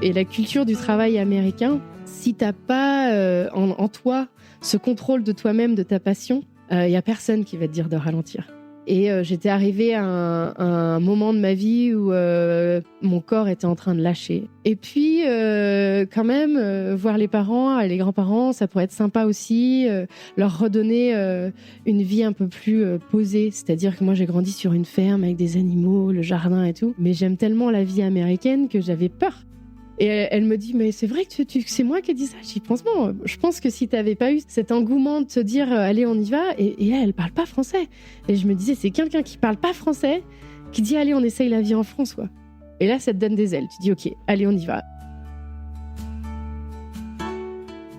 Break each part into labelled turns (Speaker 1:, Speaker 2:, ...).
Speaker 1: et la culture du travail américain, si t'as pas en toi ce contrôle de toi-même, de ta passion, il y a personne qui va te dire de ralentir. Et j'étais arrivée à un moment de ma vie où mon corps était en train de lâcher. Et puis, quand même, voir les parents, les grands-parents, ça pourrait être sympa aussi, leur redonner une vie un peu plus posée. C'est-à-dire que moi, j'ai grandi sur une ferme avec des animaux, le jardin et tout. Mais j'aime tellement la vie américaine que j'avais peur. Et elle me dit, mais c'est vrai que c'est moi qui ai dit ça. Je dis, franchement, je pense que si t'avais pas eu cet engouement de te dire, allez, on y va, et elle parle pas français. Et je me disais, c'est quelqu'un qui parle pas français, qui dit, allez, on essaye la vie en France, quoi. Et là, ça te donne des ailes. Tu dis, ok, allez, on y va.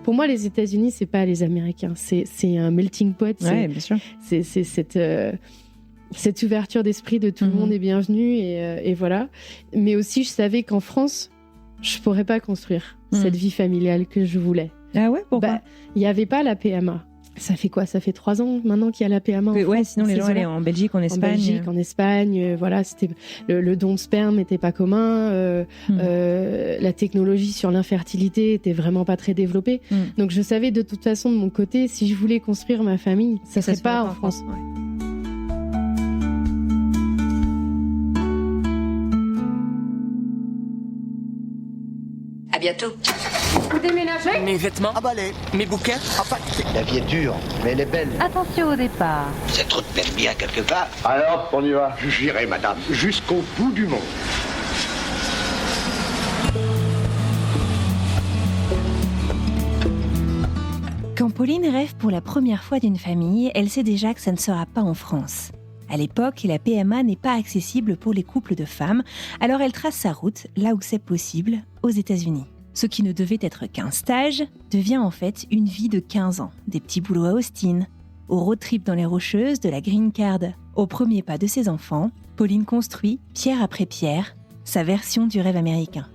Speaker 1: Pour moi, les États-Unis, c'est pas les Américains. C'est un melting pot.
Speaker 2: Ouais, bien sûr.
Speaker 1: C'est cette ouverture d'esprit de tout le monde est bienvenue, et voilà. Mais aussi, je savais qu'en France, je pourrais pas construire cette vie familiale que je voulais.
Speaker 2: Ah ouais, pourquoi ?
Speaker 1: Il y avait pas la PMA. Ça fait quoi ? Ça fait 3 ans maintenant qu'il y a la PMA en France.
Speaker 2: Ouais, sinon les gens allaient en Belgique, en Espagne.
Speaker 1: En Belgique, en Espagne, voilà, c'était le don de sperme n'était pas commun. La technologie sur l'infertilité était vraiment pas très développée. Donc je savais de toute façon de mon côté, si je voulais construire ma famille, ça serait pas en France.
Speaker 2: Ouais.
Speaker 3: À bientôt.
Speaker 4: Vous déménagez ?
Speaker 5: Mes vêtements,
Speaker 6: Emballé.
Speaker 5: mes bouquins.
Speaker 6: Enfin, la vie est dure, mais elle est belle.
Speaker 4: Attention au départ.
Speaker 6: Cette route mène bien quelque part.
Speaker 7: Alors, on y va. J'irai, madame, jusqu'au bout du monde.
Speaker 8: Quand Pauline rêve pour la première fois d'une famille, elle sait déjà que ça ne sera pas en France. À l'époque, la PMA n'est pas accessible pour les couples de femmes, alors elle trace sa route, là où c'est possible, aux États-Unis. Ce qui ne devait être qu'un stage devient en fait une vie de 15 ans. Des petits boulots à Austin, au road trip dans les Rocheuses, de la green card au premier pas de ses enfants, Pauline construit, pierre après pierre, sa version du rêve américain.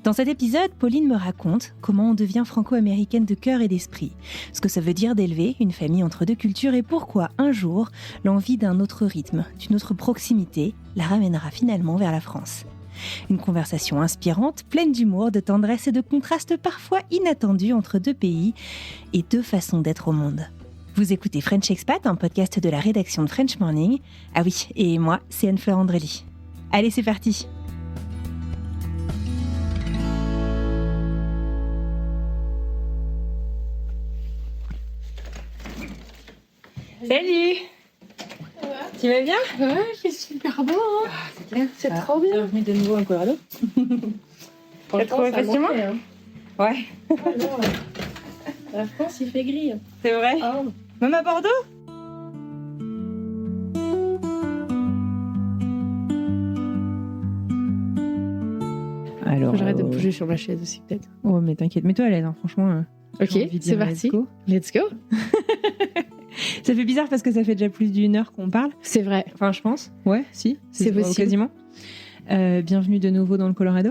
Speaker 8: Dans cet épisode, Pauline me raconte comment on devient franco-américaine de cœur et d'esprit, ce que ça veut dire d'élever une famille entre deux cultures et pourquoi, un jour, l'envie d'un autre rythme, d'une autre proximité, la ramènera finalement vers la France. Une conversation inspirante, pleine d'humour, de tendresse et de contrastes parfois inattendus entre deux pays et deux façons d'être au monde. Vous écoutez French Expat, un podcast de la rédaction de French Morning. Ah oui, et moi, c'est Anne-Fleur Andrelli. Allez, c'est parti! Salut! Tu vas bien?
Speaker 1: Ouais, c'est super beau, hein.
Speaker 8: C'est clair.
Speaker 1: C'est trop bien.
Speaker 8: Bienvenue de nouveau en Colorado.
Speaker 1: T'as
Speaker 8: trouvé facilement? Ouais.
Speaker 1: La France, il fait gris.
Speaker 8: C'est vrai?
Speaker 1: Oh.
Speaker 8: Même à Bordeaux? Alors,
Speaker 1: Faut que j'arrête de bouger sur ma chaise aussi, peut-être.
Speaker 2: Oh, mais t'inquiète, mets-toi à l'aise, hein, franchement.
Speaker 1: Ok,
Speaker 2: j'ai envie de
Speaker 1: c'est
Speaker 2: dire
Speaker 1: parti.
Speaker 2: let's go.
Speaker 1: Let's go.
Speaker 2: Ça fait bizarre parce que ça fait déjà plus d'1 heure qu'on parle.
Speaker 1: C'est vrai.
Speaker 2: Enfin, je pense. Ouais, si.
Speaker 1: C'est possible.
Speaker 2: Quasiment. Bienvenue de nouveau dans le Colorado.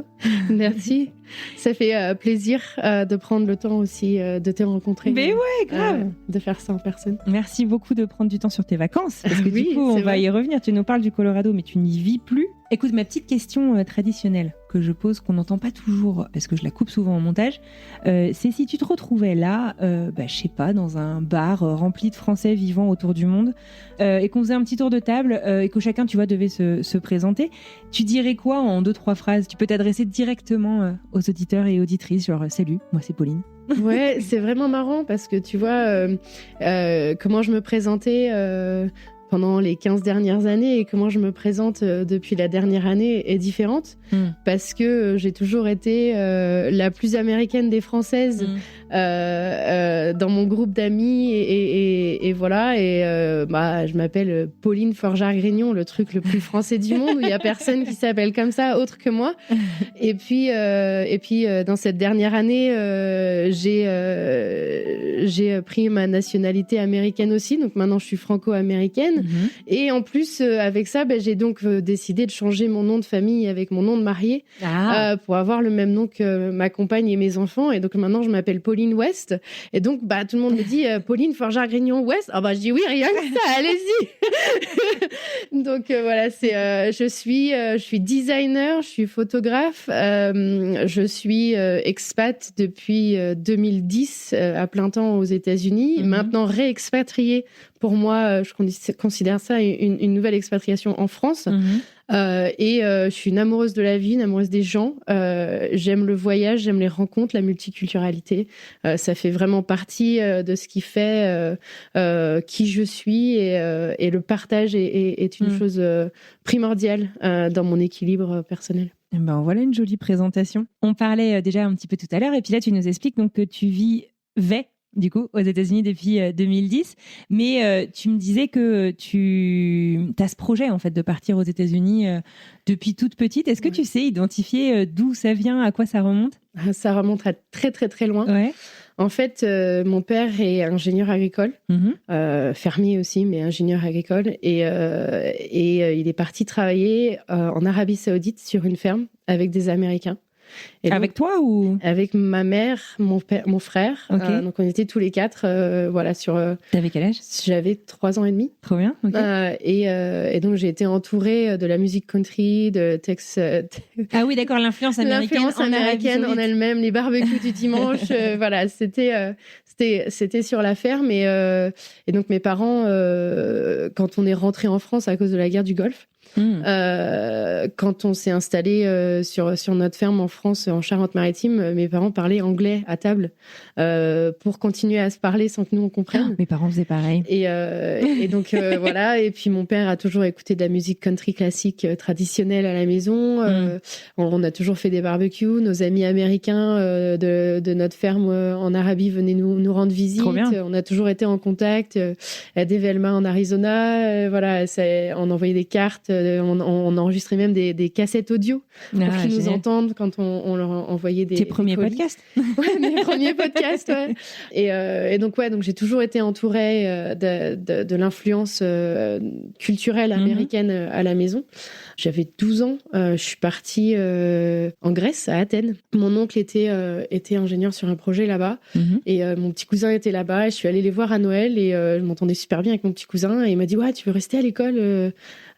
Speaker 1: Merci. Ça fait plaisir de prendre le temps aussi de te rencontrer.
Speaker 2: Mais ouais, grave.
Speaker 1: De faire ça en personne.
Speaker 2: Merci beaucoup de prendre du temps sur tes vacances. Parce que
Speaker 1: Oui,
Speaker 2: du coup, on
Speaker 1: c'est
Speaker 2: va
Speaker 1: vrai.
Speaker 2: y revenir. Tu nous parles du Colorado, mais tu n'y vis plus. Écoute, ma petite question traditionnelle que je pose, qu'on n'entend pas toujours, parce que je la coupe souvent en montage, c'est si tu te retrouvais là, je sais pas, dans un bar rempli de Français vivant autour du monde, et qu'on faisait un petit tour de table, et que chacun, tu vois, devait se présenter, tu dirais quoi en 2-3 phrases? Tu peux t'adresser directement aux auditeurs et auditrices, genre « Salut, moi c'est Pauline ».
Speaker 1: Ouais, c'est vraiment marrant parce que tu vois comment je me présentais pendant les 15 dernières années et comment je me présente depuis la dernière année est différente parce que j'ai toujours été la plus américaine des Françaises dans mon groupe d'amis et voilà et je m'appelle Pauline Forgeard-Grignon, le truc le plus français du monde où il y a personne qui s'appelle comme ça autre que moi et puis dans cette dernière année j'ai pris ma nationalité américaine aussi, donc maintenant je suis franco-américaine américaine. Et en plus, avec ça, j'ai donc décidé de changer mon nom de famille avec mon nom de mariée pour avoir le même nom que ma compagne et mes enfants. Et donc maintenant, je m'appelle Pauline West. Et donc, tout le monde me dit Pauline Forgeard-Grignon West. Je dis oui, rien que ça, allez-y. Donc voilà, je suis designer, je suis photographe, je suis expat depuis 2010 à plein temps aux États-Unis. Maintenant réexpatriée. Pour moi, je considère ça une nouvelle expatriation en France. Et je suis une amoureuse de la vie, une amoureuse des gens. J'aime le voyage, j'aime les rencontres, la multiculturalité. Ça fait vraiment partie de ce qui fait qui je suis. Et le partage est une chose primordiale dans mon équilibre personnel.
Speaker 2: Voilà une jolie présentation. On parlait déjà un petit peu tout à l'heure, et puis là, tu nous expliques donc que tu vivais du coup, aux États-Unis depuis 2010. Mais tu me disais que tu as ce projet, en fait, de partir aux États-Unis depuis toute petite. Est-ce que tu sais identifier d'où ça vient, à quoi ça remonte ?
Speaker 1: Ça remonte à très, très, très loin.
Speaker 2: Ouais.
Speaker 1: En fait, mon père est ingénieur agricole, fermier aussi, mais ingénieur agricole. Et il est parti travailler en Arabie Saoudite sur une ferme avec des Américains. Et
Speaker 2: avec toi ou
Speaker 1: avec ma mère, mon frère.
Speaker 2: Okay.
Speaker 1: Donc on était tous les quatre, voilà sur.
Speaker 2: T'avais quel âge ?
Speaker 1: J'avais 3 ans et demi.
Speaker 2: Trop bien. Okay.
Speaker 1: Et donc j'ai été entourée de la musique country, de Texas.
Speaker 2: Ah oui, d'accord, l'influence américaine
Speaker 1: en elle-même, les barbecues du dimanche. Voilà, c'était sur la ferme et donc mes parents, quand on est rentré en France à cause de la guerre du Golfe. Quand on s'est installé sur notre ferme en France, en Charente-Maritime, mes parents parlaient anglais à table pour continuer à se parler sans que nous on comprenne.
Speaker 2: Mes parents faisaient pareil.
Speaker 1: Et donc voilà. Et puis mon père a toujours écouté de la musique country classique traditionnelle à la maison. On a toujours fait des barbecues. Nos amis américains de notre ferme en Arabie venaient nous rendre visite. On a toujours été en contact. À Develma en Arizona, voilà, on envoyait des cartes. On enregistrait même des cassettes audio pour qu'ils nous entendent quand on leur envoyait des...
Speaker 2: Tes premiers podcasts.
Speaker 1: Ouais, mes premiers podcasts, ouais. Et donc j'ai toujours été entourée de l'influence culturelle américaine à la maison. J'avais 12 ans, je suis partie en Grèce, à Athènes. Mon oncle était ingénieur sur un projet là-bas, et mon petit cousin était là-bas, et je suis allée les voir à Noël, et je m'entendais super bien avec mon petit cousin, et il m'a dit « Ouais, tu veux rester à l'école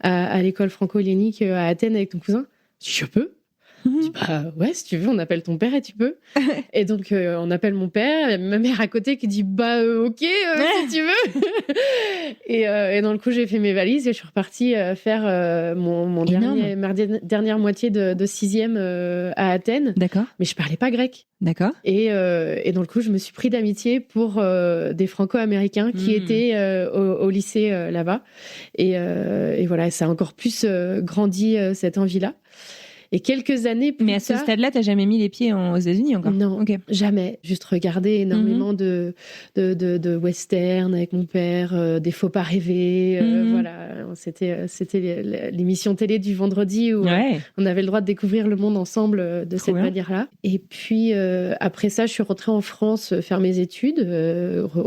Speaker 1: à l'école franco-hellénique à Athènes avec ton cousin ?» Je peux. Je dis ouais, si tu veux, on appelle ton père et tu peux. Et donc on appelle mon père, ma mère à côté qui dit ok, si tu veux. Et dans le coup j'ai fait mes valises et je suis repartie faire ma dernière moitié de 6e à Athènes.
Speaker 2: D'accord.
Speaker 1: Mais je parlais pas grec.
Speaker 2: D'accord.
Speaker 1: Et dans le coup je me suis pris d'amitié pour des Franco-américains qui étaient au lycée là-bas. Et voilà, ça a encore plus grandi cette envie-là. Et quelques années plus tard...
Speaker 2: Mais à ce stade-là, t'as jamais mis les pieds aux États-Unis encore ?
Speaker 1: Non, jamais. Juste regarder énormément de western avec mon père, des Faut pas rêver. Voilà, c'était l'émission télé du vendredi où on avait le droit de découvrir le monde ensemble de cette manière-là. Et puis après ça, je suis rentrée en France faire mes études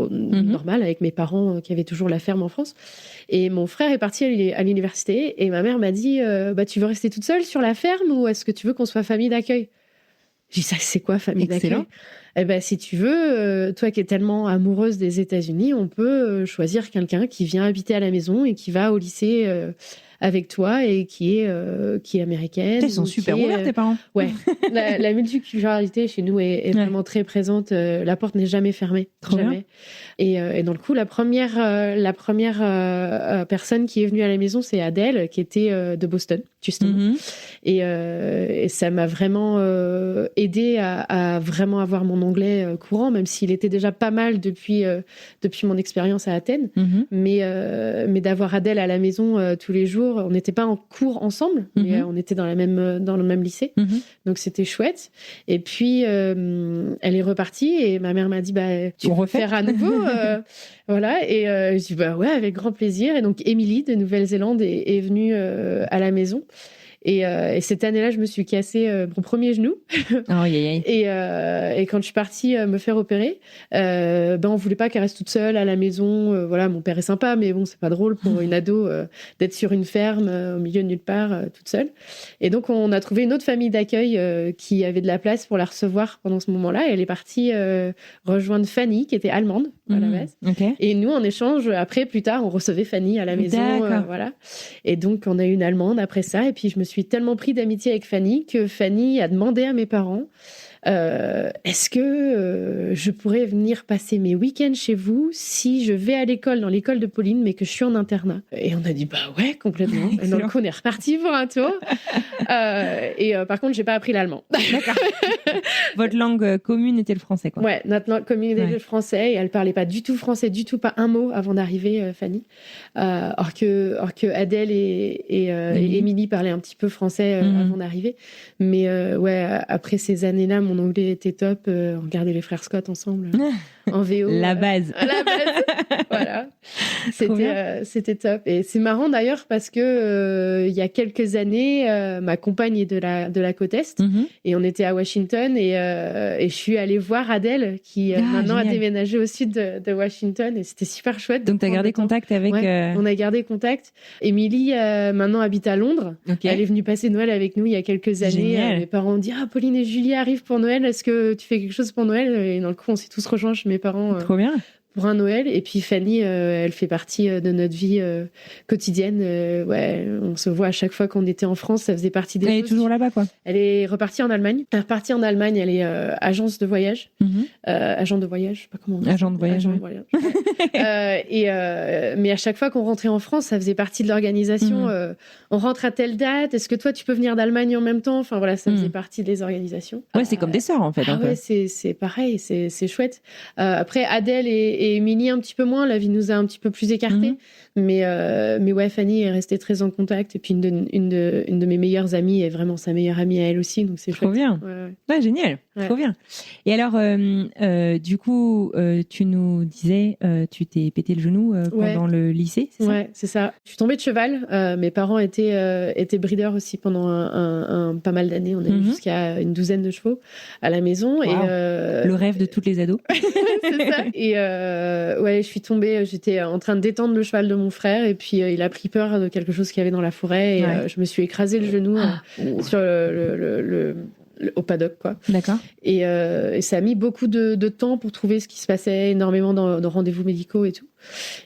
Speaker 1: normales avec mes parents qui avaient toujours la ferme en France. Et mon frère est parti à l'université et ma mère m'a dit tu veux rester toute seule sur la ferme ou est-ce que tu veux qu'on soit famille d'accueil ? J'ai dit, ça, c'est quoi, famille d'accueil ? Eh ben, si tu veux, toi qui es tellement amoureuse des États-Unis, on peut choisir quelqu'un qui vient habiter à la maison et qui va au lycée avec toi et qui est américaine.
Speaker 2: Ils sont super ouverts, tes parents.
Speaker 1: Ouais. La multiculturalité chez nous est vraiment très présente. La porte n'est jamais fermée.
Speaker 2: Trop
Speaker 1: jamais. Et dans le coup, la première personne qui est venue à la maison, c'est Adèle, qui était de Boston, justement. Et ça m'a vraiment aidée à vraiment avoir mon anglais courant, même s'il était déjà pas mal depuis mon expérience à Athènes. Mais d'avoir Adèle à la maison tous les jours, on n'était pas en cours ensemble, mais on était dans le même lycée. Donc c'était chouette. Et puis elle est repartie et ma mère m'a dit tu veux faire à nouveau voilà. Et je dis ouais, avec grand plaisir. Et donc Émilie de Nouvelle-Zélande est venue à la maison. Et cette année-là, je me suis cassé mon premier genou. Et quand je suis partie me faire opérer, on voulait pas qu'elle reste toute seule à la maison. Voilà, mon père est sympa, mais bon, c'est pas drôle pour une ado d'être sur une ferme au milieu de nulle part toute seule. Et donc, on a trouvé une autre famille d'accueil qui avait de la place pour la recevoir pendant ce moment-là. Et elle est partie rejoindre Fanny, qui était allemande à la base. Et nous, en échange, après, plus tard, on recevait Fanny à la maison. Voilà. Et donc, on a eu une allemande après ça. Et puis, je me suis tellement pris d'amitié avec Fanny que Fanny a demandé à mes parents est-ce que je pourrais venir passer mes week-ends chez vous si je vais à l'école, dans l'école de Pauline, mais que je suis en internat? Et on a dit, bah ouais, complètement. Et donc, on est reparti pour un tour. Par contre, j'ai pas appris l'allemand.
Speaker 2: D'accord. Votre langue commune était le français, quoi.
Speaker 1: Ouais, notre langue commune était le français. Et elle parlait pas du tout français, du tout, pas un mot avant d'arriver, Fanny. Or que Adèle et Émilie parlaient un petit peu français avant d'arriver. Mais après ces années-là, mon anglais était top. On regardait les frères Scott ensemble en VO.
Speaker 2: La base.
Speaker 1: La base. Voilà. C'était top. Et c'est marrant d'ailleurs parce que il y a quelques années, ma compagne est de la côte Est et on était à Washington et je suis allée voir Adèle qui maintenant a déménagé au sud de Washington et c'était super chouette.
Speaker 2: Donc tu as gardé contact avec...
Speaker 1: On a gardé contact. Émilie maintenant habite à Londres. Elle est venue passer Noël avec nous il y a quelques années. Mes parents ont dit Pauline et Julie arrivent pour Noël. Est-ce que tu fais quelque chose pour Noël? Et dans le coup, on s'est tous rejoints chez mes parents.
Speaker 2: Trop bien.
Speaker 1: Pour un Noël. Et puis Fanny, elle fait partie de notre vie quotidienne. On se voit à chaque fois qu'on était en France. Ça faisait partie des...
Speaker 2: Elle est toujours là-bas, quoi.
Speaker 1: Elle est repartie en Allemagne. Elle est repartie en Allemagne. Elle est agence de voyage. Agent de voyage, je sais pas comment on dit.
Speaker 2: Agent de voyage.
Speaker 1: Mais à chaque fois qu'on rentrait en France, ça faisait partie de l'organisation. On rentre à telle date. Est-ce que toi, tu peux venir d'Allemagne en même temps? Enfin, voilà, ça faisait partie des organisations.
Speaker 2: Ouais, c'est comme des sœurs, en fait.
Speaker 1: C'est pareil. C'est chouette. Après, Adèle et Émilie un petit peu moins, la vie nous a un petit peu plus écartés, mais ouais, Fanny est restée très en contact et puis une de mes meilleures amies est vraiment sa meilleure amie à elle aussi, donc c'est
Speaker 2: trop
Speaker 1: chouette.
Speaker 2: Bien. Ouais, génial, trop bien. Et alors, du coup, tu nous disais, tu t'es pété le genou pendant le lycée, c'est ça? Ouais,
Speaker 1: c'est ça. Je suis tombée de cheval. Mes parents étaient breeders aussi pendant un pas mal d'années. On a eu jusqu'à une douzaine de chevaux à la maison. Wow. Et
Speaker 2: le rêve de toutes les ados.
Speaker 1: C'est ça. Et je suis tombée, j'étais en train de détendre le cheval de mon frère et puis il a pris peur de quelque chose qu'il y avait dans la forêt et je me suis écrasé le genou sur au paddock, quoi.
Speaker 2: D'accord.
Speaker 1: Et ça a mis beaucoup de temps pour trouver ce qui se passait, énormément de rendez-vous médicaux et tout.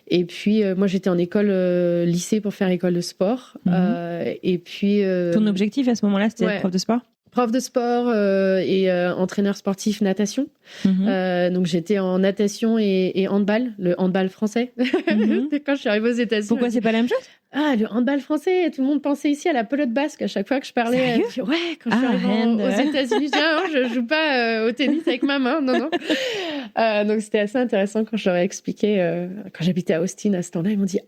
Speaker 1: Et puis moi j'étais en école lycée pour faire école de sport. Et puis
Speaker 2: ton objectif à ce moment-là, c'était être prof de sport?
Speaker 1: Prof de sport et entraîneur sportif natation. Donc j'étais en natation et handball, le handball français. Quand je suis arrivée aux États-Unis.
Speaker 2: Pourquoi c'est pas la même chose?
Speaker 1: Le handball français, tout le monde pensait ici à la pelote basque. À chaque fois que je parlais, quand je suis arrivée aux États-Unis, je joue pas au tennis avec ma main, non. Donc c'était assez intéressant quand je leur ai expliqué. Quand j'habitais à Austin à ce temps-là, ils m'ont dit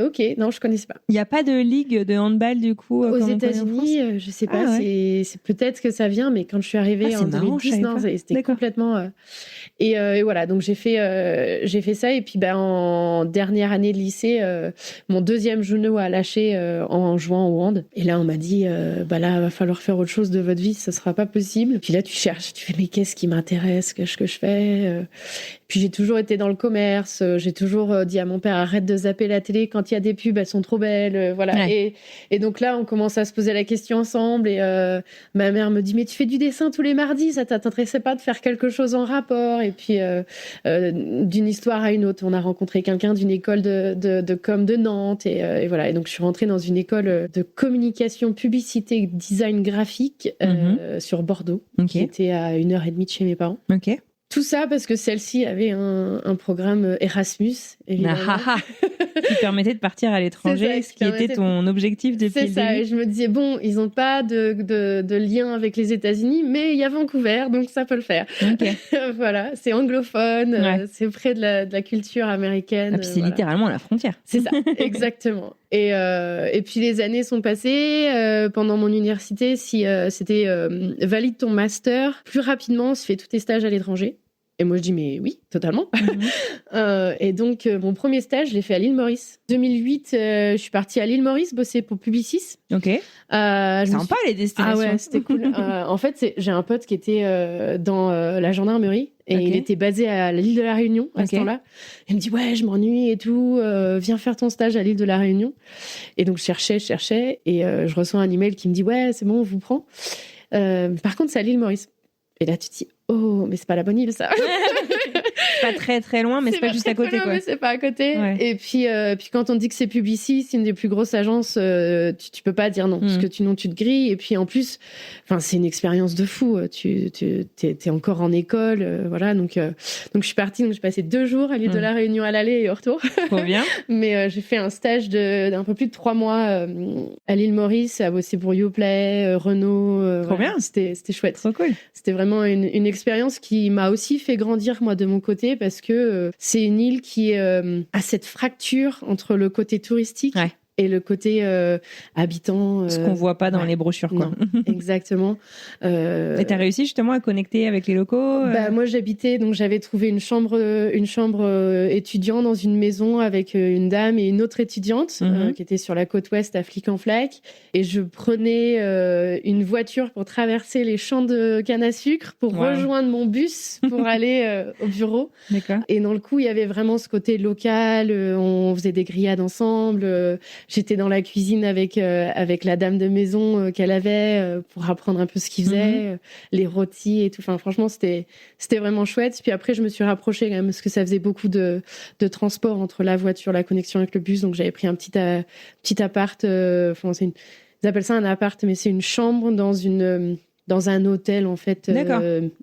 Speaker 1: ok, non, je connaissais pas.
Speaker 2: Il y a pas de ligue de handball du coup
Speaker 1: aux États-Unis, je sais pas. C'est peut-être que ça vient, mais quand je suis arrivée en 2010, non, c'était complètement. Et voilà, donc j'ai fait ça et puis en dernière année de lycée, mon deuxième genou a lâché en jouant au hand. Et là, on m'a dit, là, va falloir faire autre chose de votre vie, ça sera pas possible. Puis là, tu cherches, tu fais, mais qu'est-ce qui m'intéresse, qu'est-ce que je fais? Puis j'ai toujours été dans le commerce, j'ai toujours dit à mon père, arrête de zapper la télé quand il y a des pubs, elles sont trop belles, voilà. Ouais. Et donc là, on commence à se poser la question ensemble et ma mère me dit, mais tu fais du dessin tous les mardis, ça t'intéressait pas de faire quelque chose en rapport? Et puis, d'une histoire à une autre, on a rencontré quelqu'un d'une école de com de Nantes et voilà. Et donc, je suis rentrée dans une école de communication, publicité, design graphique sur Bordeaux, qui était à 1h30 de chez mes parents. Tout ça parce que celle-ci avait un programme Erasmus, évidemment.
Speaker 2: Qui permettait de partir à l'étranger, ce qui était ton objectif depuis le début. C'est ça,
Speaker 1: et je me disais, ils n'ont pas de lien avec les États-Unis, mais il y a Vancouver, donc ça peut le faire. Voilà, c'est anglophone, c'est près de la culture américaine.
Speaker 2: Et puis c'est littéralement à la frontière.
Speaker 1: C'est ça, exactement. Et puis les années sont passées. Pendant mon université, si c'était valide ton master, plus rapidement, on se fait tous tes stages à l'étranger. Et moi, je dis, mais oui, totalement. Et donc, mon premier stage, je l'ai fait à l'île Maurice. 2008, je suis partie à l'île Maurice bosser pour Publicis.
Speaker 2: Ok. Sympa, les destinations.
Speaker 1: Ah ouais, c'était cool. En fait, j'ai un pote qui était dans la gendarmerie et il était basé à l'île de la Réunion à ce temps-là. Il me dit, ouais, je m'ennuie et tout, viens faire ton stage à l'île de la Réunion. Et donc, je cherchais et je reçois un email qui me dit, ouais, c'est bon, on vous prend. Par contre, c'est à l'île Maurice. Et là, tu te dis, oh, mais c'est pas la bonne île, ça.
Speaker 2: Pas très très loin, mais c'est pas juste à côté, quoi.
Speaker 1: Mais c'est pas à côté.
Speaker 2: Ouais.
Speaker 1: Et puis quand on dit que c'est Publicis, c'est une des plus grosses agences, tu peux pas dire non, parce que tu te grilles. Et puis en plus, c'est une expérience de fou. T'es encore en école, voilà. Donc je suis partie, donc j'ai passé 2 jours à l'île de la Réunion à l'aller et au retour.
Speaker 2: Trop bien.
Speaker 1: Mais j'ai fait un stage d'un peu plus de 3 mois à l'île Maurice, à bosser pour Yoplait, Renault.
Speaker 2: Trop bien.
Speaker 1: C'était chouette.
Speaker 2: Trop cool.
Speaker 1: C'était vraiment une expérience qui m'a aussi fait grandir, moi, de mon côté, parce que c'est une île qui a cette fracture entre le côté touristique et le côté habitant.
Speaker 2: Ce qu'on voit pas dans les brochures, quoi.
Speaker 1: Non, exactement.
Speaker 2: Et t'as réussi justement à connecter avec les locaux
Speaker 1: Moi, j'avais trouvé une chambre étudiant dans une maison avec une dame et une autre étudiante qui était sur la côte ouest à Flic-en-Flac. Et je prenais une voiture pour traverser les champs de canne à sucre pour rejoindre mon bus pour aller au bureau.
Speaker 2: D'accord.
Speaker 1: Et dans le coup, il y avait vraiment ce côté local. On faisait des grillades ensemble. J'étais dans la cuisine avec la dame de maison qu'elle avait pour apprendre un peu ce qu'ils faisaient, les rôtis et tout. Enfin, franchement, c'était vraiment chouette. Puis après, je me suis rapprochée quand même parce que ça faisait beaucoup de transport entre la voiture, la connexion avec le bus. Donc, j'avais pris un petit appart. Ils appellent ça un appart, mais c'est une chambre dans un hôtel, en fait.
Speaker 2: D'accord.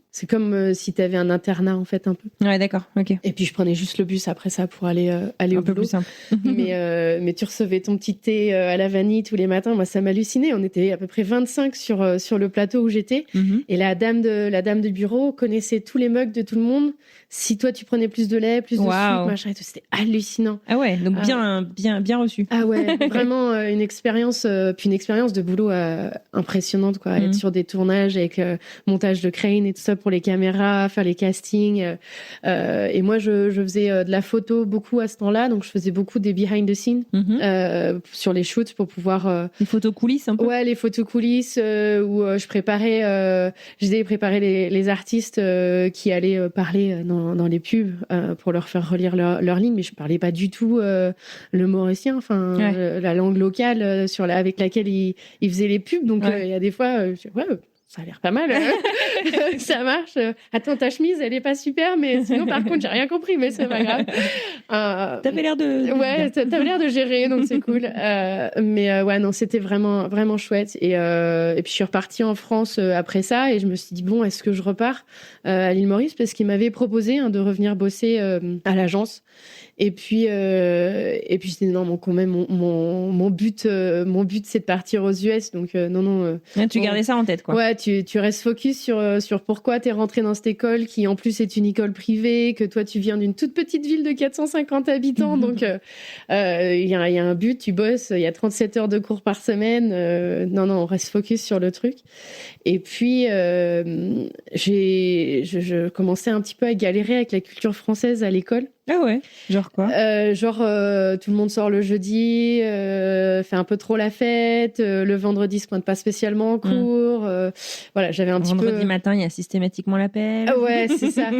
Speaker 1: C'est comme si tu avais un internat, en fait, un peu.
Speaker 2: Ouais, d'accord. Ok.
Speaker 1: Et puis, je prenais juste le bus après ça pour aller au
Speaker 2: Un peu
Speaker 1: boulot.
Speaker 2: plus simple.
Speaker 1: mais tu recevais ton petit thé à la vanille tous les matins. Moi, ça m'hallucinait. On était à peu près 25 sur le plateau où j'étais. Et la dame de bureau connaissait tous les mugs de tout le monde. Si toi, tu prenais plus de lait, plus de sucre, machin et tout, c'était hallucinant.
Speaker 2: Ah ouais, donc bien reçu.
Speaker 1: Ah ouais, vraiment une expérience de boulot impressionnante, quoi. Être sur des tournages avec montage de crane et tout ça pour les caméras, faire les castings. Et moi, je faisais de la photo beaucoup à ce temps-là, donc je faisais beaucoup des behind the scenes sur les shoots pour pouvoir...
Speaker 2: Les photos coulisses un peu.
Speaker 1: Ouais, les photos coulisses où je préparais, j'ai préparé les artistes qui allaient parler dans les pubs pour leur faire relire leur ligne, mais je parlais pas du tout le mauricien, la langue locale avec laquelle ils faisaient les pubs. Donc il y a des fois, ça a l'air pas mal, ça marche. Attends, ta chemise, elle est pas super, mais sinon, par contre, j'ai rien compris, mais c'est pas grave.
Speaker 2: T'avais l'air de...
Speaker 1: Ouais, t'avais l'air de gérer, donc c'est cool. Mais non, c'était vraiment, vraiment chouette. Et puis, je suis repartie en France après ça, et je me suis dit, bon, est-ce que je repars à l'île Maurice? Parce qu'il m'avait proposé de revenir bosser à l'agence. Et puis c'était non, quand même mon but c'est de partir aux US, donc non.
Speaker 2: Tu gardais ça en tête, quoi.
Speaker 1: Ouais, tu restes focus sur pourquoi t'es rentré dans cette école qui en plus est une école privée, que toi tu viens d'une toute petite ville de 450 habitants, donc il y a un but, tu bosses, il y a 37 heures de cours par semaine, non, on reste focus sur le truc. Et puis je commençais un petit peu à galérer avec la culture française à l'école.
Speaker 2: Ah ouais, genre quoi?
Speaker 1: Tout le monde sort le jeudi, fait un peu trop la fête, le vendredi se pointe pas spécialement en cours. Voilà, j'avais un petit peu...
Speaker 2: Vendredi matin, il y a systématiquement l'appel.
Speaker 1: Ouais, c'est ça.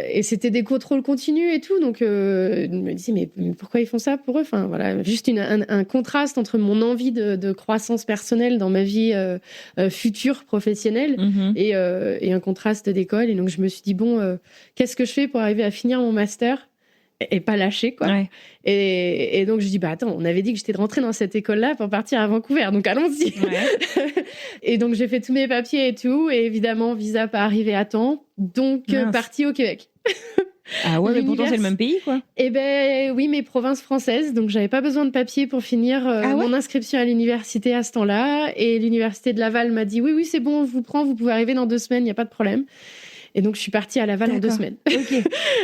Speaker 1: Et c'était des contrôles continus et tout, donc je me disais, mais pourquoi ils font ça pour eux? Enfin, voilà, juste un contraste entre mon envie de croissance personnelle dans ma vie future professionnelle et un contraste d'école. Et donc, je me suis dit, bon, qu'est-ce que je fais pour arriver à finir mon master et pas lâcher, quoi. Ouais. Et donc je dis, attends, on avait dit que j'étais rentrée dans cette école-là pour partir à Vancouver, donc allons-y. Ouais. Et donc j'ai fait tous mes papiers et tout, et évidemment visa pas arrivé à temps, donc partie au Québec.
Speaker 2: Ah ouais, mais pourtant c'est le même pays, quoi.
Speaker 1: Eh ben oui, mais province française, donc j'avais pas besoin de papier pour finir mon inscription à l'université à ce temps-là, et l'université de Laval m'a dit oui, c'est bon, on vous prend, vous pouvez arriver dans 2 semaines, il y a pas de problème. Et donc, je suis partie à Laval en 2 semaines.
Speaker 2: Ok.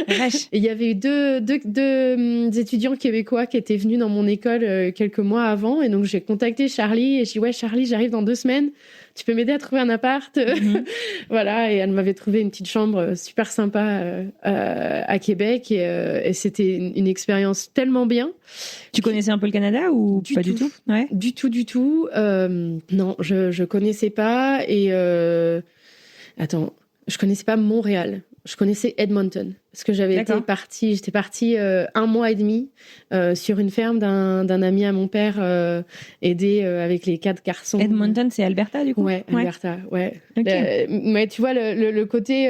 Speaker 2: Vache.
Speaker 1: Et il y avait eu deux étudiants québécois qui étaient venus dans mon école quelques mois avant. Et donc, j'ai contacté Charlie et je dis, ouais, Charlie, j'arrive dans 2 semaines. Tu peux m'aider à trouver un appart? Voilà. Et elle m'avait trouvé une petite chambre super sympa à Québec. Et c'était une expérience tellement bien.
Speaker 2: Tu connaissais un peu le Canada ou pas du tout? Ouais.
Speaker 1: Du tout. Non, je connaissais pas. Et attends, je connaissais pas Montréal. Je connaissais Edmonton parce que j'étais partie 1 mois et demi sur une ferme d'un ami à mon père, aider avec les 4 garçons.
Speaker 2: Edmonton, c'est Alberta du coup?
Speaker 1: Ouais, Alberta, ouais.
Speaker 2: Okay.
Speaker 1: Mais tu vois, le côté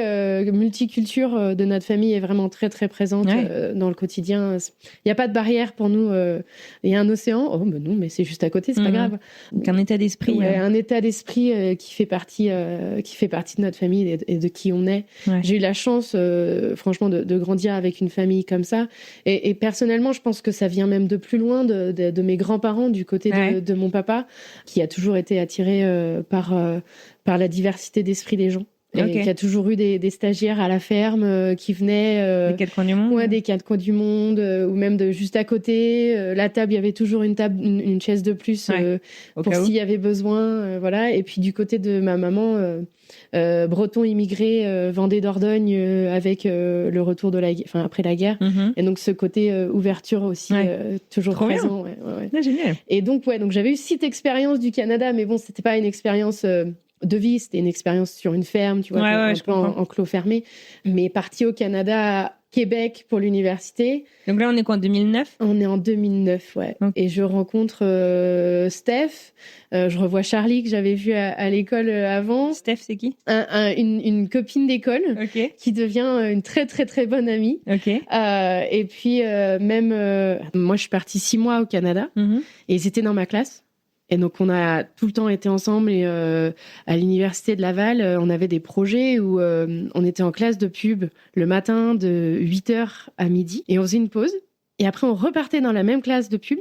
Speaker 1: multiculture de notre famille est vraiment très, très présente dans le quotidien. Il n'y a pas de barrière pour nous. Il y a un océan. Oh, mais non, mais c'est juste à côté, c'est pas grave.
Speaker 2: Donc un état d'esprit.
Speaker 1: Ouais, un état d'esprit qui fait partie de notre famille et de qui on est.
Speaker 2: Ouais.
Speaker 1: J'ai eu la chance, franchement, de grandir avec une famille comme ça. Et personnellement, je pense que ça vient même de plus loin de mes grands-parents, du côté de mon papa, qui a toujours été attiré par la diversité d'esprit des gens. Et qui a toujours eu des stagiaires à la ferme qui venaient...
Speaker 2: des 4 coins du monde.
Speaker 1: Ouais, des 4 coins du monde, ou même de juste à côté. La table, il y avait toujours une chaise de plus pour s'il y avait besoin. Voilà. Et puis du côté de ma maman, breton immigré, Vendée Dordogne, avec le retour de après la guerre. Et donc ce côté ouverture aussi toujours
Speaker 2: trop
Speaker 1: présent.
Speaker 2: Ouais, génial.
Speaker 1: Et donc, donc j'avais eu cette expérience du Canada, mais bon, c'était pas une expérience... de vie, c'était une expérience sur une ferme, tu vois, un peu en clos fermé. Mais partie au Canada, à Québec pour l'université.
Speaker 2: Donc là, on est quoi, en 2009?
Speaker 1: On est en 2009, ouais. Okay. Et je rencontre Steph. Je revois Charlie que j'avais vu à l'école avant.
Speaker 2: Steph, c'est qui?
Speaker 1: Une copine d'école qui devient une très, très, très bonne amie. Et puis, moi, je suis partie 6 mois au Canada et ils étaient dans ma classe. Et donc, on a tout le temps été ensemble. Et à l'université de Laval, on avait des projets où on était en classe de pub le matin de 8h à midi. Et on faisait une pause. Et après, on repartait dans la même classe de pub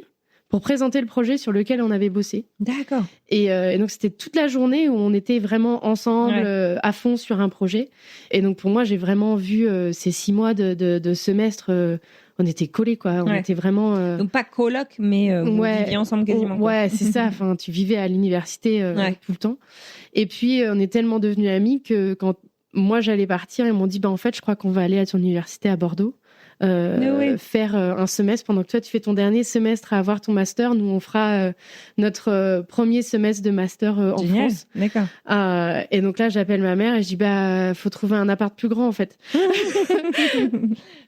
Speaker 1: pour présenter le projet sur lequel on avait bossé.
Speaker 2: D'accord.
Speaker 1: Et donc, c'était toute la journée où on était vraiment ensemble, à fond sur un projet. Et donc, pour moi, j'ai vraiment vu ces 6 mois de semestre... on était collés, quoi. On était vraiment...
Speaker 2: Donc, pas coloc, mais vous viviez ensemble quasiment.
Speaker 1: Ouais, c'est ça. Enfin, tu vivais à l'université tout le temps. Et puis, on est tellement devenus amis que quand moi, j'allais partir, ils m'ont dit, en fait, je crois qu'on va aller à ton université à Bordeaux. Faire un semestre pendant que toi tu fais ton dernier semestre à avoir ton master. Nous on fera notre premier semestre de master en France.
Speaker 2: D'accord.
Speaker 1: Et donc là j'appelle ma mère et je dis faut trouver un appart plus grand en fait.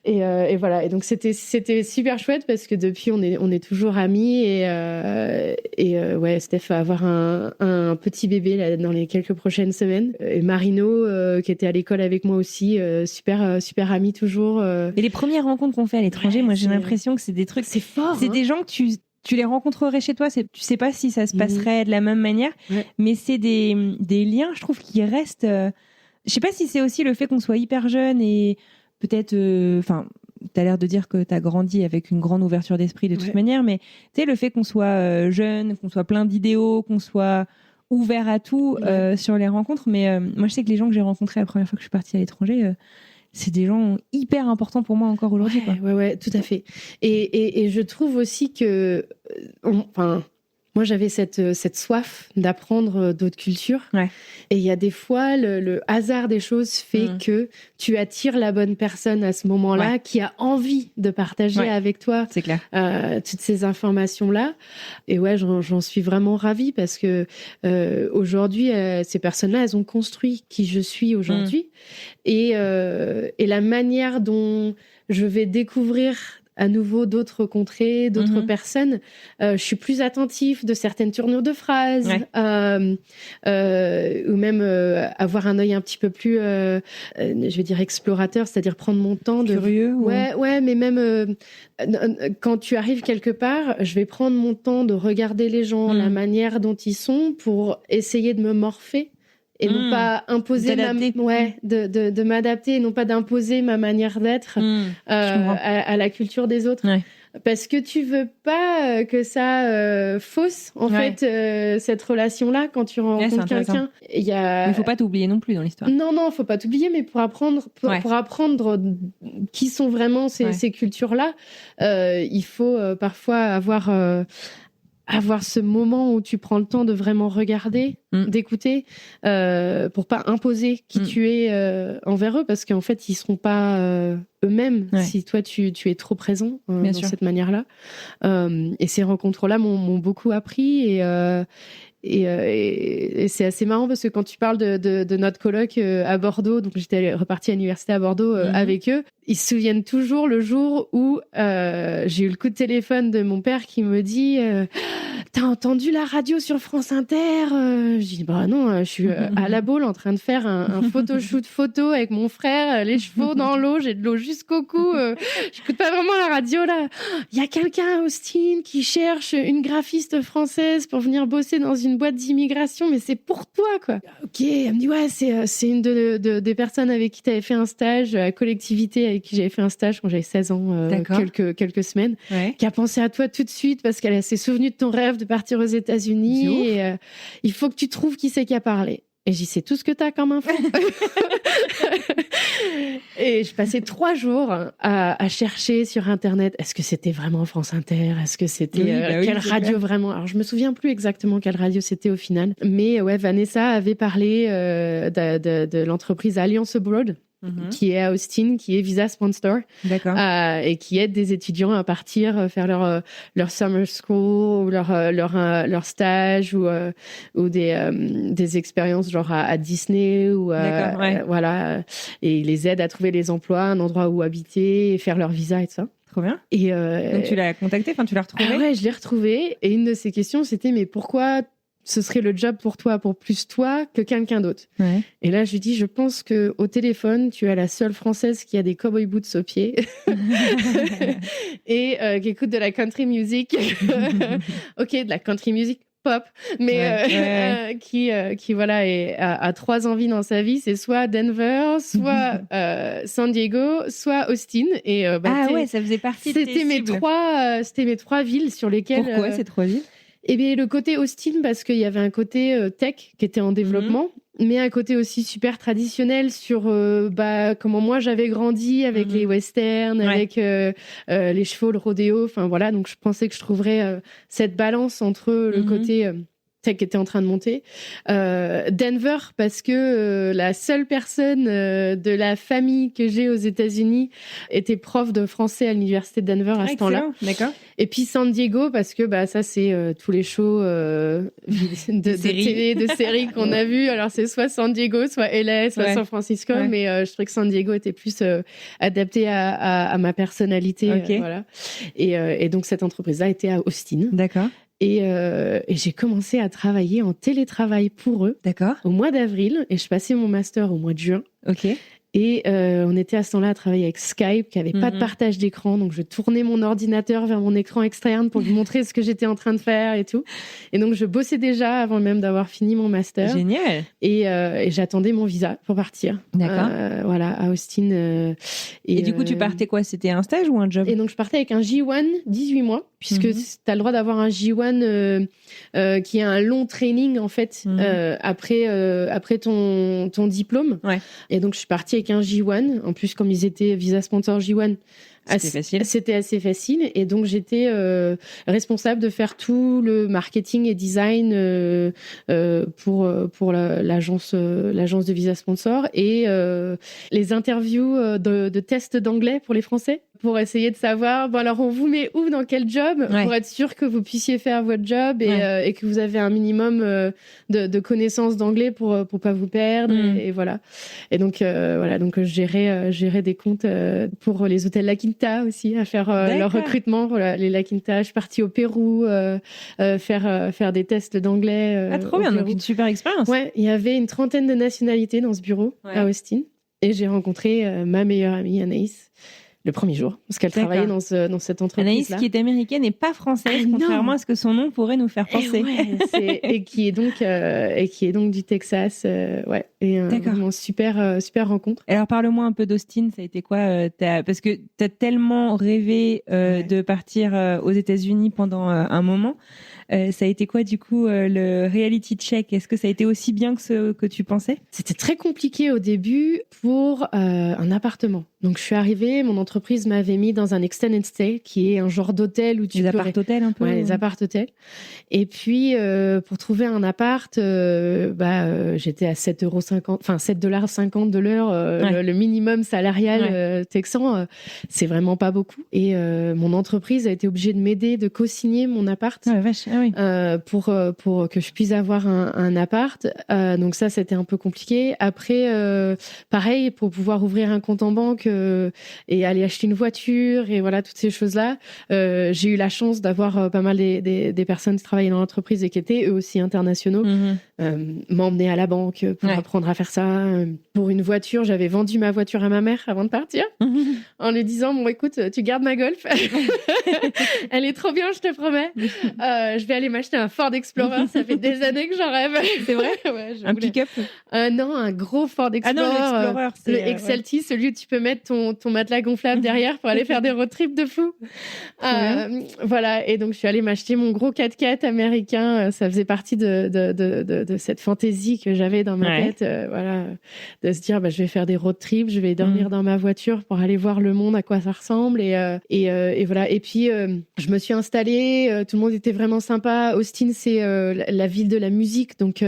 Speaker 1: et voilà. Et donc c'était super chouette parce que depuis on est toujours amis et Steph va avoir un petit bébé là, dans les quelques prochaines semaines. Et Marino qui était à l'école avec moi aussi, super ami toujours.
Speaker 2: Et les premières rencontres qu'on fait à l'étranger, moi j'ai l'impression que c'est des trucs,
Speaker 1: c'est fort.
Speaker 2: C'est des gens que tu les rencontrerais chez toi, tu sais pas si ça se passerait de la même manière, mais c'est des liens, je trouve, qui restent. Je sais pas si c'est aussi le fait qu'on soit hyper jeune et peut-être, t'as l'air de dire que t'as grandi avec une grande ouverture d'esprit de toute manière, mais tu sais, le fait qu'on soit jeune, qu'on soit plein d'idéaux, qu'on soit ouvert à tout sur les rencontres. Mais moi, je sais que les gens que j'ai rencontrés la première fois que je suis partie à l'étranger, c'est des gens hyper importants pour moi encore aujourd'hui.
Speaker 1: Ouais, tout à fait. Et je trouve aussi que, moi, j'avais cette soif d'apprendre d'autres cultures. Et il y a des fois, le hasard des choses fait que tu attires la bonne personne à ce moment-là qui a envie de partager avec toi toutes ces informations-là. Et j'en suis vraiment ravie parce que aujourd'hui, ces personnes-là, elles ont construit qui je suis aujourd'hui. Et la manière dont je vais découvrir à nouveau d'autres contrées, d'autres personnes. Je suis plus attentif de certaines tournures de phrases, ou même avoir un œil un petit peu plus, je vais dire explorateur, c'est-à-dire prendre mon temps.
Speaker 2: Curieux.
Speaker 1: Ouais, mais même quand tu arrives quelque part, je vais prendre mon temps de regarder les gens, la manière dont ils sont, pour essayer de me morpher. Et non pas imposer de m'adapter, et non pas d'imposer ma manière d'être à la culture des autres. parce que tu veux pas que ça fausse en fait cette relation-là quand tu rencontres quelqu'un.
Speaker 2: Mais faut pas t'oublier non plus dans l'histoire.
Speaker 1: Non, faut pas t'oublier, mais pour apprendre qui sont vraiment ces cultures-là, il faut parfois avoir ce moment où tu prends le temps de vraiment regarder, d'écouter, pour pas imposer qui tu es envers eux, parce qu'en fait, ils seront pas eux-mêmes si toi, tu es trop présent dans cette manière-là. Et ces rencontres-là m'ont beaucoup appris et c'est assez marrant parce que quand tu parles de notre coloc à Bordeaux, donc j'étais repartie à l'université à Bordeaux avec eux, ils se souviennent toujours le jour où j'ai eu le coup de téléphone de mon père qui me dit t'as entendu la radio sur France Inter? Je dis bah non, je suis à la Baule en train de faire un photoshoot photo avec mon frère, les chevaux dans l'eau, j'ai de l'eau jusqu'au cou, j'écoute pas vraiment la radio là. Il y a quelqu'un à Austin qui cherche une graphiste française pour venir bosser dans une boîte d'immigration, mais c'est pour toi quoi. Ok, elle me dit ouais, c'est une des personnes avec qui tu avais fait un stage, à collectivité avec qui j'avais fait un stage quand j'avais 16 ans, quelques semaines, qui a pensé à toi tout de suite parce qu'elle s'est souvenue de ton rêve de partir aux États-Unis et il faut que tu trouves qui c'est qui a parlé. Et j'y sais tout ce que t'as comme info. Et je passais 3 jours à chercher sur Internet. Est-ce que c'était vraiment France Inter? Est-ce que c'était quelle radio vraiment? Alors, je me souviens plus exactement quelle radio c'était au final. Mais ouais, Vanessa avait parlé de l'entreprise Alliance Abroad. Qui est à Austin, qui est Visa Sponsor. D'accord. Et qui aide des étudiants à partir faire leur summer school ou leur stage ou des expériences genre à Disney ou voilà. Et ils les aident à trouver les emplois, un endroit où habiter et faire leur visa et tout ça.
Speaker 2: Trop bien. Et donc tu l'as contacté, enfin tu l'as retrouvé?
Speaker 1: Ah ouais, je l'ai retrouvé. Et une de ses questions, c'était mais pourquoi ce serait le job pour toi, pour plus toi que quelqu'un d'autre. Ouais. Et là, je lui dis, je pense que au téléphone, tu es la seule Française qui a des cowboy boots aux pieds et qui écoute de la country music. Ok, de la country music pop, mais qui voilà a 3 envies dans sa vie, c'est soit Denver, soit San Diego, soit Austin. Et
Speaker 2: ça faisait partie.
Speaker 1: C'était mes 3 villes sur lesquelles.
Speaker 2: Pourquoi ces 3 villes?
Speaker 1: Eh bien, le côté Austin, parce qu'il y avait un côté tech qui était en développement, mais un côté aussi super traditionnel sur comment moi j'avais grandi avec les westerns, avec les chevaux, le rodéo. Enfin voilà, donc je pensais que je trouverais cette balance entre le côté tech qui était en train de monter. Denver, parce que la seule personne de la famille que j'ai aux États-Unis était prof de français à l'université de Denver à ce temps-là.
Speaker 2: D'accord.
Speaker 1: Et puis San Diego, parce que ça, c'est tous les shows de télé, de séries qu'on a vus. Alors, c'est soit San Diego, soit LA, soit San Francisco. Mais je trouvais que San Diego était plus adapté à ma personnalité. Voilà. Et donc, cette entreprise-là était à Austin.
Speaker 2: D'accord.
Speaker 1: Et j'ai commencé à travailler en télétravail pour eux.
Speaker 2: D'accord.
Speaker 1: Au mois d'avril. Et je passais mon master au mois de juin.
Speaker 2: Ok.
Speaker 1: Et on était à ce temps-là à travailler avec Skype, qui n'avait pas de partage d'écran. Donc, je tournais mon ordinateur vers mon écran externe pour lui montrer ce que j'étais en train de faire et tout. Et donc, je bossais déjà avant même d'avoir fini mon master.
Speaker 2: Génial.
Speaker 1: Et j'attendais mon visa pour partir.
Speaker 2: D'accord.
Speaker 1: Voilà, à Austin.
Speaker 2: Et du coup, tu partais quoi? C'était un stage ou un job?
Speaker 1: Et donc, je partais avec un J1, 18 mois, puisque tu as le droit d'avoir un J1 qui a un long training, en fait, après ton diplôme. Ouais. Et donc, je suis partie avec un J1. En plus, comme ils étaient Visa Sponsor J1, c'était assez facile. Et donc, j'étais responsable de faire tout le marketing et design pour l'agence de Visa Sponsor et les interviews de tests d'anglais pour les Français, pour essayer de savoir, bon alors on vous met où, dans quel job, pour être sûr que vous puissiez faire votre job et que vous avez un minimum de connaissances d'anglais pour pas vous perdre et voilà. Et donc donc je gérais des comptes pour les hôtels La Quinta aussi, à faire leur recrutement pour les La Quinta. Je suis partie au Pérou faire des tests d'anglais.
Speaker 2: Trop bien, donc une super expérience.
Speaker 1: Ouais, il y avait une 30aine de nationalités dans ce bureau à Austin et j'ai rencontré ma meilleure amie Anaïs. le premier jour, parce qu'elle
Speaker 2: D'accord.
Speaker 1: travaillait dans cette entreprise-là.
Speaker 2: Anaïs, qui est américaine et pas française,
Speaker 1: Ah, non.
Speaker 2: contrairement à ce que son nom pourrait nous faire penser.
Speaker 1: Et qui est donc du Texas. Et
Speaker 2: D'accord.
Speaker 1: vraiment super rencontre.
Speaker 2: Alors, parle-moi un peu d'Austin. Ça a été quoi parce que tu as tellement rêvé de partir aux États-Unis pendant un moment. Ça a été quoi, du coup, le reality check? Est-ce que ça a été aussi bien que ce que tu pensais?
Speaker 1: C'était très compliqué au début pour un appartement. Donc, je suis arrivée, mon entreprise m'avait mis dans un extended stay, qui est un genre d'hôtel où tu
Speaker 2: Les
Speaker 1: peux...
Speaker 2: appart-hôtels, un peu?
Speaker 1: Ouais, les appart-hôtels. Et puis, pour trouver un appart, j'étais à 7,50 $ de l'heure, le minimum salarial texan. C'est vraiment pas beaucoup. Et mon entreprise a été obligée de m'aider, de co-signer mon appart.
Speaker 2: Ouais, vache. Ah oui.
Speaker 1: Pour que je puisse avoir un appart. Donc ça, c'était un peu compliqué. Après, pareil, pour pouvoir ouvrir un compte en banque et aller acheter une voiture et voilà, toutes ces choses-là, j'ai eu la chance d'avoir pas mal des personnes qui travaillaient dans l'entreprise et qui étaient eux aussi internationaux, m'emmener à la banque pour apprendre à faire ça. Pour une voiture, j'avais vendu ma voiture à ma mère avant de partir en lui disant, bon, écoute, tu gardes ma Golf. Elle est trop bien, je te promets. Je vais aller m'acheter un Ford Explorer. Ça fait des années que j'en rêve.
Speaker 2: C'est vrai?
Speaker 1: Ouais,
Speaker 2: Un pick-up?
Speaker 1: Non, un gros Ford Explorer.
Speaker 2: Ah non, l'Explorer, c'est...
Speaker 1: le XLT, celui où tu peux mettre ton matelas gonflable derrière pour aller faire des road trips de fou. Voilà, et donc je suis allée m'acheter mon gros 4x4 américain. Ça faisait partie de cette fantaisie que j'avais dans ma tête. Voilà, de se dire, je vais faire des road trips, je vais dormir dans ma voiture pour aller voir le monde, à quoi ça ressemble. Et voilà. Et puis, je me suis installée. Tout le monde était vraiment sympa. Austin, c'est la ville de la musique. Donc,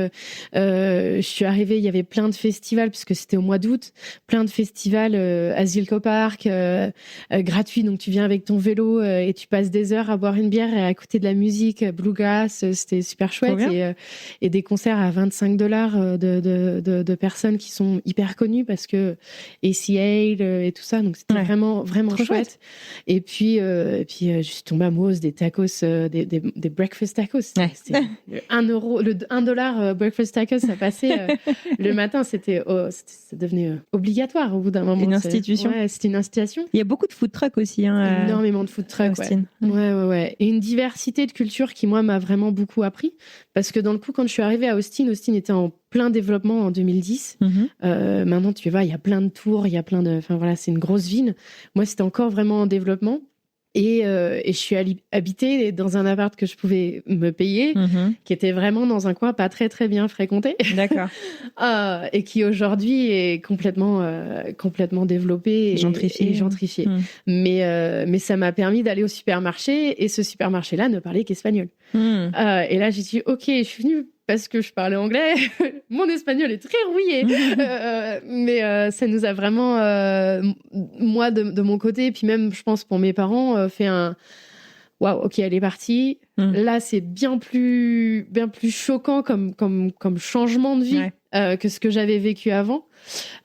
Speaker 1: je suis arrivée, il y avait plein de festivals, puisque c'était au mois d'août. Plein de festivals à Zilko Park, gratuits. Donc, tu viens avec ton vélo et tu passes des heures à boire une bière et à écouter de la musique, bluegrass. C'était super chouette. Et des concerts à $25 de personnes qui sont hyper connues, parce que ACL et tout ça. Donc, c'était vraiment chouette. Et puis, je suis tombée amoureuse des tacos, des breakfast tacos. C'était le $1 breakfast tacos, ça passait le matin. Ça devenait obligatoire au bout d'un moment.
Speaker 2: Une institution.
Speaker 1: Ouais, c'était une institution.
Speaker 2: Il y a beaucoup de food trucks aussi.
Speaker 1: Énormément de food trucks. Ouais. Et une diversité de cultures qui, moi, m'a vraiment beaucoup appris. Parce que dans le coup, quand je suis arrivée à Austin était en plein développement en 2010. Maintenant, tu vois, il y a plein de tours, il y a plein de... Enfin, voilà, c'est une grosse ville. Moi, c'était encore vraiment en développement. Et je suis habitée dans un appart que je pouvais me payer, qui était vraiment dans un coin pas très, très bien fréquenté.
Speaker 2: D'accord.
Speaker 1: Et qui aujourd'hui est complètement développé et gentrifié. Mais ça m'a permis d'aller au supermarché, et ce supermarché-là ne parlait qu'espagnol. Et là, j'ai dit, OK, je suis venue parce que je parlais anglais. Mon espagnol est très rouillé. Mais ça nous a vraiment, moi, de mon côté, et puis même, je pense, pour mes parents, fait un... Waouh, OK, elle est partie. Là, c'est bien plus choquant comme changement de vie que ce que j'avais vécu avant.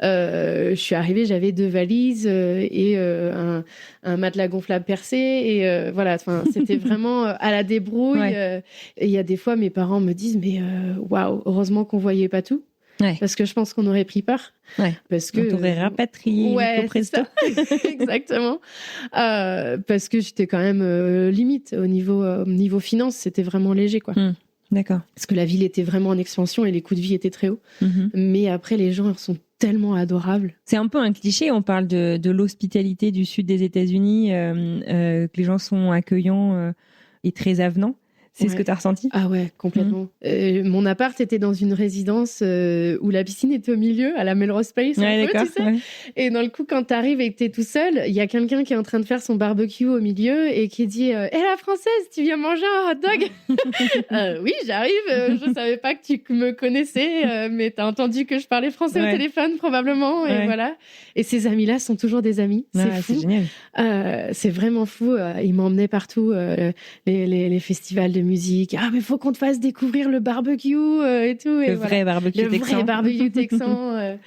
Speaker 1: Je suis arrivée, j'avais 2 valises et un matelas gonflable percé. Et voilà, c'était vraiment à la débrouille. Et il y a des fois, mes parents me disent, mais waouh, heureusement qu'on voyait pas tout. Parce que je pense qu'on aurait pris peur. Parce que
Speaker 2: on t'aurait rapatrié.
Speaker 1: C'est ça. Exactement. Parce que j'étais quand même limite au niveau finance, c'était vraiment léger, quoi.
Speaker 2: D'accord.
Speaker 1: Parce que la ville était vraiment en expansion et les coûts de vie étaient très hauts. Mais après, les gens sont tellement adorables.
Speaker 2: C'est un peu un cliché. On parle de l'hospitalité du sud des États-Unis, que les gens sont accueillants et très avenants. C'est ce que tu as ressenti?
Speaker 1: Ah ouais, complètement. Mon appart était dans une résidence où la piscine était au milieu, à la Melrose Place, tu sais. Et dans le coup, quand tu arrives et que tu es tout seul, il y a quelqu'un qui est en train de faire son barbecue au milieu et qui dit « Hé, la française, tu viens manger un hot dog ?» Oui, j'arrive. Je savais pas que tu me connaissais, mais tu as entendu que je parlais français au téléphone, probablement. Et voilà. Et ces amis-là sont toujours des amis. C'est fou.
Speaker 2: C'est génial.
Speaker 1: C'est vraiment fou. Ils m'emmenaient partout, les festivals de musique. Ah, mais faut qu'on te fasse découvrir le barbecue et tout.
Speaker 2: Le vrai barbecue texan.
Speaker 1: Le vrai barbecue texan.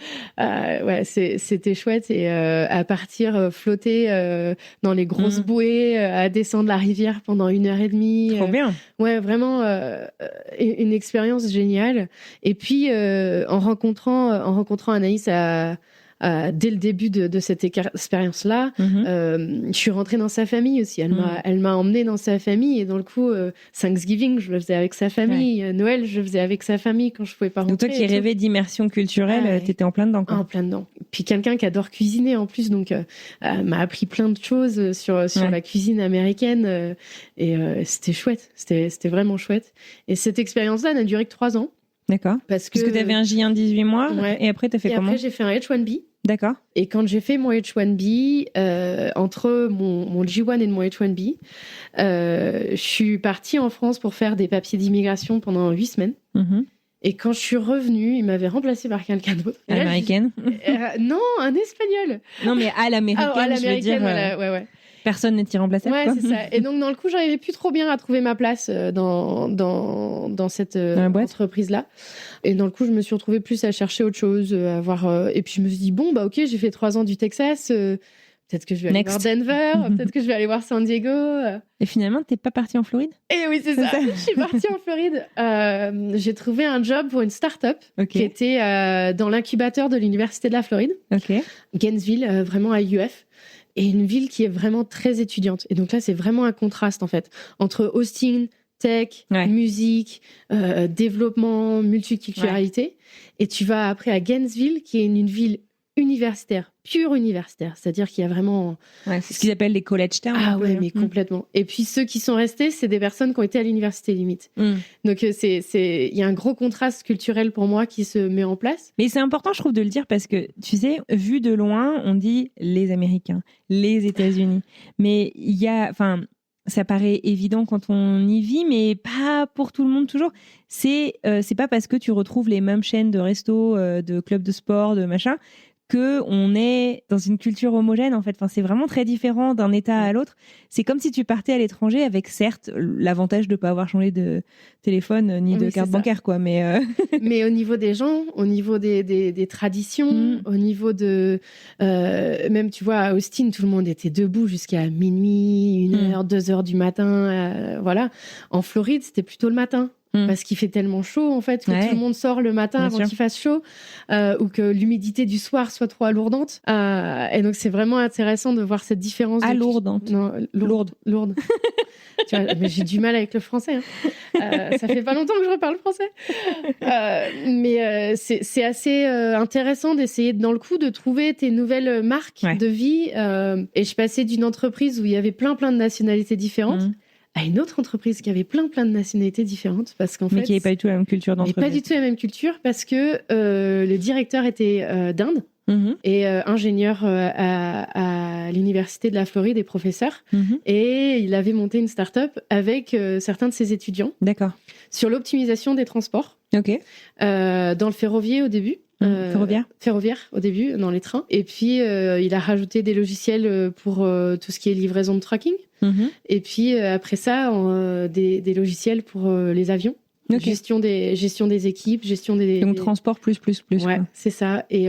Speaker 1: C'était chouette. Et à partir flotter dans les grosses bouées, à descendre la rivière pendant 1h30.
Speaker 2: Trop bien.
Speaker 1: Ouais, vraiment une expérience géniale. Et puis en rencontrant Anaïs à dès le début de cette expérience-là. Je suis rentrée dans sa famille aussi. Elle m'a emmenée dans sa famille et dans le coup, Thanksgiving, je le faisais avec sa famille. Noël, je le faisais avec sa famille quand je pouvais pas rentrer.
Speaker 2: Donc toi qui rêvais d'immersion culturelle, t'étais en plein dedans, quoi.
Speaker 1: En plein dedans. Puis quelqu'un qui adore cuisiner en plus, donc m'a appris plein de choses sur la cuisine américaine et c'était chouette. C'était vraiment chouette. Et cette expérience-là, elle n'a duré que 3 ans.
Speaker 2: D'accord. Parce que tu avais un J1 de 18 mois et après tu as fait comment ?
Speaker 1: Après j'ai fait un H1B.
Speaker 2: D'accord.
Speaker 1: Et quand j'ai fait mon H1B, entre mon G1 et mon H1B, je suis partie en France pour faire des papiers d'immigration pendant 8 semaines. Et quand je suis revenue, il m'avait remplacée par quelqu'un d'autre.
Speaker 2: Américaine
Speaker 1: non, un Espagnol.
Speaker 2: Non, mais à l'américaine, je veux dire.
Speaker 1: Voilà, ouais.
Speaker 2: Personne n'est irremplaçable.
Speaker 1: Ouais, c'est ça. Et donc, dans le coup, j'arrivais plus trop bien à trouver ma place dans cette entreprise-là. Et dans le coup, je me suis retrouvée plus à chercher autre chose, à voir. Et puis, je me suis dit, bon, bah, ok, j'ai fait 3 ans du Texas. Peut-être que je vais aller voir Denver. Peut-être que je vais aller voir San Diego.
Speaker 2: Et finalement, t'es pas partie en Floride ?
Speaker 1: Eh oui, c'est ça. Je suis partie en Floride. J'ai trouvé un job pour une start-up qui était dans l'incubateur de l'Université de la Floride. Gainesville, vraiment à UF. Et une ville qui est vraiment très étudiante. Et donc là, c'est vraiment un contraste, en fait, entre Austin, tech, musique, développement, multiculturalité. Et tu vas après à Gainesville, qui est une ville universitaire, pure universitaire. C'est-à-dire qu'il y a vraiment...
Speaker 2: c'est ce qu'ils appellent les college towns.
Speaker 1: Ah ouais, mais complètement. Et puis ceux qui sont restés, c'est des personnes qui ont été à l'université limite. Donc il y a un gros contraste culturel pour moi qui se met en place.
Speaker 2: Mais c'est important, je trouve, de le dire parce que, tu sais, vu de loin, on dit les Américains, les États-Unis. Mais il y a... ça paraît évident quand on y vit, mais pas pour tout le monde toujours. C'est pas parce que tu retrouves les mêmes chaînes de resto, de clubs de sport, de machin, qu'on est dans une culture homogène, en fait. C'est vraiment très différent d'un État à l'autre. C'est comme si tu partais à l'étranger avec, certes, l'avantage de ne pas avoir changé de téléphone ni de carte bancaire, quoi. Mais
Speaker 1: au niveau des gens, au niveau des traditions, au niveau de... même, tu vois, à Austin, tout le monde était debout jusqu'à minuit, 1h, 2h du matin. Voilà. En Floride, c'était plutôt le matin. Parce qu'il fait tellement chaud, en fait, que tout le monde sort le matin avant qu'il fasse chaud, ou que l'humidité du soir soit trop alourdante. Et donc, c'est vraiment intéressant de voir cette différence.
Speaker 2: Alourdante.
Speaker 1: Non, lourde. Tu vois, mais j'ai du mal avec le français. Ça fait pas longtemps que je reparle français. Mais c'est assez intéressant d'essayer, dans le coup, de trouver tes nouvelles marques de vie. Et je passais d'une entreprise où il y avait plein de nationalités différentes à une autre entreprise qui avait plein de nationalités différentes parce qu'en fait,
Speaker 2: mais qui n'avait pas du tout la même culture d'entreprise.
Speaker 1: Pas du tout la même culture parce que le directeur était d'Inde et ingénieur à l'université de la Floride et professeur et il avait monté une start-up avec certains de ses étudiants.
Speaker 2: D'accord.
Speaker 1: Sur l'optimisation des transports. Dans le ferroviaire au début. Ferroviaire au début, dans les trains. Et puis, il a rajouté des logiciels pour tout ce qui est livraison de tracking. Et puis, après ça, des logiciels pour les avions. Gestion des équipes, gestion des...
Speaker 2: Donc, transport plus.
Speaker 1: Ouais, c'est ça. Et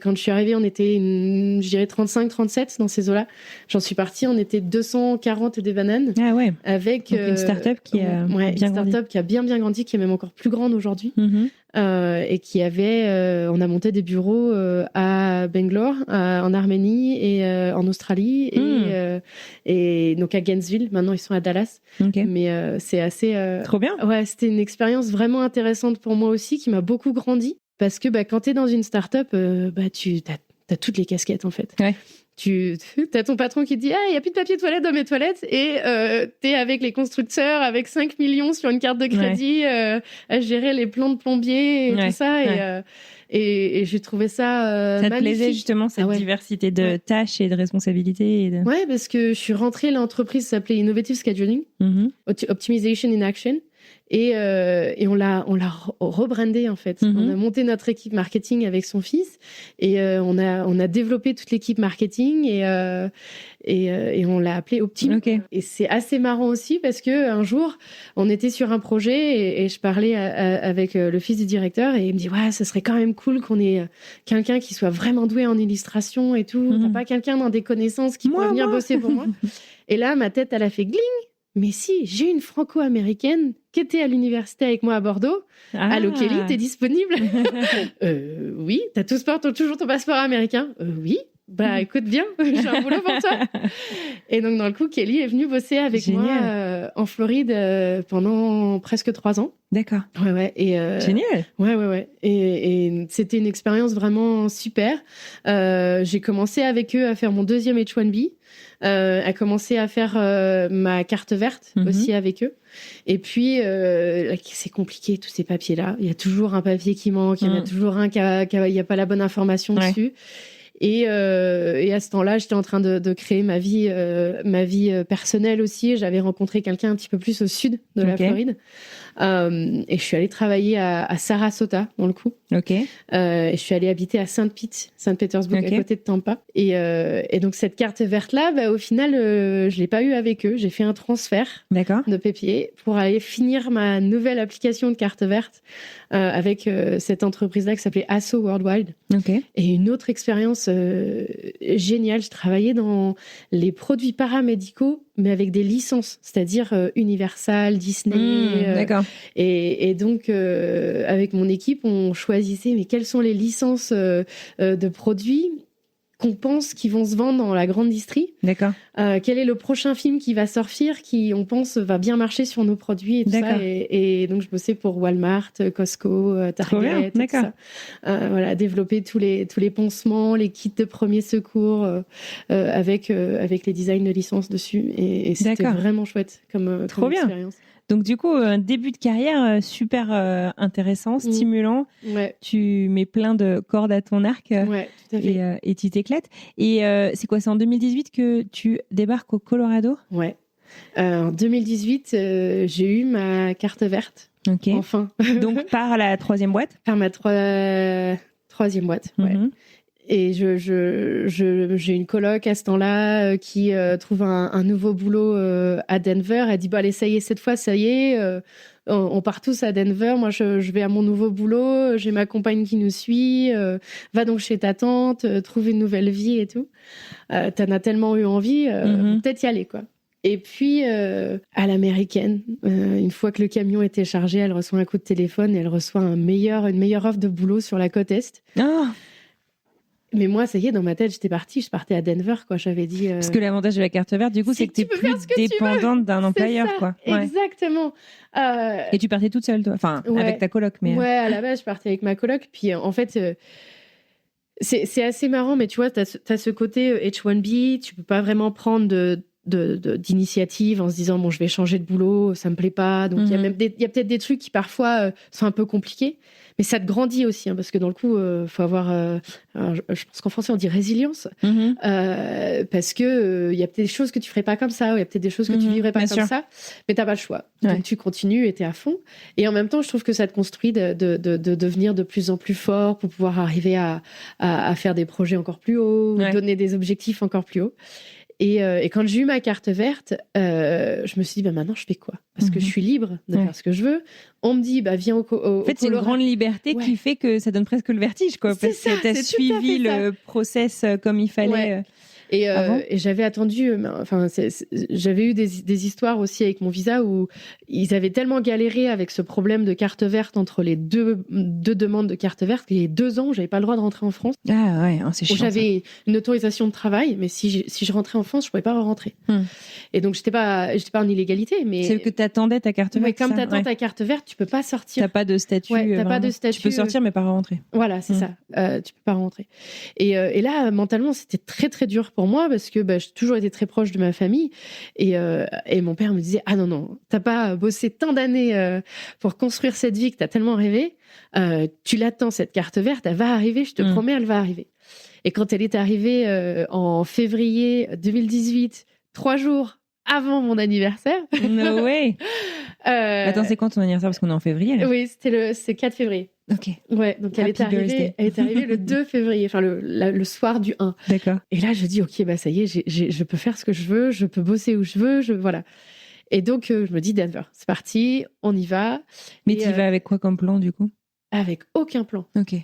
Speaker 1: quand je suis arrivée, on était, je dirais, 35-37 dans ces eaux-là. J'en suis partie, on était 240 des bananes.
Speaker 2: Ah ouais.
Speaker 1: Avec
Speaker 2: une start-up qui a bien grandi. Une
Speaker 1: start-up qui a bien grandi, qui est même encore plus grande aujourd'hui. Et qui avait... on a monté des bureaux à Bangalore, en Arménie et en Australie. Et donc à Gainesville. Maintenant, ils sont à Dallas. Mais c'est assez...
Speaker 2: Trop bien.
Speaker 1: Ouais, c'était une expérience vraiment intéressante pour moi aussi, qui m'a beaucoup grandi. Parce que quand tu es dans une start-up, tu as toutes les casquettes, en fait.
Speaker 2: Ouais.
Speaker 1: Tu as ton patron qui te dit « Ah, il n'y a plus de papier toilette dans mes toilettes » et tu es avec les constructeurs, avec 5 millions sur une carte de crédit, à gérer les plans de plombier et tout ça. Et j'ai trouvé ça
Speaker 2: Ça te
Speaker 1: magnifique.
Speaker 2: plaisait justement, cette diversité de tâches et de responsabilités
Speaker 1: Ouais, parce que je suis rentrée, l'entreprise s'appelait Innovative Scheduling, Optimization in Action. Et on l'a rebrandé, en fait. On a monté notre équipe marketing avec son fils et on a développé toute l'équipe marketing et on l'a appelé Optim. Et c'est assez marrant aussi parce que un jour, on était sur un projet et je parlais avec le fils du directeur et il me dit « Ouais, ça serait quand même cool qu'on ait quelqu'un qui soit vraiment doué en illustration et tout. T'as pas quelqu'un dans des connaissances qui pourrait venir bosser pour moi ?» Et là, ma tête, elle a fait gling. mais si, j'ai une franco-américaine qui était à l'université avec moi à Bordeaux. Allô Kelly, t'es disponible? Oui. T'as toujours ton passeport américain? Oui. Bah écoute bien, j'ai un boulot pour toi. Et donc dans le coup, Kelly est venue bosser avec moi en Floride pendant presque 3 ans.
Speaker 2: D'accord.
Speaker 1: Ouais. Et,
Speaker 2: génial.
Speaker 1: Ouais. Et c'était une expérience vraiment super. J'ai commencé avec eux à faire mon 2e H1B. À commencer à faire ma carte verte aussi avec eux. Et puis, c'est compliqué tous ces papiers-là. Il y a toujours un papier qui manque, il y en a toujours un qui n'y a pas la bonne information dessus. Et à ce temps-là, j'étais en train de créer ma vie personnelle aussi. J'avais rencontré quelqu'un un petit peu plus au sud de la Floride. Et je suis allée travailler à Sarasota, dans le coup. Et je suis allée habiter à Saint-Pétersbourg, à côté de Tampa. Et donc, cette carte verte-là, au final, je l'ai pas eue avec eux. J'ai fait un transfert de papier pour aller finir ma nouvelle application de carte verte avec cette entreprise-là qui s'appelait Asso Worldwide. Et une autre expérience géniale. Je travaillais dans les produits paramédicaux, mais avec des licences, c'est-à-dire Universal, Disney. Et donc, avec mon équipe, on choisissait mais quelles sont les licences de produits qu'on pense qui vont se vendre dans la grande distrie. Quel est le prochain film qui va sortir, qui on pense va bien marcher sur nos produits et tout ça. Et donc je bossais pour Walmart, Costco, Target, tout ça. Voilà, développer tous les pansements, les kits de premiers secours avec les designs de licence dessus. Et c'était vraiment chouette comme expérience.
Speaker 2: Donc du coup, un début de carrière super intéressant, stimulant. Tu mets plein de cordes à ton arc
Speaker 1: tout à fait.
Speaker 2: Et tu t'éclates. Et c'est quoi, c'est en 2018 que tu débarques au Colorado?
Speaker 1: En 2018, j'ai eu ma carte verte. Enfin.
Speaker 2: Donc par la 3e boîte?
Speaker 1: Par ma 3e boîte, Et j'ai une coloc à ce temps-là qui trouve un nouveau boulot à Denver. Elle dit allez, ça y est, cette fois, ça y est, on part tous à Denver. Moi, je vais à mon nouveau boulot. J'ai ma compagne qui nous suit. Va donc chez ta tante, trouve une nouvelle vie et tout. T'en as tellement eu envie, peut-être y aller, quoi. Et puis, à l'américaine, une fois que le camion était chargé, elle reçoit un coup de téléphone et elle reçoit une meilleure offre de boulot sur la côte Est. Mais moi, ça y est, dans ma tête, je partais à Denver, quoi. J'avais dit.
Speaker 2: Parce que l'avantage de la carte verte, du coup, c'est que t'es plus dépendante d'un employeur, quoi.
Speaker 1: Exactement.
Speaker 2: Et tu partais toute seule, toi. Enfin, avec ta coloc, mais.
Speaker 1: Ouais, à la base, je partais avec ma coloc. Puis, en fait, c'est assez marrant, mais tu vois, t'as ce côté H1B, tu peux pas vraiment prendre d'initiative en se disant bon, je vais changer de boulot, ça me plaît pas. Donc il y a peut-être des trucs qui parfois sont un peu compliqués, mais ça te grandit aussi, parce que dans le coup faut avoir je pense qu'en français on dit résilience, parce que il y a peut-être des choses que tu ferais pas comme ça, ou il y a peut-être des choses que tu vivrais pas comme ça, mais t'as pas le choix. Donc tu continues et t'es à fond, et en même temps je trouve que ça te construit de devenir de plus en plus fort pour pouvoir arriver à faire des projets encore plus hauts, donner des objectifs encore plus hauts. Et quand j'ai eu ma carte verte, je me suis dit, maintenant, je fais quoi? Parce que je suis libre de faire ce que je veux. On me dit, viens au Colorado.
Speaker 2: En fait, c'est une grande liberté qui fait que ça donne presque le vertige, quoi. Parce que tu as suivi le process comme il fallait.
Speaker 1: Et j'avais attendu, j'avais eu des histoires aussi avec mon visa où ils avaient tellement galéré avec ce problème de carte verte entre les deux demandes de carte verte qu'il y a 2 ans, j'avais pas le droit de rentrer en France.
Speaker 2: Ah ouais, c'est chiant.
Speaker 1: J'avais une autorisation de travail, mais si je rentrais en France, je pouvais pas rentrer. Et donc j'étais pas en illégalité, mais
Speaker 2: c'est que t'attendais ta carte verte.
Speaker 1: Mais comme t'attends ta carte verte, tu peux pas sortir.
Speaker 2: T'as pas de statut.
Speaker 1: T'as pas de statut.
Speaker 2: Tu peux sortir, mais pas rentrer.
Speaker 1: Voilà, c'est ça. Tu peux pas rentrer. Et là, mentalement, c'était très très dur pour moi parce que j'ai toujours été très proche de ma famille et mon père me disait non, t'as pas bossé tant d'années pour construire cette vie que t'as tellement rêvé, tu l'attends, cette carte verte, elle va arriver, je te promets, elle va arriver. Et quand elle est arrivée en février 2018, 3 jours avant mon anniversaire.
Speaker 2: No way. Attends, c'est quand ton anniversaire? Parce qu'on est en février, là.
Speaker 1: Oui, c'est 4 février.
Speaker 2: Ok.
Speaker 1: Ouais, donc elle est arrivée le 2 février, enfin le soir du 1.
Speaker 2: D'accord.
Speaker 1: Et là, je dis, ok, ça y est, je peux faire ce que je veux, je peux bosser où je veux, voilà. Et donc, je me dis, Denver, c'est parti, on y va.
Speaker 2: Mais tu y vas avec quoi comme plan, du coup?
Speaker 1: Avec aucun plan.
Speaker 2: Ok.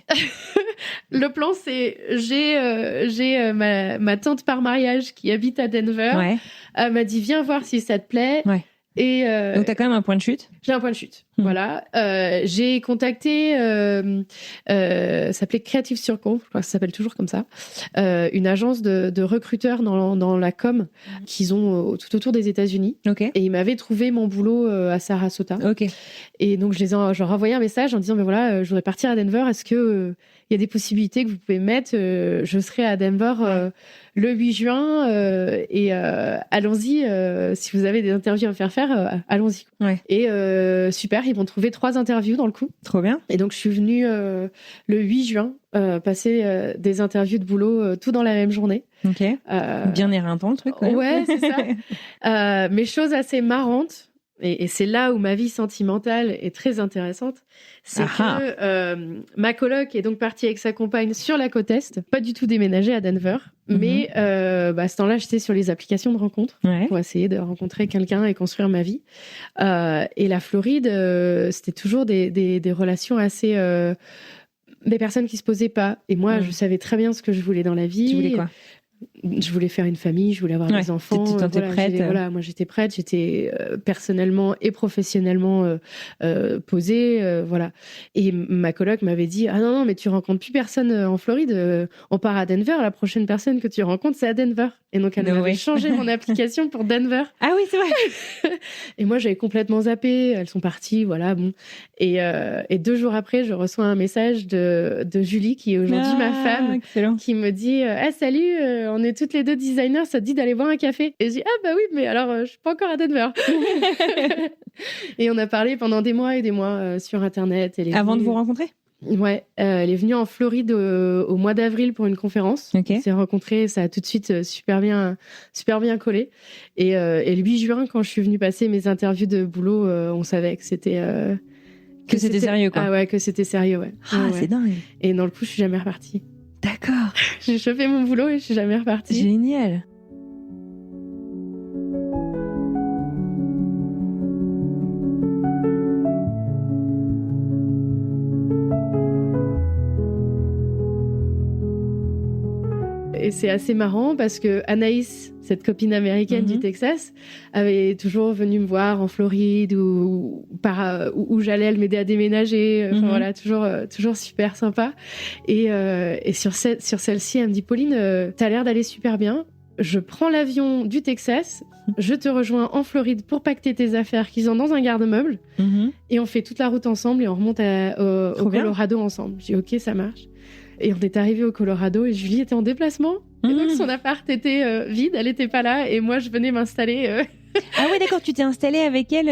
Speaker 1: Le plan, c'est j'ai ma tante par mariage qui habite à Denver. Elle m'a dit, viens voir si ça te plaît. Et
Speaker 2: Donc, tu as quand même un point de chute.
Speaker 1: j'ai un point de chute. Voilà. J'ai contacté, ça s'appelait Creative Circle, je crois que ça s'appelle toujours comme ça, une agence de recruteurs dans la com qu'ils ont tout autour des États-Unis.
Speaker 2: Ok.
Speaker 1: Et ils m'avaient trouvé mon boulot à Sarasota.
Speaker 2: Ok.
Speaker 1: Et donc, je leur ai envoyé un message en disant, mais voilà, je voudrais partir à Denver. Est-ce que il y a des possibilités que vous pouvez mettre je serai à Denver le 8 juin et allons-y. Si vous avez des interviews à me faire, allons-y.
Speaker 2: Ouais.
Speaker 1: Et super, ils m'ont trouvé 3 interviews dans le coup.
Speaker 2: Trop bien.
Speaker 1: Et donc, je suis venue le 8 juin passer des interviews de boulot tout dans la même journée.
Speaker 2: Ok. Bien éreintant le truc. Quand même.
Speaker 1: Ouais, c'est ça. Mais chose assez marrante, et c'est là où ma vie sentimentale est très intéressante, c'est que ma coloc est donc partie avec sa compagne sur la côte Est, pas du tout déménagée à Denver, mais à ce temps-là, j'étais sur les applications de rencontres pour essayer de rencontrer quelqu'un et construire ma vie. Et la Floride, c'était toujours des relations assez... des personnes qui se posaient pas. Et moi, je savais très bien ce que je voulais dans la vie.
Speaker 2: Tu voulais quoi ?
Speaker 1: Je voulais faire une famille, je voulais avoir des enfants.
Speaker 2: Tu t'étais prête.
Speaker 1: Moi j'étais prête, j'étais personnellement et professionnellement posée, voilà. Et ma coloc m'avait dit non mais tu rencontres plus personne en Floride, on part à Denver, la prochaine personne que tu rencontres c'est à Denver. Et donc elle m'avait changé mon application pour Denver.
Speaker 2: Ah oui c'est vrai.
Speaker 1: Et moi j'avais complètement zappé, elles sont parties, voilà bon. Et 2 jours après je reçois un message de Julie qui est aujourd'hui ma femme,
Speaker 2: excellent.
Speaker 1: qui me dit salut, on est toutes les 2 designers, ça te dit d'aller boire un café? Et je dis bah oui, mais alors je suis pas encore à Denver. Et on a parlé pendant des mois et des mois sur internet.
Speaker 2: Avant de vous rencontrer?
Speaker 1: Ouais, elle est venue en Floride au mois d'avril pour une conférence.
Speaker 2: Okay.
Speaker 1: On s'est rencontrés, ça a tout de suite super bien collé. Et le 8 juin, quand je suis venue passer mes interviews de boulot, on savait que c'était
Speaker 2: c'était sérieux quoi.
Speaker 1: Ah ouais, que c'était sérieux, ouais.
Speaker 2: Ah, c'est dingue.
Speaker 1: Et dans le coup, je suis jamais repartie.
Speaker 2: D'accord.
Speaker 1: J'ai chopé mon boulot et je suis jamais repartie.
Speaker 2: Génial.
Speaker 1: Et c'est assez marrant parce que Anaïs, cette copine américaine du Texas, avait toujours venu me voir en Floride où j'allais, elle m'aidait à déménager. Enfin voilà, toujours super sympa. Et sur celle-ci, elle me dit Pauline, t'as l'air d'aller super bien. Je prends l'avion du Texas, je te rejoins en Floride pour pacter tes affaires qui sont dans un garde-meuble et on fait toute la route ensemble et on remonte au Colorado ensemble. Je dis ok, ça marche. Et on est arrivé au Colorado et Julie était en déplacement. Et donc son appart était vide, elle était pas là et moi je venais m'installer.
Speaker 2: Ah ouais d'accord, tu t'es installée avec elle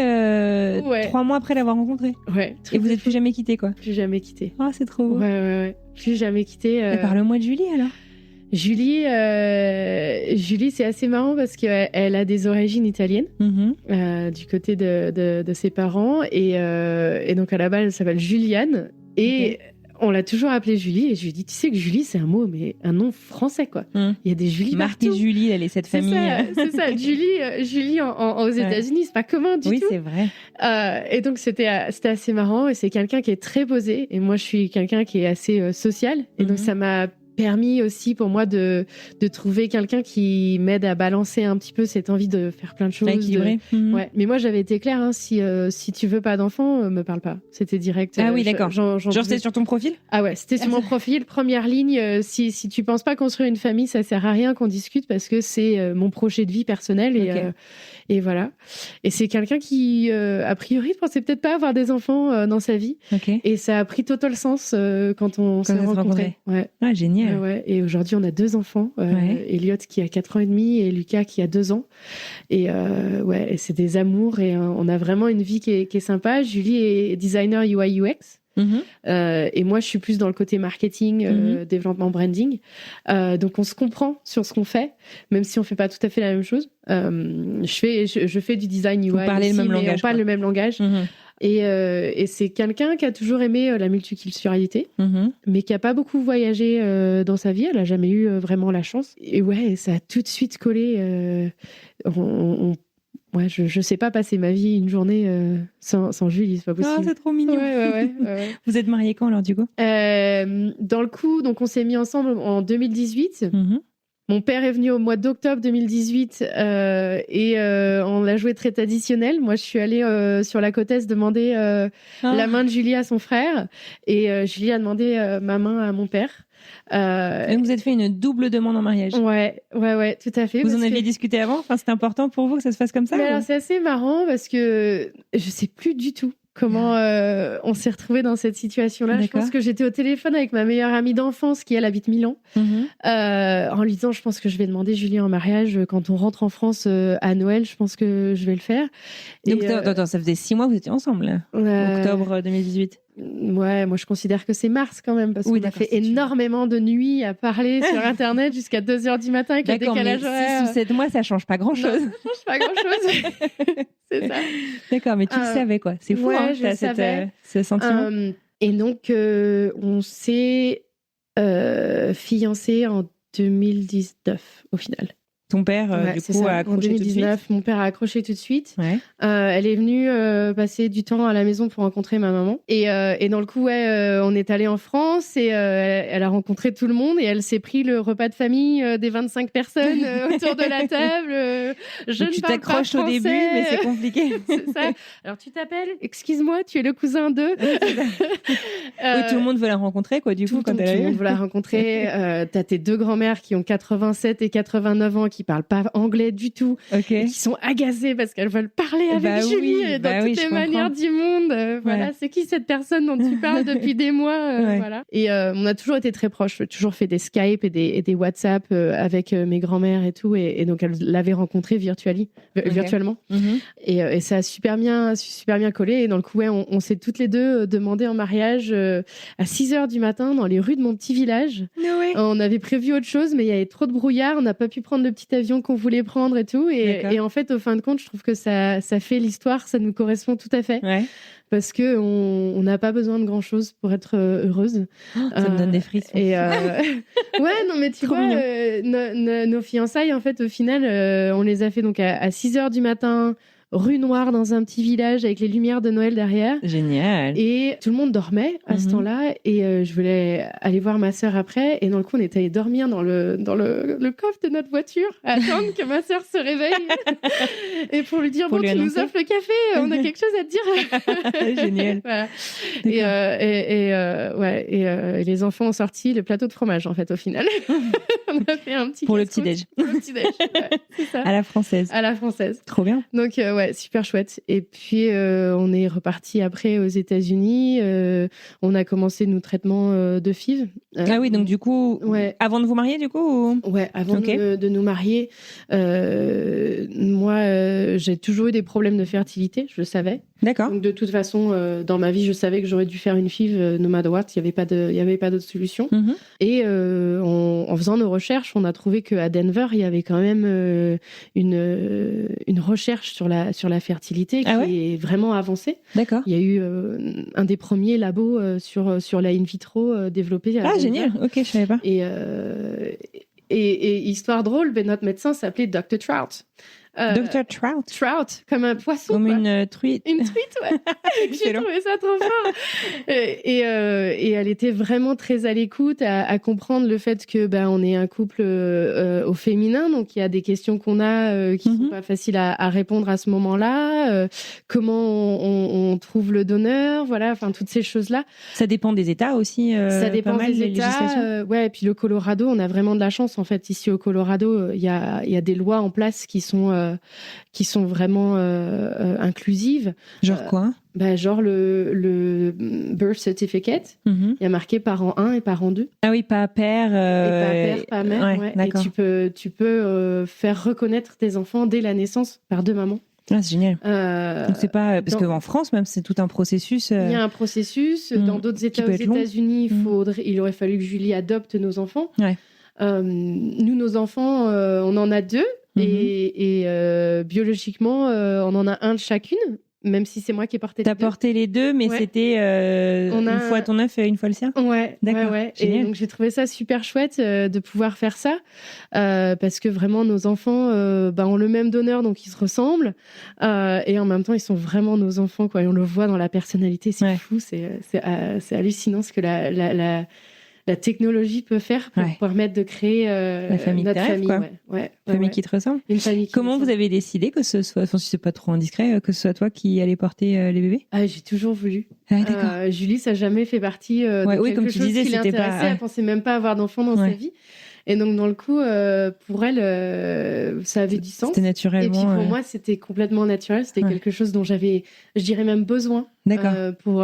Speaker 2: 3 mois après l'avoir rencontrée.
Speaker 1: Ouais.
Speaker 2: Et vous êtes plus jamais quittés quoi?
Speaker 1: Plus jamais quittés.
Speaker 2: Ah c'est trop beau.
Speaker 1: Ouais. Plus jamais quittés.
Speaker 2: Et parle-moi de Julie alors.
Speaker 1: Julie, c'est assez marrant parce qu'elle a des origines italiennes du côté de ses parents et donc à la base elle s'appelle Juliane et on l'a toujours appelée Julie et je lui ai dit tu sais que Julie c'est un nom français quoi. Il y a des Julie
Speaker 2: Marthe et Julie, elle est cette famille.
Speaker 1: C'est ça. Julie aux États-Unis c'est pas commun du tout.
Speaker 2: Oui c'est vrai.
Speaker 1: Et donc c'était assez marrant et c'est quelqu'un qui est très posé et moi je suis quelqu'un qui est assez social et donc ça m'a permis aussi pour moi de trouver quelqu'un qui m'aide à balancer un petit peu cette envie de faire plein de choses.
Speaker 2: Équilibré.
Speaker 1: Ouais. Mais moi, j'avais été claire, hein, si tu veux pas d'enfant, me parle pas. C'était direct.
Speaker 2: Ah oui, d'accord. Genre, c'était sur ton profil?
Speaker 1: Ah ouais, c'était sur mon profil. Première ligne, si tu penses pas construire une famille, ça sert à rien qu'on discute parce que c'est mon projet de vie personnel et voilà. Et c'est quelqu'un qui, a priori, pensait peut-être pas avoir des enfants dans sa vie. Et ça a pris total sens quand on s'est rencontrés. Ouais.
Speaker 2: Ah, génial.
Speaker 1: Ouais. Et aujourd'hui, on a 2 enfants. Elliot qui a 4 ans et demi et Lucas qui a 2 ans. Et et c'est des amours et on a vraiment une vie qui est sympa. Julie est designer UI UX. Et moi, je suis plus dans le côté marketing, développement, branding. Donc, on se comprend sur ce qu'on fait, même si on fait pas tout à fait la même chose. Je fais du design UI.
Speaker 2: Vous parlez le même langage.
Speaker 1: On parle le même langage. Et c'est quelqu'un qui a toujours aimé la multiculturalité, mais qui a pas beaucoup voyagé dans sa vie. Elle a jamais eu vraiment la chance. Et ouais, ça a tout de suite collé. Je sais pas passer ma vie une journée sans Julie, c'est pas possible.
Speaker 2: Ah, c'est trop mignon.
Speaker 1: Ouais.
Speaker 2: Vous êtes mariés quand alors du coup?
Speaker 1: Dans le coup, donc on s'est mis ensemble en 2018. Mon père est venu au mois d'octobre 2018 et on l'a joué très traditionnel. Moi, je suis allée sur la côte est demander la main de Julie à son frère et Julie a demandé ma main à mon père.
Speaker 2: Et vous avez fait une double demande en mariage.
Speaker 1: Ouais, tout à fait.
Speaker 2: Vous en aviez discuté avant ? Enfin, c'était important pour vous que ça se fasse comme ça ?
Speaker 1: Mais alors, c'est assez marrant parce que je sais plus du tout comment on s'est retrouvés dans cette situation-là.
Speaker 2: D'accord.
Speaker 1: Je pense que j'étais au téléphone avec ma meilleure amie d'enfance qui, elle, habite Milan, en lui disant, je pense que je vais demander Julie en mariage quand on rentre en France à Noël. Je pense que je vais le faire.
Speaker 2: Donc, attends, ça faisait 6 mois que vous étiez ensemble, octobre 2018.
Speaker 1: Ouais, moi je considère que c'est mars quand même, parce qu'on a fait énormément de nuits à parler sur Internet jusqu'à 2h du matin avec le décalage horaire.
Speaker 2: 6 ou 7 mois, ça change pas grand-chose.
Speaker 1: Non, ça change pas grand-chose. C'est ça.
Speaker 2: D'accord, mais tu le savais, quoi. C'est fou,
Speaker 1: ouais, je savais.
Speaker 2: Ce sentiment.
Speaker 1: Et donc, on s'est fiancés en 2019, au final.
Speaker 2: Ton père, du coup, a accroché
Speaker 1: en 2019,
Speaker 2: tout de suite.
Speaker 1: mon père a accroché tout de suite.
Speaker 2: Ouais.
Speaker 1: Elle est venue passer du temps à la maison pour rencontrer ma maman. Et dans le coup, on est allé en France et elle a rencontré tout le monde et elle s'est pris le repas de famille des 25 personnes autour de la table.
Speaker 2: Donc, tu t'accroches au début, mais c'est compliqué.
Speaker 1: C'est ça. Alors, tu t'appelles ? Excuse-moi, tu es le cousin de...
Speaker 2: Oui, tout le monde veut la rencontrer, quoi, du coup, quand elle
Speaker 1: Tout le monde veut la rencontrer. T'as tes deux grands-mères qui ont 87 et dans ans, qui parlent pas anglais du tout, et qui sont agacées parce qu'elles veulent parler avec Julie dans toutes les manières du monde. Voilà, c'est qui cette personne dont tu parles depuis des mois voilà. Et on a toujours été très proches. J'ai toujours fait des Skype et des WhatsApp avec mes grands-mères et tout. Et donc, elle l'avait rencontré virtuellement. Et ça a super bien collé. Et dans le coup, on s'est toutes les deux demandé en mariage à 6h du matin dans les rues de mon petit village. On avait prévu autre chose, mais il y avait trop de brouillard. On n'a pas pu prendre le petit avion qu'on voulait prendre et tout. Et en fait, au fin de compte, je trouve que ça fait l'histoire, ça nous correspond tout à fait. Ouais. Parce qu'on n'a pas besoin de grand-chose pour être heureuse.
Speaker 2: Ça me donne des frissons.
Speaker 1: Et ouais, non, mais tu vois, nos fiançailles, en fait, au final, on les a fait donc à 6h du matin, rue Noire, dans un petit village avec les lumières de Noël derrière.
Speaker 2: Génial.
Speaker 1: Et tout le monde dormait à ce temps-là. Et je voulais aller voir ma sœur après. Et dans le coup, on est allé dormir dans le coffre de notre voiture, à attendre que ma sœur se réveille. Et pour lui dire, tu nous offres le café, on a quelque chose à te dire.
Speaker 2: Génial.
Speaker 1: Voilà. Et les enfants ont sorti le plateau de fromage, en fait, au final. On a fait un petit
Speaker 2: pour le petit-déj.
Speaker 1: Pour le petit-déj, c'est ça.
Speaker 2: À la française.
Speaker 1: À la française.
Speaker 2: Trop bien.
Speaker 1: Donc, ouais, super chouette. Et puis, on est reparti après aux États-Unis. On a commencé nos traitements de FIV.
Speaker 2: Ah oui, donc du coup, avant de vous marier, du coup
Speaker 1: Ouais, avant de nous marier. Moi, j'ai toujours eu des problèmes de fertilité, je le savais.
Speaker 2: D'accord.
Speaker 1: Donc, de toute façon, dans ma vie, je savais que j'aurais dû faire une FIV no matter what. Il n'y avait pas d'autre solution. Et en faisant nos recherches, on a trouvé qu'à Denver, il y avait quand même une recherche sur la fertilité qui est vraiment avancée.
Speaker 2: D'accord.
Speaker 1: Il y a eu un des premiers labos sur la in vitro développé à Denver.
Speaker 2: Génial. Ok, je savais pas.
Speaker 1: Et histoire drôle, notre médecin s'appelait Dr. Trout.
Speaker 2: Dr. Trout.
Speaker 1: Trout, comme un poisson.
Speaker 2: Comme
Speaker 1: quoi.
Speaker 2: Une truite.
Speaker 1: Une truite, ouais. J'ai trouvé ça trop fort. Et elle était vraiment très à l'écoute, à comprendre le fait que on est un couple au féminin, donc il y a des questions qu'on a qui sont pas faciles à répondre à ce moment-là. Comment on trouve le donneur, voilà, enfin toutes ces choses-là.
Speaker 2: Ça dépend des États aussi.
Speaker 1: Ça dépend
Speaker 2: pas mal,
Speaker 1: des États. Ouais, et puis le Colorado, on a vraiment de la chance en fait. Ici au Colorado, il y a des lois en place qui sont vraiment inclusives.
Speaker 2: Genre quoi ?
Speaker 1: Genre le birth certificate, il y a marqué parent 1 et parent 2.
Speaker 2: Ah oui, pas père.
Speaker 1: Et pas père, pas mère. Ouais.
Speaker 2: D'accord.
Speaker 1: Et tu peux faire reconnaître tes enfants dès la naissance par deux mamans.
Speaker 2: Ah, c'est génial. Donc c'est pas parce qu'en France même c'est tout un processus.
Speaker 1: Il y a un processus. Dans d'autres États, aux États-Unis, il aurait fallu que Julie adopte nos enfants. Ouais. Nous, nos enfants, on en a 2. Et biologiquement, on en a un de chacune, même si c'est moi qui ai porté les deux.
Speaker 2: T'as porté les deux, mais c'était une fois ton œuf et une fois le sien.
Speaker 1: Ouais, d'accord. Ouais. Et donc j'ai trouvé ça super chouette de pouvoir faire ça, parce que vraiment nos enfants ont le même donneur, donc ils se ressemblent, et en même temps ils sont vraiment nos enfants, quoi. Et on le voit dans la personnalité, c'est fou, c'est hallucinant ce que la technologie peut faire pour permettre de créer
Speaker 2: la famille
Speaker 1: notre famille.
Speaker 2: Quoi.
Speaker 1: Famille
Speaker 2: qui te ressemble.
Speaker 1: Une famille qui
Speaker 2: Comment
Speaker 1: ressemble.
Speaker 2: vous avez décidé que ce soit, si c'est pas trop indiscret, que ce soit toi qui allais porter les bébés?
Speaker 1: J'ai toujours voulu.
Speaker 2: D'accord.
Speaker 1: Julie, ça n'a jamais fait partie de quelque
Speaker 2: comme tu
Speaker 1: chose
Speaker 2: disais,
Speaker 1: qui
Speaker 2: c'était
Speaker 1: l'intéressait.
Speaker 2: pas.
Speaker 1: Elle pensait même pas avoir d'enfant dans sa vie. Et donc, dans le coup, pour elle, ça avait du sens.
Speaker 2: C'était naturellement.
Speaker 1: Et puis, pour moi, c'était complètement naturel. C'était quelque chose dont j'avais, je dirais même besoin pour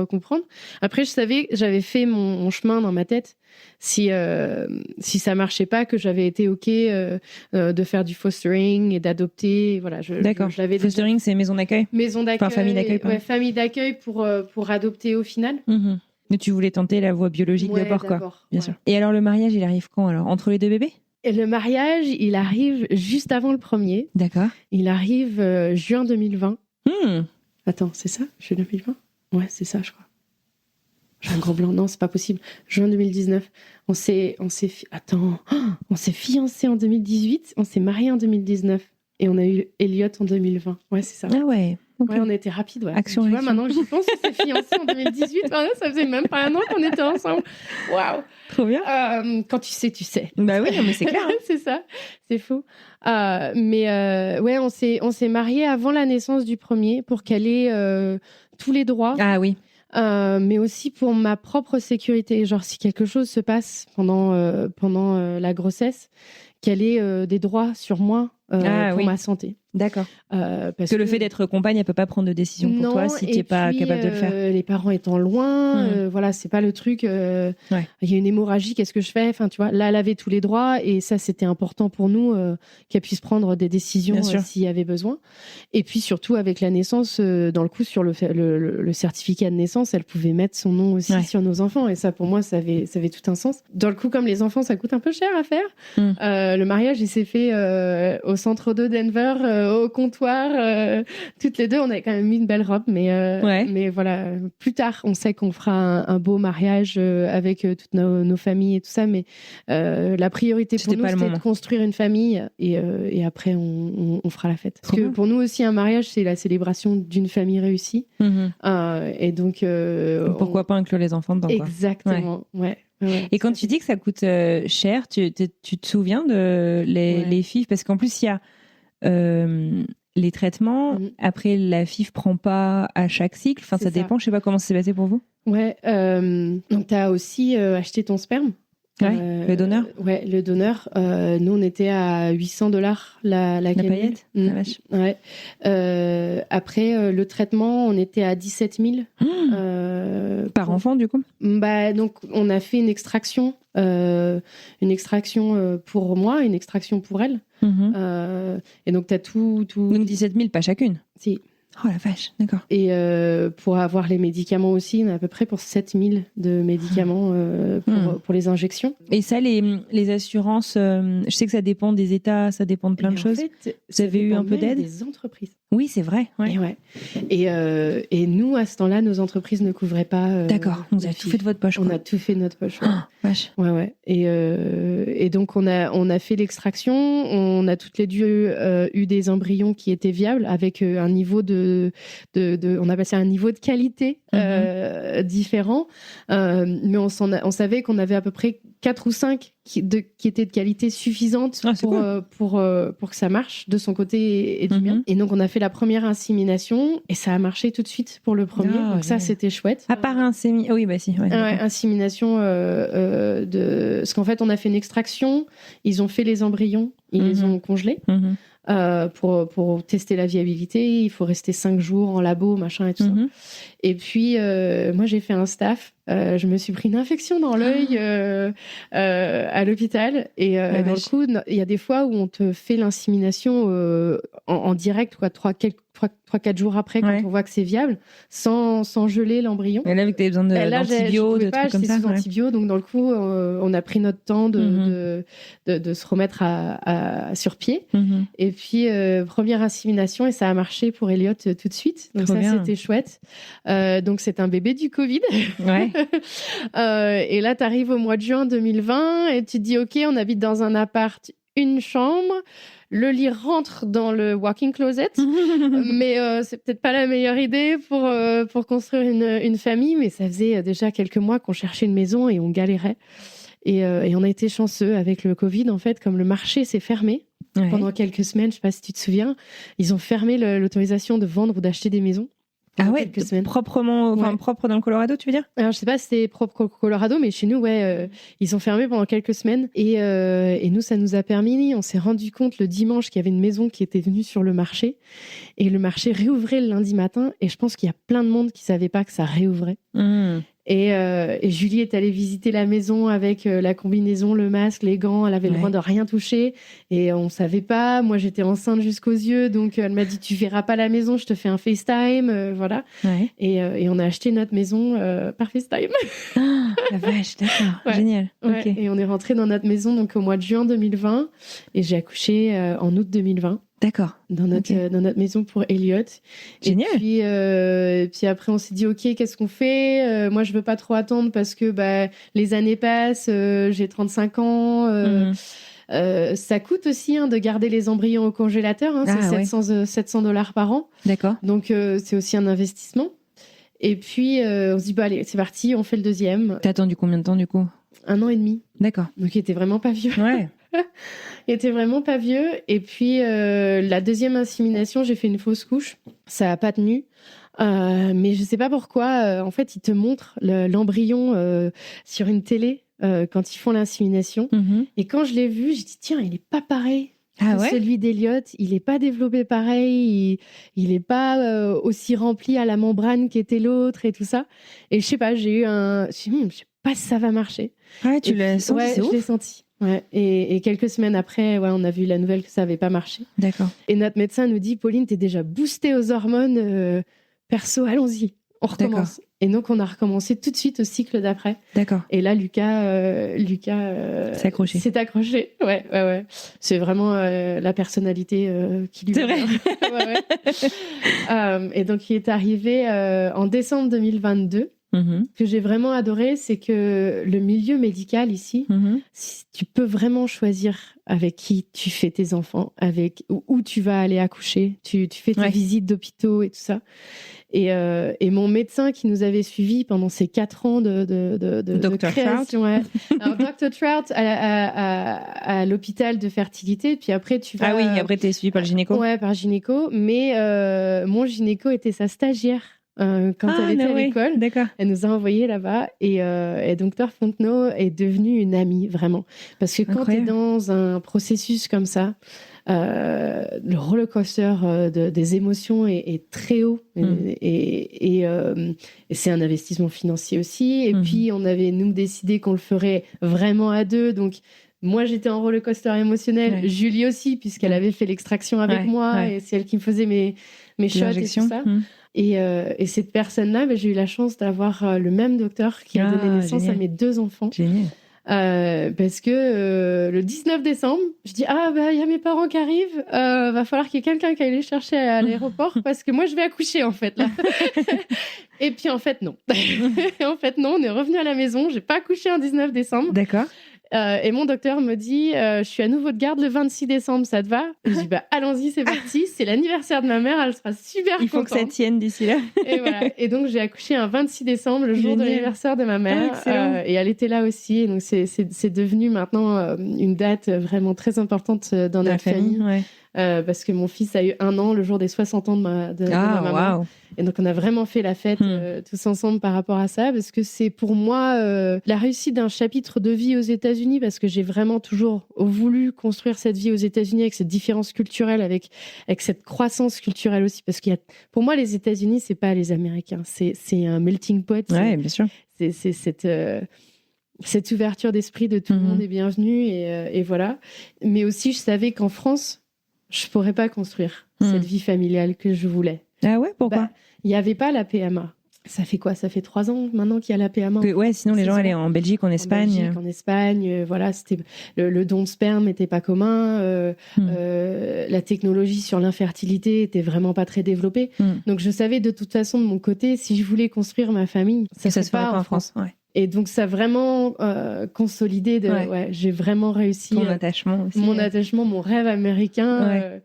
Speaker 1: comprendre. Après, j'avais fait mon chemin dans ma tête. Si ça marchait pas, que j'avais été OK de faire du fostering et d'adopter. Voilà,
Speaker 2: D'accord. Fostering, c'est maison d'accueil?
Speaker 1: Maison d'accueil.
Speaker 2: Enfin, famille d'accueil, pardon.
Speaker 1: Famille d'accueil pour adopter au final.
Speaker 2: Mm-hmm. Mais tu voulais tenter la voie biologique d'abord, quoi. Bien sûr. Et alors, le mariage, il arrive quand, alors? Entre les deux bébés?
Speaker 1: Et le mariage, il arrive juste avant le premier.
Speaker 2: D'accord.
Speaker 1: Il arrive juin 2020. Attends, c'est ça? Juin 2020? Ouais, c'est ça, je crois. J'ai un gros blanc. Non, c'est pas possible. Juin 2019. On s'est fiancés en 2018. On s'est mariés en 2019. Et on a eu Elliot en 2020. Ouais, c'est ça.
Speaker 2: Ah ouais. Okay.
Speaker 1: Ouais, on était rapide. Ouais.
Speaker 2: Action.
Speaker 1: Tu vois, maintenant que j'y pense, on s'est fiancés en 2018. Ça faisait même pas un an qu'on était ensemble. Waouh.
Speaker 2: Trop bien.
Speaker 1: Quand tu sais, tu sais.
Speaker 2: Bah oui, non, mais c'est clair. Hein.
Speaker 1: C'est ça. C'est fou. Ouais, on s'est mariés avant la naissance du premier pour qu'elle ait tous les droits.
Speaker 2: Ah oui.
Speaker 1: Mais aussi pour ma propre sécurité. Genre, si quelque chose se passe pendant la grossesse, qu'elle ait des droits sur moi pour ma santé.
Speaker 2: D'accord.
Speaker 1: Parce
Speaker 2: que le fait d'être compagne, elle peut pas prendre de décision pour toi si tu n'es pas capable de le faire.
Speaker 1: Les parents étant loin, voilà, c'est pas le truc. Il y a une hémorragie, qu'est-ce que je fais? Enfin, tu vois, là, elle avait tous les droits et ça, c'était important pour nous qu'elle puisse prendre des décisions s'il y avait besoin. Et puis surtout avec la naissance, dans le coup sur le certificat de naissance, elle pouvait mettre son nom aussi sur nos enfants et ça, pour moi, ça avait tout un sens. Dans le coup, comme les enfants, ça coûte un peu cher à faire. Le mariage, il s'est fait au centre de Denver. Au comptoir, toutes les deux, on avait quand même mis une belle robe, mais voilà, plus tard, on sait qu'on fera un beau mariage avec toutes nos familles et tout ça, mais la priorité pour nous, c'était de construire une famille et après, on fera la fête. Parce que pour nous aussi, un mariage, c'est la célébration d'une famille réussie. Et donc...
Speaker 2: pourquoi pas inclure les enfants dedans?
Speaker 1: Exactement, ouais.
Speaker 2: Et quand tu dis que ça coûte cher, tu te souviens de les FIV? Parce qu'en plus, il y a les traitements. Après, la FIV prend pas à chaque cycle. Enfin, ça dépend. Je sais pas comment ça s'est passé pour vous.
Speaker 1: Ouais. Donc, tu as aussi acheté ton sperme.
Speaker 2: Le donneur.
Speaker 1: Ouais, le donneur. Nous, on était à $800 la
Speaker 2: paillette. La vache.
Speaker 1: Ouais. Après, le traitement, on était à 17 000.
Speaker 2: Par enfant, du coup.
Speaker 1: Donc, on a fait une extraction pour moi, une extraction pour elle. Et donc, tu as tout.
Speaker 2: Donc, 17 000, pas chacune.
Speaker 1: Si.
Speaker 2: Oh la vache, d'accord.
Speaker 1: Et pour avoir les médicaments aussi, on a à peu près pour 7 000 de médicaments pour les injections.
Speaker 2: Et ça, les assurances, je sais que ça dépend des États, ça dépend de plein de choses.
Speaker 1: Fait,
Speaker 2: vous avez eu un peu d'aide?
Speaker 1: Des entreprises.
Speaker 2: Oui, c'est vrai.
Speaker 1: Et nous, à ce temps-là, nos entreprises ne couvraient pas.
Speaker 2: D'accord, vous avez tout fait de votre poche.
Speaker 1: On a tout fait de notre poche.
Speaker 2: Vache.
Speaker 1: Ouais. Et donc, on a fait l'extraction. On a toutes les deux eu des embryons qui étaient viables avec un niveau on appelle ça un niveau de qualité différent. Mais on savait qu'on avait à peu près 4 ou 5 qui étaient de qualité suffisante pour que ça marche de son côté et du mien. Et donc, on a fait la première insémination et ça a marché tout de suite pour le premier. Donc ça, c'était chouette.
Speaker 2: À part insémination... Oui, bah si.
Speaker 1: Insémination parce qu'en fait, on a fait une extraction. Ils ont fait les embryons. Ils les ont congelés. Pour tester la viabilité, il faut rester 5 jours en labo, machin et tout ça. Et puis, moi, j'ai fait un staff. Je me suis pris une infection dans l'œil à l'hôpital. Et dans le coup, il y a des fois où on te fait l'insémination en direct, quoi, 3-4 jours après, quand on voit que c'est viable, sans geler l'embryon.
Speaker 2: Et là, vu que tu as besoin d'antibio, de trucs comme ça.
Speaker 1: Sous antibio, donc dans le coup, on a pris notre temps de se remettre sur pied. Et puis, première insémination, et ça a marché pour Elliot tout de suite. Donc ça, c'était chouette. Donc c'est un bébé du Covid.
Speaker 2: Ouais.
Speaker 1: Et là, tu arrives au mois de juin 2020 et tu te dis, OK, on habite dans un appart une chambre. Le lit rentre dans le walk-in closet, mais c'est peut-être pas la meilleure idée pour construire une famille. Mais ça faisait déjà quelques mois qu'on cherchait une maison et on galérait. Et on a été chanceux avec le Covid, en fait, comme le marché s'est fermé pendant quelques semaines, je sais pas si tu te souviens, ils ont fermé l'autorisation de vendre ou d'acheter des maisons.
Speaker 2: Ah ouais, propre dans le Colorado, tu veux dire?
Speaker 1: Alors, je sais pas si c'était propre au Colorado, mais chez nous, ils ont fermé pendant quelques semaines. Et nous, ça nous a permis, on s'est rendu compte le dimanche qu'il y avait une maison qui était venue sur le marché. Et le marché réouvrait le lundi matin. Et je pense qu'il y a plein de monde qui savait pas que ça réouvrait. Et Julie est allée visiter la maison avec la combinaison, le masque, les gants. Elle avait le droit de rien toucher. Et on savait pas. Moi, j'étais enceinte jusqu'aux yeux. Donc, elle m'a dit, tu verras pas la maison, je te fais un FaceTime. Voilà. Ouais. Et on a acheté notre maison par FaceTime.
Speaker 2: La vache, d'accord. Génial.
Speaker 1: Ouais.
Speaker 2: Okay.
Speaker 1: Et on est rentré dans notre maison donc, au mois de juin 2020. Et j'ai accouché en août 2020.
Speaker 2: D'accord.
Speaker 1: Dans notre maison pour Elliot.
Speaker 2: Génial.
Speaker 1: Et puis après, on s'est dit, OK, qu'est-ce qu'on fait? Moi, je veux pas trop attendre parce que les années passent, j'ai 35 ans. Ça coûte aussi de garder les embryons au congélateur. C'est $700 par an.
Speaker 2: D'accord.
Speaker 1: Donc, c'est aussi un investissement. Et puis, on se dit, allez, c'est parti, on fait le deuxième.
Speaker 2: T'as attendu combien de temps, du coup?
Speaker 1: 1 an et demi.
Speaker 2: D'accord.
Speaker 1: Donc, il était vraiment pas vieux.
Speaker 2: Ouais.
Speaker 1: Il était vraiment pas vieux. Et puis, la deuxième insémination, j'ai fait une fausse couche. Ça n'a pas tenu. Mais je sais pas pourquoi. En fait, ils te montrent l'embryon sur une télé quand ils font l'insémination. Et quand je l'ai vu, j'ai dit, tiens, il est pas pareil. Celui d'Elliot, il est pas développé pareil. Il est pas aussi rempli à la membrane qu'était l'autre et tout ça. Et je sais pas, j'ai eu je sais pas si ça va marcher.
Speaker 2: Ouais, tu l'as senti, c'est ouf.
Speaker 1: Je l'ai senti. Ouais. Et quelques semaines après, on a vu la nouvelle que ça n'avait pas marché.
Speaker 2: D'accord.
Speaker 1: Et notre médecin nous dit, Pauline, t'es déjà boostée aux hormones. Perso, allons-y, on recommence. D'accord. Et donc, on a recommencé tout de suite au cycle d'après.
Speaker 2: D'accord.
Speaker 1: Et là, Lucas
Speaker 2: s'est accroché.
Speaker 1: S'est accroché. Ouais. C'est vraiment la personnalité qui lui...
Speaker 2: C'est vrai.
Speaker 1: Et donc, il est arrivé en décembre 2022. Ce que j'ai vraiment adoré, c'est que le milieu médical ici, tu peux vraiment choisir avec qui tu fais tes enfants, avec où tu vas aller accoucher, tu fais tes visites d'hôpitaux et tout ça. Et mon médecin qui nous avait suivis pendant ces 4 ans de création, alors Dr. Trout à l'hôpital de fertilité, puis après tu vas...
Speaker 2: Ah oui, après t'es suivi par le gynéco.
Speaker 1: Ouais, par gynéco, mais mon gynéco était sa stagiaire. Quand elle était à l'école,
Speaker 2: d'accord.
Speaker 1: Elle nous a envoyés là-bas et Dr Fontenot est devenue une amie, vraiment. Parce que quand tu es dans un processus comme ça, le rollercoaster des émotions est très haut et c'est un investissement financier aussi. Et puis, on avait, nous, décidé qu'on le ferait vraiment à 2, donc... Moi, j'étais en rollercoaster émotionnel. Julie aussi, puisqu'elle avait fait l'extraction avec moi et c'est elle qui me faisait mes shots et tout ça. Et cette personne-là, j'ai eu la chance d'avoir le même docteur qui a donné naissance à mes 2 enfants.
Speaker 2: Génial.
Speaker 1: Parce que le 19 décembre, je dis il y a mes parents qui arrivent, va falloir qu'il y ait quelqu'un qui aille les chercher à l'aéroport parce que moi je vais accoucher en fait là. Et puis en fait non. On est revenu à la maison, j'ai pas accouché un 19 décembre.
Speaker 2: D'accord.
Speaker 1: Et mon docteur me dit je suis à nouveau de garde le 26 décembre, ça te va? Je dis allons-y, c'est parti, c'est l'anniversaire de ma mère, elle sera super contente.
Speaker 2: Il faut que ça tienne d'ici là.
Speaker 1: Et voilà. Et donc j'ai accouché un 26 décembre, le jour de l'anniversaire de ma mère, et elle était là aussi. Et donc c'est devenu maintenant une date vraiment très importante dans notre famille. Parce que mon fils a eu 1 an le jour des 60 ans de ma maman. Wow. Et donc, on a vraiment fait la fête tous ensemble par rapport à ça, parce que c'est pour moi la réussite d'un chapitre de vie aux États-Unis, parce que j'ai vraiment toujours voulu construire cette vie aux États-Unis avec cette différence culturelle, avec cette croissance culturelle aussi. Parce qu'il y a, pour moi, les États-Unis, c'est pas les Américains. C'est un melting pot.
Speaker 2: Ouais, bien sûr.
Speaker 1: C'est cette ouverture d'esprit de tout le monde est bienvenue. Et voilà. Mais aussi, je savais qu'en France, je pourrais pas construire cette vie familiale que je voulais.
Speaker 2: Ah ouais, pourquoi?
Speaker 1: Il n'y avait pas la PMA. Ça fait quoi? Ça fait 3 ans maintenant qu'il y a la PMA.
Speaker 2: Sinon les gens allaient en Belgique, en Espagne.
Speaker 1: En Espagne, voilà, c'était le don de sperme n'était pas commun. La technologie sur l'infertilité était vraiment pas très développée. Donc je savais de toute façon de mon côté, si je voulais construire ma famille, ça se ferait pas en France. Et donc, ça a vraiment consolidé. J'ai vraiment réussi.
Speaker 2: Ton attachement aussi.
Speaker 1: Mon attachement, mon rêve américain.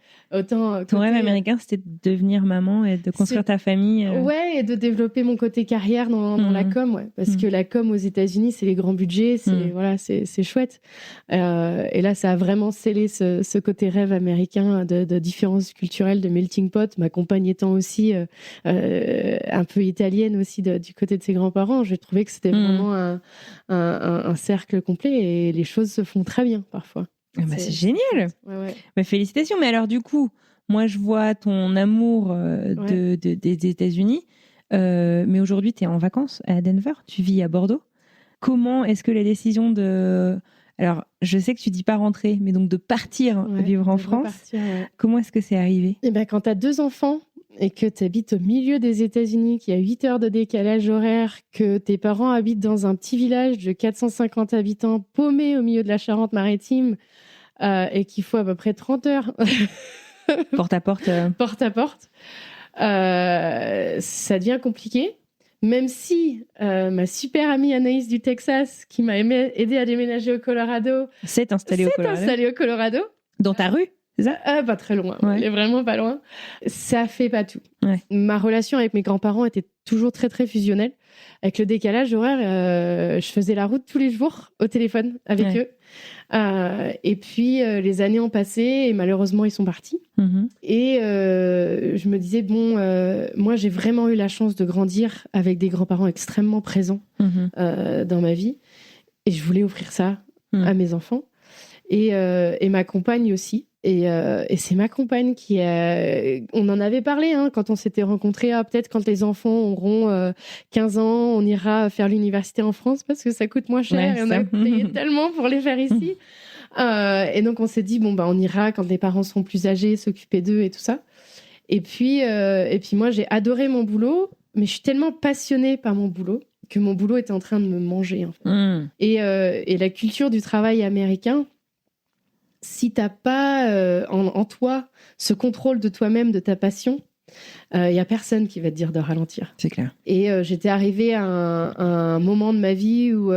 Speaker 2: Ton rêve américain, c'était de devenir maman et de construire ta famille.
Speaker 1: Ouais, et de développer mon côté carrière dans la com. Parce que la com aux États-Unis, c'est les grands budgets, c'est chouette. Et là, ça a vraiment scellé ce côté rêve américain de différences culturelles, de melting pot. Ma compagne étant aussi un peu italienne aussi du côté de ses grands-parents, j'ai trouvé que c'était vraiment un cercle complet et les choses se font très bien parfois.
Speaker 2: C'est génial.
Speaker 1: Ouais.
Speaker 2: Bah, félicitations. Mais alors du coup, moi je vois ton amour des États-Unis, mais aujourd'hui tu es en vacances à Denver, tu vis à Bordeaux. Comment est-ce que la décision alors je sais que tu dis pas rentrer, mais donc de partir vivre en France, comment est-ce que c'est arrivé?
Speaker 1: Eh ben, quand tu as 2 enfants et que tu habites au milieu des États-Unis, qu'il y a 8 heures de décalage horaire, que tes parents habitent dans un petit village de 450 habitants paumé au milieu de la Charente-Maritime, et qu'il faut à peu près 30 heures
Speaker 2: porte à porte,
Speaker 1: ça devient compliqué. Même si ma super amie Anaïs du Texas, qui m'a aidé à déménager au Colorado,
Speaker 2: s'est installée
Speaker 1: au Colorado.
Speaker 2: Dans ta rue, c'est ça?
Speaker 1: Pas très loin, elle est vraiment pas loin. Ça fait pas tout. Ma relation avec mes grands-parents était toujours très très fusionnelle. Avec le décalage horaire, je faisais la route tous les jours au téléphone avec eux. Et puis les années ont passé et malheureusement ils sont partis. Et je me disais moi j'ai vraiment eu la chance de grandir avec des grands-parents extrêmement présents dans ma vie et je voulais offrir ça à mes enfants et ma compagne aussi. Et c'est ma compagne qui on en avait parlé quand on s'était rencontrés. Peut-être quand les enfants auront 15 ans, on ira faire l'université en France parce que ça coûte moins cher et on a payé tellement pour les faire ici. Et donc on s'est dit on ira quand les parents seront plus âgés, s'occuper d'eux et tout ça. Et puis moi j'ai adoré mon boulot, mais je suis tellement passionnée par mon boulot que mon boulot était en train de me manger en fait. Et la culture du travail américain, si t'as pas en toi ce contrôle de toi-même, de ta passion, il y a personne qui va te dire de ralentir.
Speaker 2: C'est clair.
Speaker 1: Et j'étais arrivée à un moment de ma vie où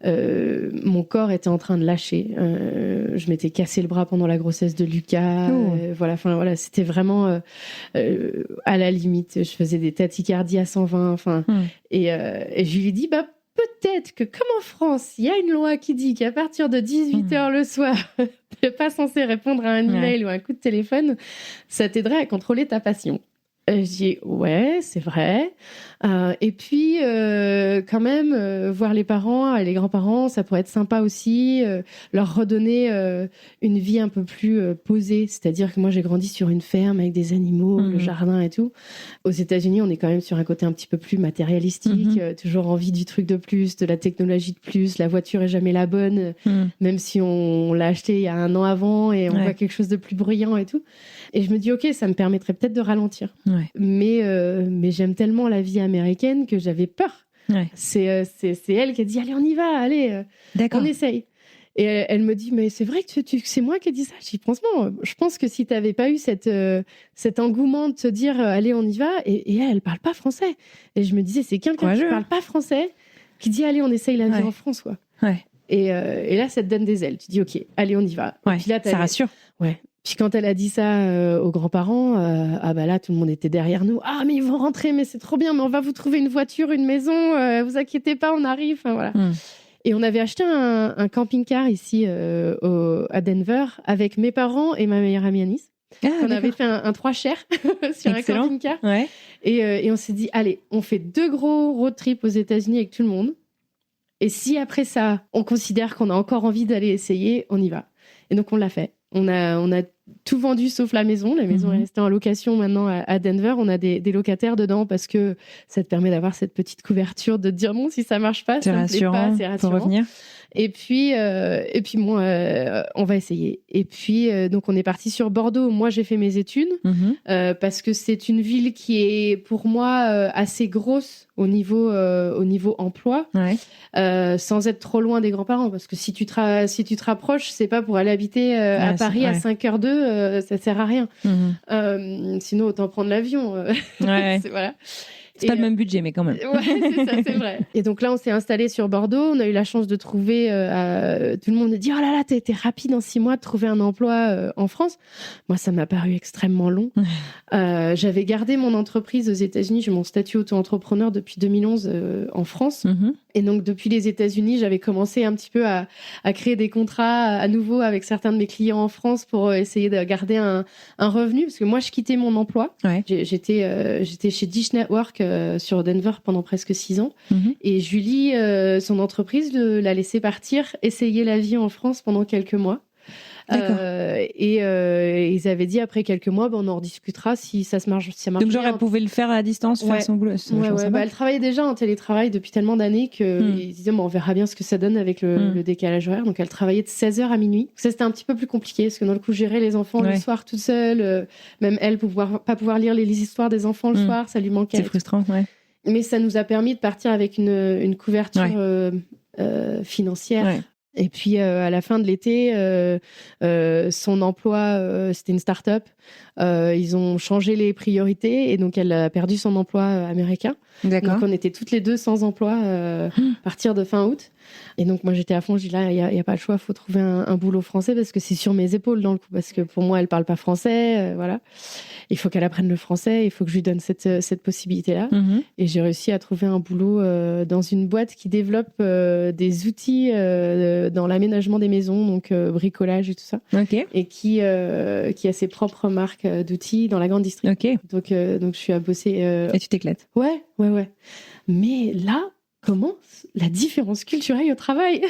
Speaker 1: mon corps était en train de lâcher. Je m'étais cassé le bras pendant la grossesse de Lucas. Voilà, c'était vraiment à la limite. Je faisais des tachycardies à 120. Et je lui ai dit peut-être que, comme en France, il y a une loi qui dit qu'à partir de 18h le soir, tu n'es pas censé répondre à un email ou un coup de téléphone, ça t'aiderait à contrôler ta passion. Je dis c'est vrai. Et puis quand même voir les parents et les grands-parents, ça pourrait être sympa aussi, leur redonner une vie un peu plus posée. C'est-à-dire que moi j'ai grandi sur une ferme avec des animaux, le jardin et tout. Aux États-Unis, on est quand même sur un côté un petit peu plus matérialistique, toujours envie du truc de plus, de la technologie de plus. La voiture est jamais la bonne, même si on l'a achetée il y a 1 an avant et on voit quelque chose de plus bruyant et tout. Et je me dis ça me permettrait peut-être de ralentir. Mais j'aime tellement la vie américaine que j'avais peur. C'est elle qui a dit allez on y va, allez on essaye. Et elle me dit mais c'est vrai que c'est moi qui ai dit ça. Je dis franchement je pense que si t'avais pas eu cet engouement de te dire allez on y va et elle parle pas français et je me disais c'est quelqu'un qui parle pas français qui dit allez on essaye la vie en France quoi. Et là ça te donne des ailes, tu dis ok allez on y va. Et puis là,
Speaker 2: ça rassure.
Speaker 1: Puis quand elle a dit ça aux grands-parents, là, tout le monde était derrière nous. Ah, mais ils vont rentrer, mais c'est trop bien, mais on va vous trouver une voiture, une maison, vous inquiétez pas, on arrive. Enfin, voilà. Et on avait acheté un camping-car ici à Denver avec mes parents et ma meilleure amie Anis. On avait fait un 3 cher sur un camping-car. Et on s'est dit, allez, on fait 2 gros road trips aux États-Unis avec tout le monde. Et si après ça, on considère qu'on a encore envie d'aller essayer, on y va. Et donc, on l'a fait. On a tout vendu sauf la maison. La maison est restée en location maintenant à Denver. On a des locataires dedans parce que ça te permet d'avoir cette petite couverture de te dire bon, si ça marche pas, ça me plaît pas, c'est rassurant.
Speaker 2: Pour revenir.
Speaker 1: Et puis moi, on va essayer. Et puis donc on est parti sur Bordeaux. Moi, j'ai fait mes études parce que c'est une ville qui est pour moi assez grosse au niveau emploi, sans être trop loin des grands-parents. Parce que si tu te rapproches, c'est pas pour aller habiter à Paris à 5h02, ça sert à rien. Sinon, autant prendre l'avion. Voilà.
Speaker 2: C'est pas le même budget, mais quand même.
Speaker 1: Ouais, c'est ça, c'est vrai. Et donc là, on s'est installé sur Bordeaux. On a eu la chance de trouver. Tout le monde a dit oh là là, t'as été rapide en 6 mois de trouver un emploi en France. Moi, ça m'a paru extrêmement long. J'avais gardé mon entreprise aux États-Unis. J'ai mon statut auto-entrepreneur depuis 2011 en France. Et donc, depuis les États-Unis, j'avais commencé un petit peu à créer des contrats à nouveau avec certains de mes clients en France pour essayer de garder un revenu. Parce que moi, je quittais mon emploi.
Speaker 2: Ouais.
Speaker 1: J'étais chez Dish Network sur Denver pendant presque 6 ans. Et Julie, son entreprise, l'a laissé partir, essayer la vie en France pendant quelques mois. Et ils avaient dit après quelques mois, on en rediscutera si ça marche.
Speaker 2: Donc genre elle pouvait le faire à distance, faire son boulot.
Speaker 1: Elle travaillait déjà en télétravail depuis tellement d'années qu'ils disaient on verra bien ce que ça donne avec le décalage horaire. Donc elle travaillait de 16h à minuit. Ça c'était un petit peu plus compliqué parce que dans le coup gérer les enfants le soir toute seule, même elle pas pouvoir lire les histoires des enfants le soir, ça lui manquait.
Speaker 2: C'est frustrant, ouais.
Speaker 1: Mais ça nous a permis de partir avec une couverture financière. Ouais. Et puis, à la fin de l'été, son emploi, c'était une start-up. Ils ont changé les priorités et donc elle a perdu son emploi américain.
Speaker 2: D'accord.
Speaker 1: Donc, on était toutes les deux sans emploi à partir de fin août. Et donc, moi, j'étais à fond. Je dis là, il n'y a pas le choix. Il faut trouver un boulot français parce que c'est sur mes épaules dans le coup. Parce que pour moi, elle ne parle pas français. Voilà. Il faut qu'elle apprenne le français. Il faut que je lui donne cette possibilité-là. Et j'ai réussi à trouver un boulot dans une boîte qui développe des outils dans l'aménagement des maisons, donc bricolage et tout ça.
Speaker 2: Okay.
Speaker 1: Et qui a ses propres marques d'outils dans la grande district.
Speaker 2: Okay.
Speaker 1: Donc, je suis à bosser.
Speaker 2: Et tu t'éclates.
Speaker 1: Ouais. Mais là, comment la différence culturelle au travail?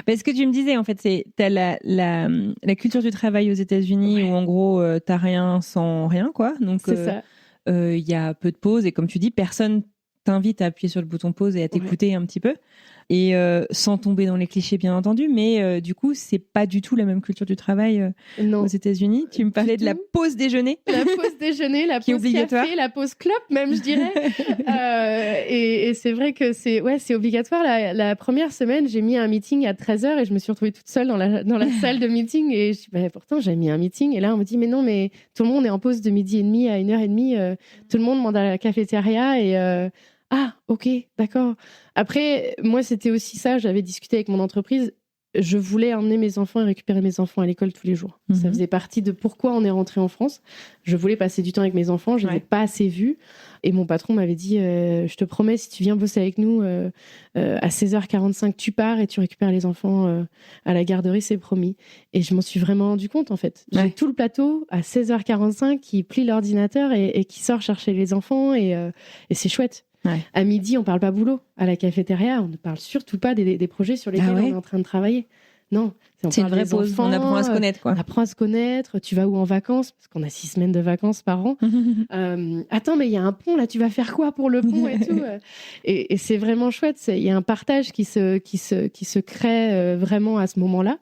Speaker 2: Parce que tu me disais, en fait, t'as la culture du travail aux États-Unis où en gros, t'as rien sans rien, quoi. Donc,
Speaker 1: c'est ça.
Speaker 2: Y a peu de pauses et comme tu dis, personne t'invite à appuyer sur le bouton pause et à t'écouter un petit peu. Et sans tomber dans les clichés, bien entendu, mais du coup, c'est pas du tout la même culture du travail aux États-Unis. Tu me parlais de la pause déjeuner.
Speaker 1: La pause déjeuner, la pause café, la pause clope, même, je dirais. Et c'est vrai que c'est obligatoire. La première semaine, j'ai mis un meeting à 13h et je me suis retrouvée toute seule dans la salle de meeting. Et je dis, pourtant, j'avais mis un meeting. Et là, on me dit, mais non, mais tout le monde est en pause de 12h30 à 1h30. Tout le monde demande à la cafétéria et... Ah, ok, d'accord. Après, moi, c'était aussi ça. J'avais discuté avec mon entreprise. Je voulais emmener mes enfants et récupérer mes enfants à l'école tous les jours. Ça faisait partie de pourquoi on est rentré en France. Je voulais passer du temps avec mes enfants. Je ne les ai pas assez vus. Et mon patron m'avait dit, je te promets, si tu viens bosser avec nous, à 16h45, tu pars et tu récupères les enfants à la garderie, c'est promis. Et je m'en suis vraiment rendu compte, en fait. J'ai tout le plateau à 16h45 qui plie l'ordinateur et qui sort chercher les enfants. Et c'est chouette. Ouais. À midi, on ne parle pas boulot. À la cafétéria, on ne parle surtout pas des projets sur lesquels on est en train de travailler. Non.
Speaker 2: C'est une vraie pause. On apprend à se connaître, quoi.
Speaker 1: On apprend à se connaître. Tu vas où en vacances? Parce qu'on a 6 semaines de vacances par an. Attends, mais il y a un pont, là. Tu vas faire quoi pour le pont et tout? Et c'est vraiment chouette. Il y a un partage qui se crée vraiment à ce moment-là.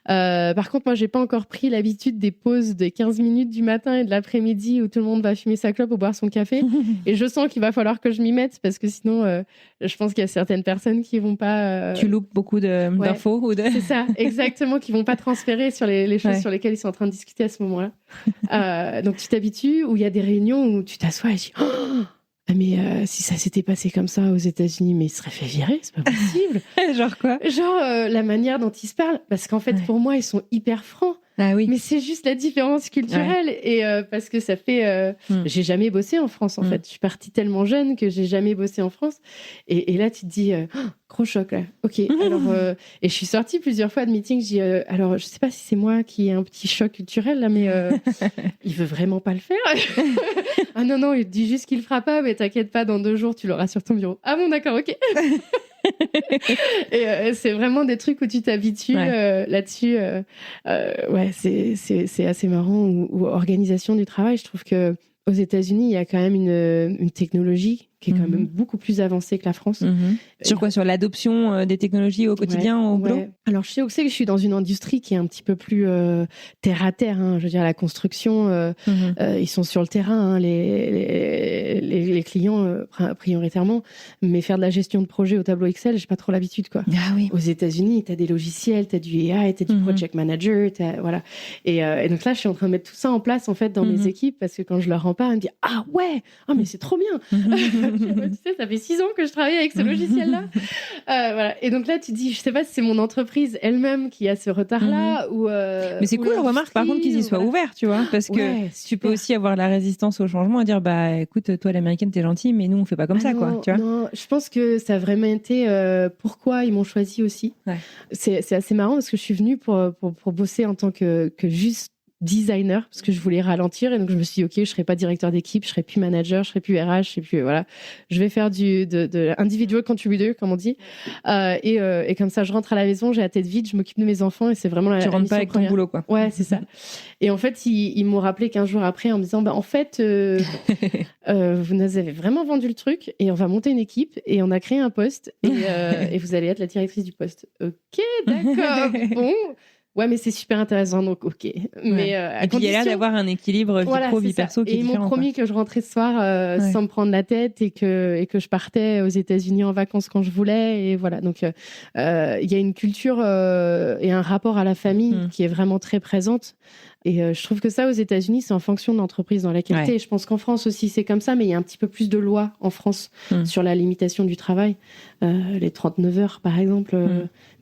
Speaker 1: Par contre, moi, j'ai pas encore pris l'habitude des pauses de 15 minutes du matin et de l'après-midi où tout le monde va fumer sa clope ou boire son café. Et je sens qu'il va falloir que je m'y mette parce que sinon, je pense qu'il y a certaines personnes qui vont pas...
Speaker 2: Tu loupes beaucoup d'infos ou de...
Speaker 1: C'est ça, exactement, qui vont pas transférer sur les choses sur lesquelles ils sont en train de discuter à ce moment-là. Donc tu t'habitues, où il y a des réunions où tu t'assois et tu dis mais si ça s'était passé comme ça aux États-Unis, mais il serait fait virer, c'est pas possible.
Speaker 2: Genre quoi?
Speaker 1: Genre la manière dont ils se parlent, parce qu'en fait pour moi ils sont hyper francs.
Speaker 2: Ah oui.
Speaker 1: Mais c'est juste la différence culturelle et parce que ça fait j'ai jamais bossé en France en fait. Je suis partie tellement jeune que j'ai jamais bossé en France et là tu te dis gros choc là. OK. Alors et je suis sortie plusieurs fois de meeting, je dis alors je sais pas si c'est moi qui ai un petit choc culturel là mais il veut vraiment pas le faire. Ah non, il te dit juste qu'il le fera pas mais t'inquiète pas, dans 2 jours tu l'auras sur ton bureau. Ah bon, d'accord, OK. Et c'est vraiment des trucs où tu t'habitues là-dessus. C'est assez marrant. Ou organisation du travail, je trouve que aux États-Unis, il y a quand même une technologie qui est quand même beaucoup plus avancée que la France.
Speaker 2: Sur quoi? Sur l'adoption des technologies au quotidien, au boulot?
Speaker 1: Alors, je sais aussi que je suis dans une industrie qui est un petit peu plus terre à terre. Je veux dire, la construction, ils sont sur le terrain, les clients prioritairement. Mais faire de la gestion de projet au tableau Excel, j'ai pas trop l'habitude, quoi.
Speaker 2: Ah oui.
Speaker 1: Aux États-Unis, t'as des logiciels, t'as du AI, t'as du project manager, voilà. Et donc là, je suis en train de mettre tout ça en place en fait dans mes équipes parce que quand je leur en parle, ils me disent mais c'est trop bien. Tu sais, ça fait 6 ans que je travaille avec ce logiciel-là. Voilà. Et donc là, tu te dis, je sais pas si c'est mon entreprise elle-même qui a ce retard-là ou.
Speaker 2: Mais c'est cool, remarque par contre qu'ils y soient ouverts, tu vois, parce que tu peux aussi avoir la résistance au changement et dire, bah écoute, toi l'américaine, t'es gentille, mais nous on fait pas comme ça, quoi. Tu vois.
Speaker 1: Non, je pense que ça a vraiment été pourquoi ils m'ont choisi aussi. Ouais. C'est assez marrant parce que je suis venue pour bosser en tant que juste designer parce que je voulais ralentir et donc je me suis dit ok, je serai pas directeur d'équipe, je serai plus manager, je serai plus RH, je serai plus voilà, je vais faire de individual contributor comme on dit et comme ça je rentre à la maison, j'ai la tête vide, je m'occupe de mes enfants et c'est vraiment
Speaker 2: tu rentres pas avec ton boulot quoi.
Speaker 1: Ouais, c'est ça. Et en fait ils m'ont rappelé 15 jours après en me disant bah en fait vous nous avez vraiment vendu le truc et on va monter une équipe et on a créé un poste et vous allez être la directrice du poste. Ok, d'accord. Bon. Ouais, mais c'est super intéressant, donc ok. Mais,
Speaker 2: et puis il y a l'air d'avoir un équilibre vie pro, vie perso qui est différent.
Speaker 1: Et ils m'ont promis que je rentrais ce soir sans me prendre la tête et que je partais aux États-Unis en vacances quand je voulais. Et voilà, donc il y a une culture et un rapport à la famille qui est vraiment très présente. Et je trouve que ça, aux États-Unis, c'est en fonction de l'entreprise dans laquelle tu es. Je pense qu'en France aussi, c'est comme ça, mais il y a un petit peu plus de lois en France sur la limitation du travail. Les 39 heures, par exemple,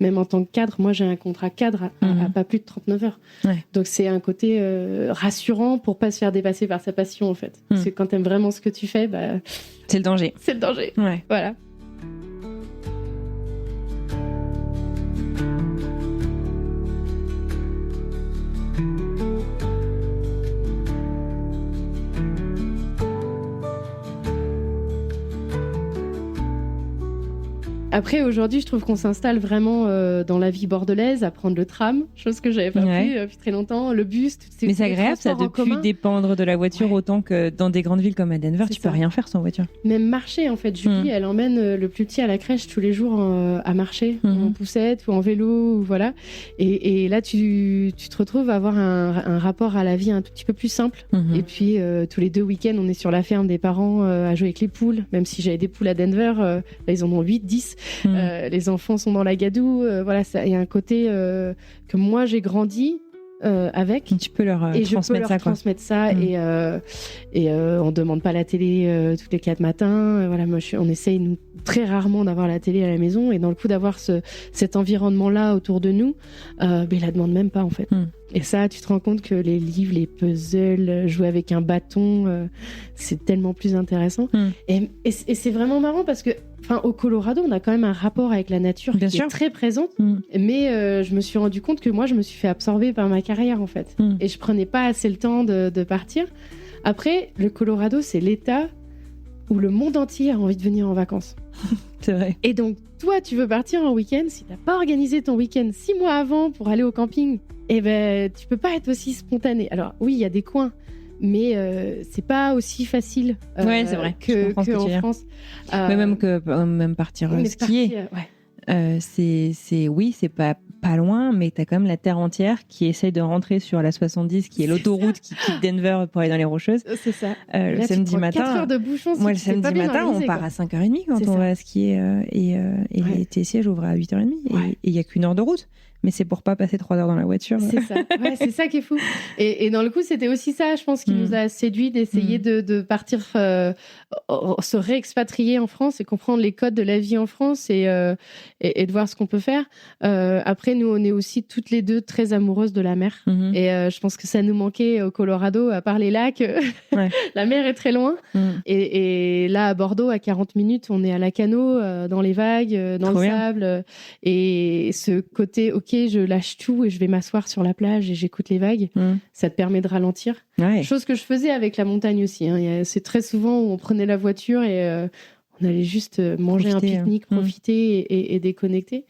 Speaker 1: même en tant que cadre, moi, j'ai un contrat cadre à pas plus de 39 heures. Ouais. Donc, c'est un côté rassurant pour pas se faire dépasser par sa passion, en fait. Parce que quand tu aimes vraiment ce que tu fais, bah...
Speaker 2: c'est le danger.
Speaker 1: C'est le danger.
Speaker 2: Ouais.
Speaker 1: Voilà. Après, aujourd'hui, je trouve qu'on s'installe vraiment dans la vie bordelaise, à prendre le tram, chose que j'avais pas fait depuis très longtemps, le bus, toutes ces.
Speaker 2: Mais c'est agréable, ça, de plus dépendre de la voiture autant que dans des grandes villes comme à Denver, tu peux rien faire sans voiture.
Speaker 1: Même marcher, en fait. Julie, elle emmène le plus petit à la crèche tous les jours à marcher, en poussette ou en vélo, ou voilà. Et là, tu te retrouves à avoir un rapport à la vie un tout petit peu plus simple. Et puis, tous les 2 week-ends, on est sur la ferme des parents à jouer avec les poules, même si j'avais des poules à Denver, là, ils en ont 8, 10. Les enfants sont dans la gadoue, voilà, il y a un côté que moi j'ai grandi avec.
Speaker 2: Tu peux leur
Speaker 1: transmettre ça et on demande pas la télé tous les 4 matins. Voilà, moi on essaye très rarement d'avoir la télé à la maison et dans le coup d'avoir cet environnement là autour de nous, ils la demandent même pas en fait. Et ça, tu te rends compte que les livres, les puzzles, jouer avec un bâton, c'est tellement plus intéressant. Et c'est vraiment marrant parce que, au Colorado, on a quand même un rapport avec la nature qui est très présente. Mais je me suis rendu compte que moi, je me suis fait absorber par ma carrière, en fait. Et je prenais pas assez le temps de partir. Après, le Colorado, c'est l'État où le monde entier a envie de venir en vacances.
Speaker 2: C'est vrai.
Speaker 1: Et donc, toi, tu veux partir en week-end, si t'as pas organisé ton week-end 6 mois avant pour aller au camping, tu peux pas être aussi spontané. Alors, oui, il y a des coins, mais c'est pas aussi facile
Speaker 2: c'est vrai.
Speaker 1: qu'en France.
Speaker 2: Mais même partir skier. C'est pas loin, mais t'as quand même la terre entière qui essaye de rentrer sur la 70, qui est l'autoroute qui quitte Denver pour aller dans les Rocheuses.
Speaker 1: C'est ça.
Speaker 2: Le samedi matin.
Speaker 1: 4 heures de bouchon.
Speaker 2: Moi, le samedi matin, on part à 5h30 quand on va skier et les sièges ouvrent à 8h30 et il y a qu'1 heure de route. Mais c'est pour pas passer 3 heures dans la voiture.
Speaker 1: C'est ça. Ouais, c'est ça qui est fou. Et dans le coup, c'était aussi ça, je pense, qui nous a séduit d'essayer de partir, se réexpatrier en France et comprendre les codes de la vie en France et de voir ce qu'on peut faire. Après, nous, on est aussi toutes les deux très amoureuses de la mer. Et je pense que ça nous manquait au Colorado, à part les lacs. La mer est très loin. Et là, à Bordeaux, à 40 minutes, on est à Lacanau, dans les vagues, dans le sable. Et ce côté, ok, je lâche tout et je vais m'asseoir sur la plage et j'écoute les vagues. Ça te permet de ralentir. Chose que je faisais avec la montagne aussi. C'est très souvent où on prenait la voiture et on allait juste manger un pique-nique, profiter et déconnecter.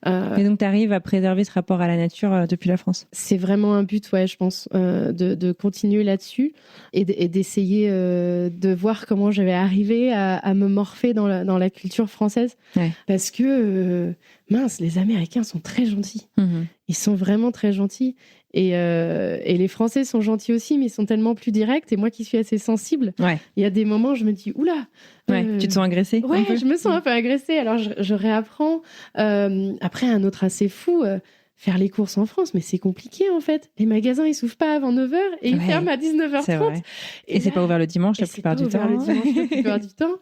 Speaker 2: Et donc, tu arrives à préserver ce rapport à la nature depuis la France.
Speaker 1: C'est vraiment un but, je pense, de continuer là-dessus et d'essayer de voir comment je vais arriver à me morpher dans la culture française. Parce que, les Américains sont très gentils. Ils sont vraiment très gentils. Et les Français sont gentils aussi, mais ils sont tellement plus directs. Et moi qui suis assez sensible, il y a des moments où je me dis, oula.
Speaker 2: Tu te sens agressée?
Speaker 1: Ouais, je me sens un peu agressée. Alors je réapprends. Après, un autre assez fou, faire les courses en France, mais c'est compliqué en fait. Les magasins, ils s'ouvrent pas avant 9h et ils ferment à 19h30.
Speaker 2: C'est vrai. Et c'est pas ouvert le dimanche la plupart du temps.
Speaker 1: La plupart du temps.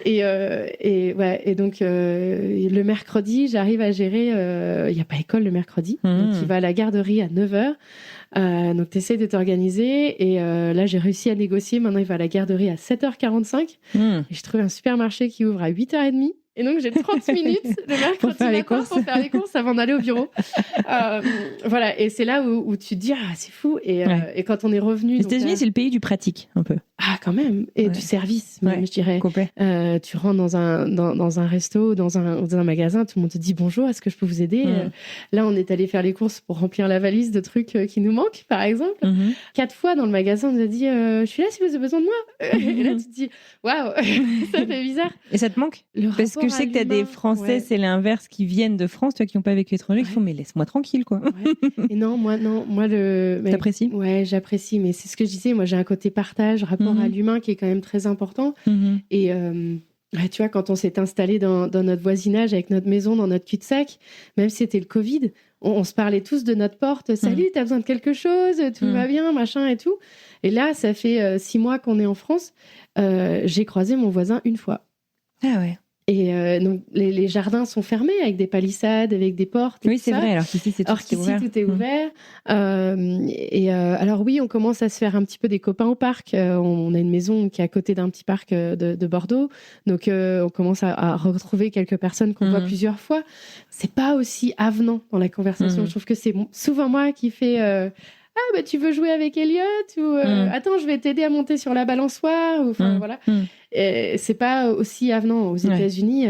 Speaker 1: Et donc, le mercredi, j'arrive à gérer... Il n'y a pas école le mercredi. Donc, il va à la garderie à 9h. Donc, tu essaies de t'organiser. Et là, j'ai réussi à négocier. Maintenant, il va à la garderie à 7h45. Et je trouve un supermarché qui ouvre à 8h30. Et donc, j'ai 30 minutes le mercredi
Speaker 2: pour faire les
Speaker 1: courses avant d'aller au bureau. Voilà. Et c'est là où tu te dis, c'est fou. Et quand on est revenu...
Speaker 2: Les États-Unis, c'est le pays du pratique, un peu.
Speaker 1: Ah, quand même. Et du service, même, je dirais.
Speaker 2: Complet.
Speaker 1: Tu rentres dans un resto, dans un magasin, tout le monde te dit bonjour, est-ce que je peux vous aider Là, on est allé faire les courses pour remplir la valise de trucs qui nous manquent, par exemple. 4 fois dans le magasin, on nous a dit je suis là si vous avez besoin de moi. Et là, tu te dis waouh, ça fait bizarre.
Speaker 2: Et ça te manque Parce que je sais que tu as des Français, c'est l'inverse, qui viennent de France, toi qui n'ont pas vécu étranger, qui font mais laisse-moi tranquille, quoi.
Speaker 1: Et non, moi,
Speaker 2: T'apprécies ?
Speaker 1: Ouais, j'apprécie, mais c'est ce que je disais, moi j'ai un côté partage, rapport à l'humain qui est quand même très important. Et tu vois, quand on s'est installé dans notre voisinage avec notre maison, dans notre cul-de-sac, même si c'était le Covid, on se parlait tous de notre porte. Salut, t'as besoin de quelque chose? Tout va bien, machin et tout. Et là, ça fait 6 mois qu'on est en France. J'ai croisé mon voisin une fois.
Speaker 2: Ah ouais.
Speaker 1: Et donc, les jardins sont fermés avec des palissades, avec des portes.
Speaker 2: Oui, c'est vrai. Alors qu'ici, tout est ouvert.
Speaker 1: Alors oui, on commence à se faire un petit peu des copains au parc. On a une maison qui est à côté d'un petit parc de Bordeaux. Donc, on commence à retrouver quelques personnes qu'on voit plusieurs fois. C'est pas aussi avenant dans la conversation. Je trouve que c'est souvent moi qui fais... tu veux jouer avec Elliot ou attends, je vais t'aider à monter sur la balançoire ou voilà. Et c'est pas aussi avenant aux États-Unis.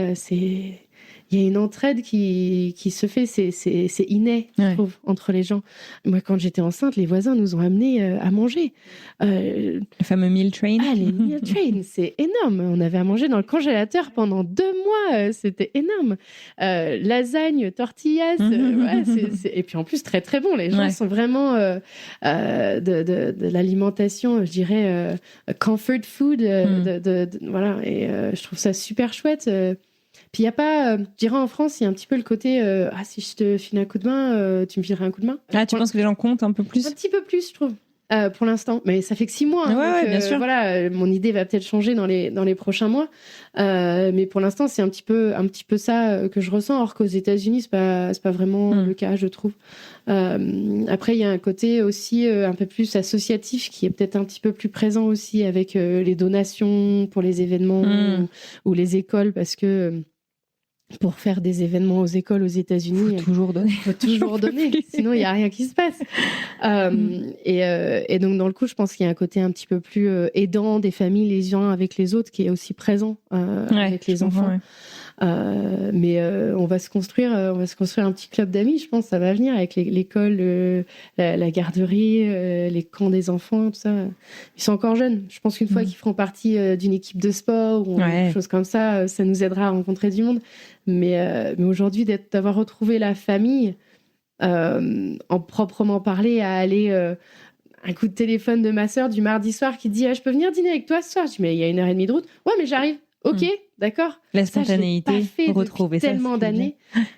Speaker 1: Il y a une entraide qui se fait, c'est inné, je trouve, entre les gens. Moi, quand j'étais enceinte, les voisins nous ont amenés à manger.
Speaker 2: Le fameux meal train.
Speaker 1: Les meal train, c'est énorme. On avait à manger dans le congélateur pendant 2 mois. C'était énorme. Lasagne, tortillas. Et puis en plus, très, très bon. Les gens sont vraiment de l'alimentation, je dirais, comfort food. Voilà. Et je trouve ça super chouette. Puis il n'y a pas, je dirais en France, il y a un petit peu le côté si je te file un coup de main, tu me fileras un coup de main.
Speaker 2: Ah, tu penses que les gens comptent un peu plus?
Speaker 1: Un petit peu plus, je trouve, pour l'instant. Mais ça fait que 6 mois. Donc,
Speaker 2: bien sûr.
Speaker 1: Voilà, mon idée va peut-être changer dans les prochains mois. Mais pour l'instant, c'est un petit peu ça que je ressens. Or qu'aux États-Unis, c'est pas vraiment le cas, je trouve. Après, il y a un côté aussi un peu plus associatif qui est peut-être un petit peu plus présent aussi avec les donations pour les événements ou les écoles, parce que pour faire des événements aux écoles aux États-Unis, faut toujours donner, sinon il n'y a rien qui se passe. Et donc dans le coup, je pense qu'il y a un côté un petit peu plus aidant des familles les uns avec les autres qui est aussi présent avec les enfants. Mais on va se construire un petit club d'amis, je pense, ça va venir avec l'école, la garderie, les camps des enfants, tout ça. Ils sont encore jeunes. Je pense qu'une fois qu'ils feront partie d'une équipe de sport ou quelque chose comme ça, ça nous aidera à rencontrer du monde. Mais aujourd'hui, d'avoir retrouvé la famille, en proprement parler, à aller un coup de téléphone de ma sœur du mardi soir qui dit je peux venir dîner avec toi ce soir. Je dis mais il y a 1h30 de route. Ouais, mais j'arrive. Ok, d'accord.
Speaker 2: La spontanéité,
Speaker 1: retrouver ça tellement d'années,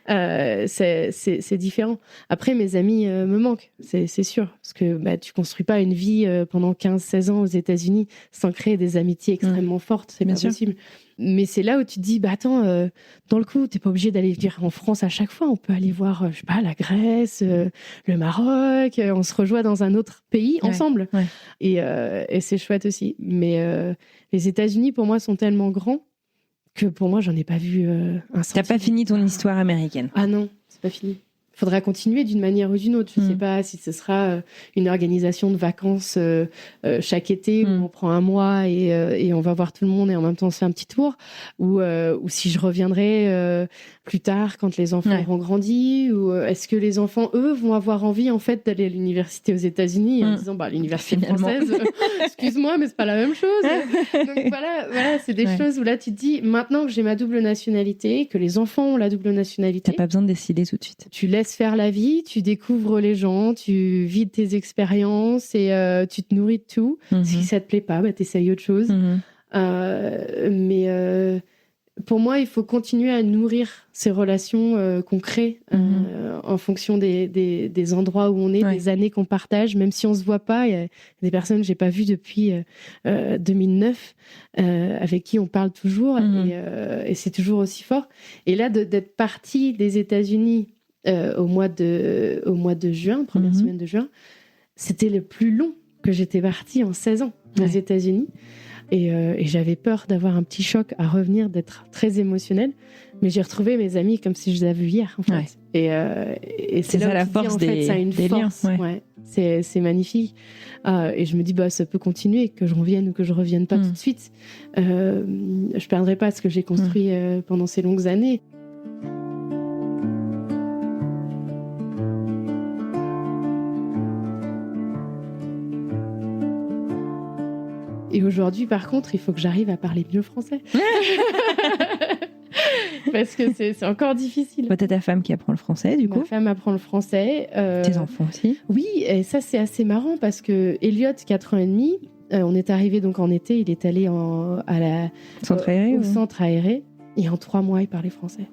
Speaker 1: c'est différent. Après, mes amis me manquent, c'est sûr, parce que tu construis pas une vie pendant 15-16 ans aux États-Unis sans créer des amitiés extrêmement fortes, c'est bien possible. Mais c'est là où tu te dis, attends, dans le coup, t'es pas obligé d'aller vivre en France à chaque fois. On peut aller voir, je sais pas, la Grèce, le Maroc. On se rejoint dans un autre pays ensemble. Et c'est chouette aussi. Mais les États-Unis, pour moi, sont tellement grands que pour moi, j'en ai pas vu un centime.
Speaker 2: T'as pas fini ton histoire américaine?
Speaker 1: Ah non, c'est pas fini. Faudra continuer d'une manière ou d'une autre. Je sais pas si ce sera une organisation de vacances chaque été où on prend un mois et on va voir tout le monde et en même temps on se fait un petit tour, ou si je reviendrai plus tard quand les enfants auront grandi, ou est-ce que les enfants, eux, vont avoir envie en fait d'aller à l'université aux États-Unis en disant l'université française, excuse-moi, mais c'est pas la même chose. Donc voilà, c'est des choses où là tu te dis, maintenant que j'ai ma double nationalité, que les enfants ont la double nationalité,
Speaker 2: t'as pas besoin de décider tout de suite.
Speaker 1: Tu laisses faire la vie, tu découvres les gens, tu vides tes expériences et tu te nourris de tout. Si ça te plaît pas, t'essayes autre chose. Mais pour moi, il faut continuer à nourrir ces relations qu'on crée en fonction des endroits où on est, des années qu'on partage, même si on se voit pas. Il y a des personnes que j'ai pas vues depuis 2009, avec qui on parle toujours, et c'est toujours aussi fort. Et là, d'être partie des États-Unis au mois de juin, première semaine de juin, c'était le plus long que j'étais partie en 16 ans aux États-Unis. Et j'avais peur d'avoir un petit choc à revenir, d'être très émotionnelle. Mais j'ai retrouvé mes amis comme si je les avais vus hier, en fait. Et c'est là
Speaker 2: ça la
Speaker 1: où
Speaker 2: force
Speaker 1: dis, en fait, ça a une
Speaker 2: des
Speaker 1: force.
Speaker 2: liens.
Speaker 1: C'est magnifique. Et je me dis, ça peut continuer, que je revienne ou que je revienne pas tout de suite. Je perdrai pas ce que j'ai construit pendant ces longues années. Et aujourd'hui, par contre, il faut que j'arrive à parler mieux français. Parce que c'est encore difficile.
Speaker 2: T'as ta femme qui apprend le français, du coup.
Speaker 1: Ma femme apprend le français.
Speaker 2: Tes enfants aussi.
Speaker 1: Oui, et ça, c'est assez marrant parce que Elliot, 4 ans et demi, on est arrivé donc en été, il est allé au centre aéré. Et en 3 mois, il parlait français.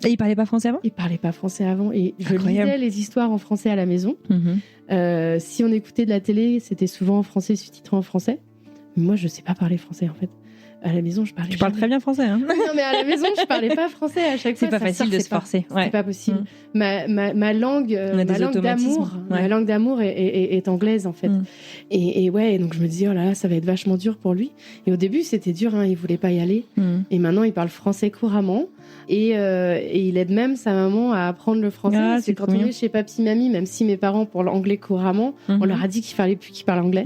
Speaker 2: Et il parlait pas français avant ?
Speaker 1: Il parlait pas français avant. Et je lisais les histoires en français à la maison. Si on écoutait de la télé, c'était souvent en français, sous-titré en français. Moi, je sais pas parler français, en fait. À la maison, je parlais.
Speaker 2: Tu parles très bien français, hein ?
Speaker 1: Non, mais à la maison, je parlais pas français à chaque fois.
Speaker 2: C'est pas facile de se forcer.
Speaker 1: C'est pas possible. Ma langue d'amour est anglaise, en fait. Et donc je me dis, oh là là, ça va être vachement dur pour lui. Et au début, c'était dur, hein, il voulait pas y aller. Et maintenant, il parle français couramment. Et il aide même sa maman à apprendre le français. Parce que quand on est chez papy, mamie, même si mes parents parlent anglais couramment, on leur a dit qu'il fallait plus qu'ils parlent anglais.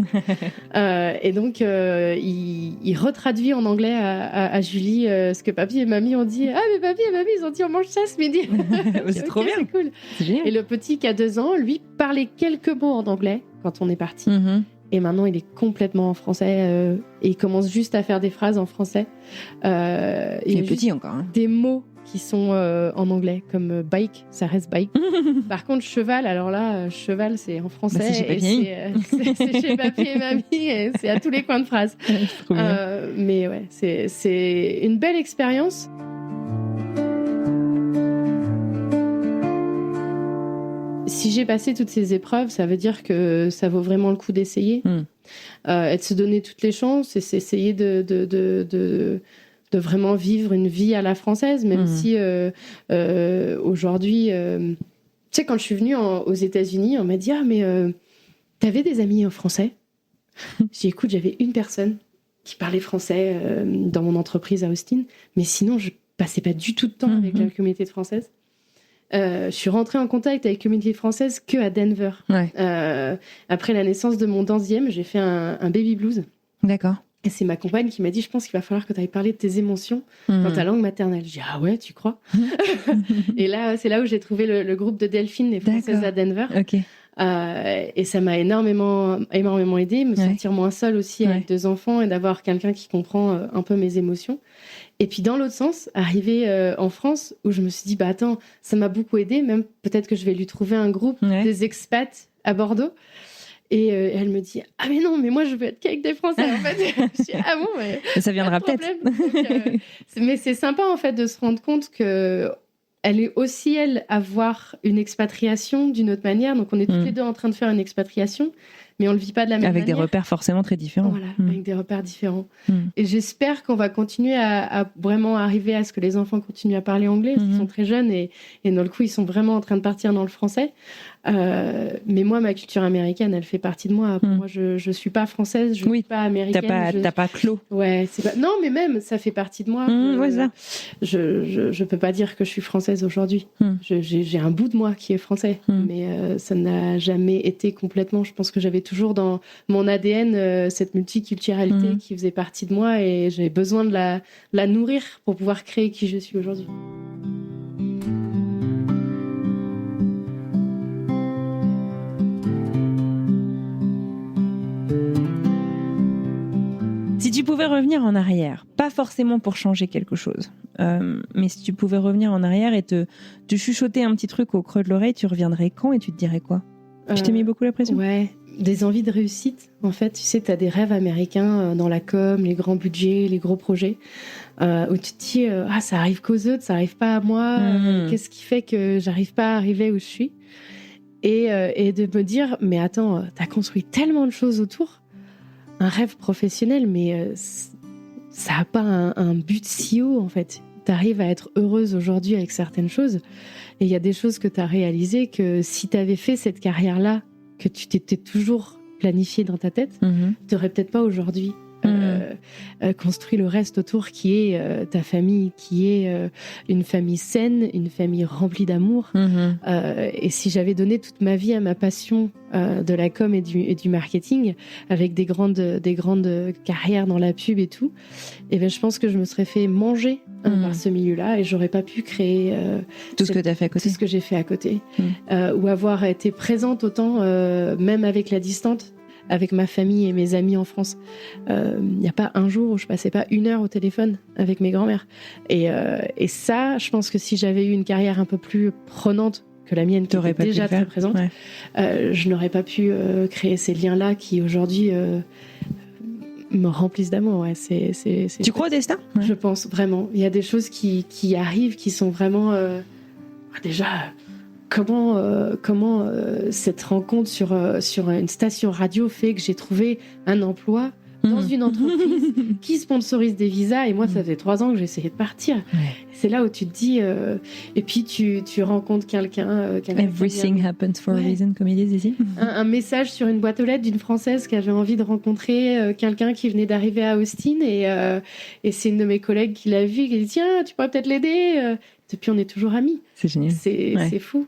Speaker 1: Et donc, il retraduit en anglais à Julie ce que papy et mamie ont dit. Ah, mais papy et mamie, ils ont dit on mange ça ce midi.
Speaker 2: C'est trop bien.
Speaker 1: C'est cool.
Speaker 2: C'est génial.
Speaker 1: Et le petit qui a 2 ans, lui, parlait quelques mots en anglais quand on est parti. Et maintenant, il est complètement en français. Et il commence juste à faire des phrases en français. Il
Speaker 2: est petit encore. Hein.
Speaker 1: Des mots qui sont en anglais, comme bike, ça reste bike. Par contre, cheval, alors là, cheval, c'est en français.
Speaker 2: C'est chez papy.
Speaker 1: C'est chez papy et mamie, et c'est à tous les coins de phrase. Mais ouais, c'est une belle expérience. Si j'ai passé toutes ces épreuves, ça veut dire que ça vaut vraiment le coup d'essayer. Et de se donner toutes les chances, et c'est essayer de vraiment vivre une vie à la française, même si aujourd'hui... tu sais, quand je suis venue aux États-Unis, on m'a dit « Ah, mais t'avais des amis en français ?» J'ai dit « Écoute, j'avais une personne qui parlait français dans mon entreprise à Austin, mais sinon, je passais pas du tout de temps avec la communauté française. » Je suis rentrée en contact avec la communauté française qu'à Denver. Après la naissance de mon 11e, j'ai fait un baby blues.
Speaker 2: D'accord.
Speaker 1: Et c'est ma compagne qui m'a dit, je pense qu'il va falloir que tu ailles parler de tes émotions dans ta langue maternelle. J'ai dit, ah ouais, tu crois? Et là, c'est là où j'ai trouvé le groupe de Delphine, les Françaises à Denver. Et ça m'a énormément aidée, me sentir moins seule aussi avec 2 enfants et d'avoir quelqu'un qui comprend un peu mes émotions. Et puis dans l'autre sens, arriver en France où je me suis dit, bah attends, ça m'a beaucoup aidée, même peut-être que je vais lui trouver un groupe des expats à Bordeaux. Et elle me dit, ah mais non, mais moi je veux être qu'avec des Français en fait. Je dis, ah bon, mais
Speaker 2: ça viendra peut-être.
Speaker 1: Donc, mais c'est sympa en fait de se rendre compte que elle est aussi, elle, à voir une expatriation d'une autre manière. Donc, on est toutes les deux en train de faire une expatriation, mais on ne le vit pas de la même manière.
Speaker 2: Avec des repères forcément très différents.
Speaker 1: Voilà, avec des repères différents. Et j'espère qu'on va continuer à vraiment arriver à ce que les enfants continuent à parler anglais. Ils sont très jeunes et dans le coup, ils sont vraiment en train de partir dans le français. Mais moi, ma culture américaine, elle fait partie de moi. Moi, je suis pas française, je suis pas américaine.
Speaker 2: T'as pas clos.
Speaker 1: Ouais, c'est pas... Non, mais même, ça fait partie de moi.
Speaker 2: Ça.
Speaker 1: Je peux pas dire que je suis française aujourd'hui. J'ai un bout de moi qui est français, mais ça n'a jamais été complètement. Je pense que j'avais toujours dans mon ADN cette multiculturalité qui faisait partie de moi et j'avais besoin de la nourrir pour pouvoir créer qui je suis aujourd'hui.
Speaker 2: Si tu pouvais revenir en arrière, pas forcément pour changer quelque chose, mais si tu pouvais revenir en arrière et te chuchoter un petit truc au creux de l'oreille, tu reviendrais quand et tu te dirais quoi? Je t'ai mis beaucoup la pression.
Speaker 1: Ouais, des envies de réussite. En fait, tu sais, tu as des rêves américains dans la com, les grands budgets, les gros projets, où tu te dis ça arrive qu'aux autres, ça arrive pas à moi. Qu'est-ce qui fait que j'arrive pas à arriver où je suis ? Et de me dire, mais attends, t'as construit tellement de choses autour, un rêve professionnel, mais ça n'a pas un but si haut, en fait. T'arrives à être heureuse aujourd'hui avec certaines choses, et il y a des choses que t'as réalisées que si t'avais fait cette carrière-là, que tu t'étais toujours planifiée dans ta tête, t'aurais peut-être pas aujourd'hui construit le reste autour, qui est ta famille, qui est une famille saine, une famille remplie d'amour. Et si j'avais donné toute ma vie à ma passion de la com et du marketing, avec des grandes carrières dans la pub et tout, et ben je pense que je me serais fait manger par ce milieu-là, et j'aurais pas pu créer
Speaker 2: tout ce que t'as fait à côté,
Speaker 1: tout ce que j'ai fait à côté, ou avoir été présente autant, même avec la distance, avec ma famille et mes amis en France. Il n'y a pas un jour où je passais pas 1 heure au téléphone avec mes grands-mères. Et ça, je pense que si j'avais eu une carrière un peu plus prenante que la mienne, qui était déjà très présente, je n'aurais pas pu créer ces liens-là qui aujourd'hui me remplissent d'amour. Ouais,
Speaker 2: tu crois au destin ?
Speaker 1: Je pense vraiment. Il y a des choses qui arrivent, qui sont vraiment... déjà... Comment cette rencontre sur une station radio fait que j'ai trouvé un emploi dans une entreprise qui sponsorise des visas, et moi ça fait 3 ans que j'essayais de partir. C'est là où tu te dis et puis tu rencontres quelqu'un
Speaker 2: Everything happens for a reason, comme ils disent ici.
Speaker 1: Un message sur une boîte aux lettres d'une Française qui avait envie de rencontrer quelqu'un qui venait d'arriver à Austin, et c'est une de mes collègues qui l'a vu et qui dit tiens, tu pourrais peut-être l'aider. Depuis on est toujours amis.
Speaker 2: C'est génial.
Speaker 1: C'est fou.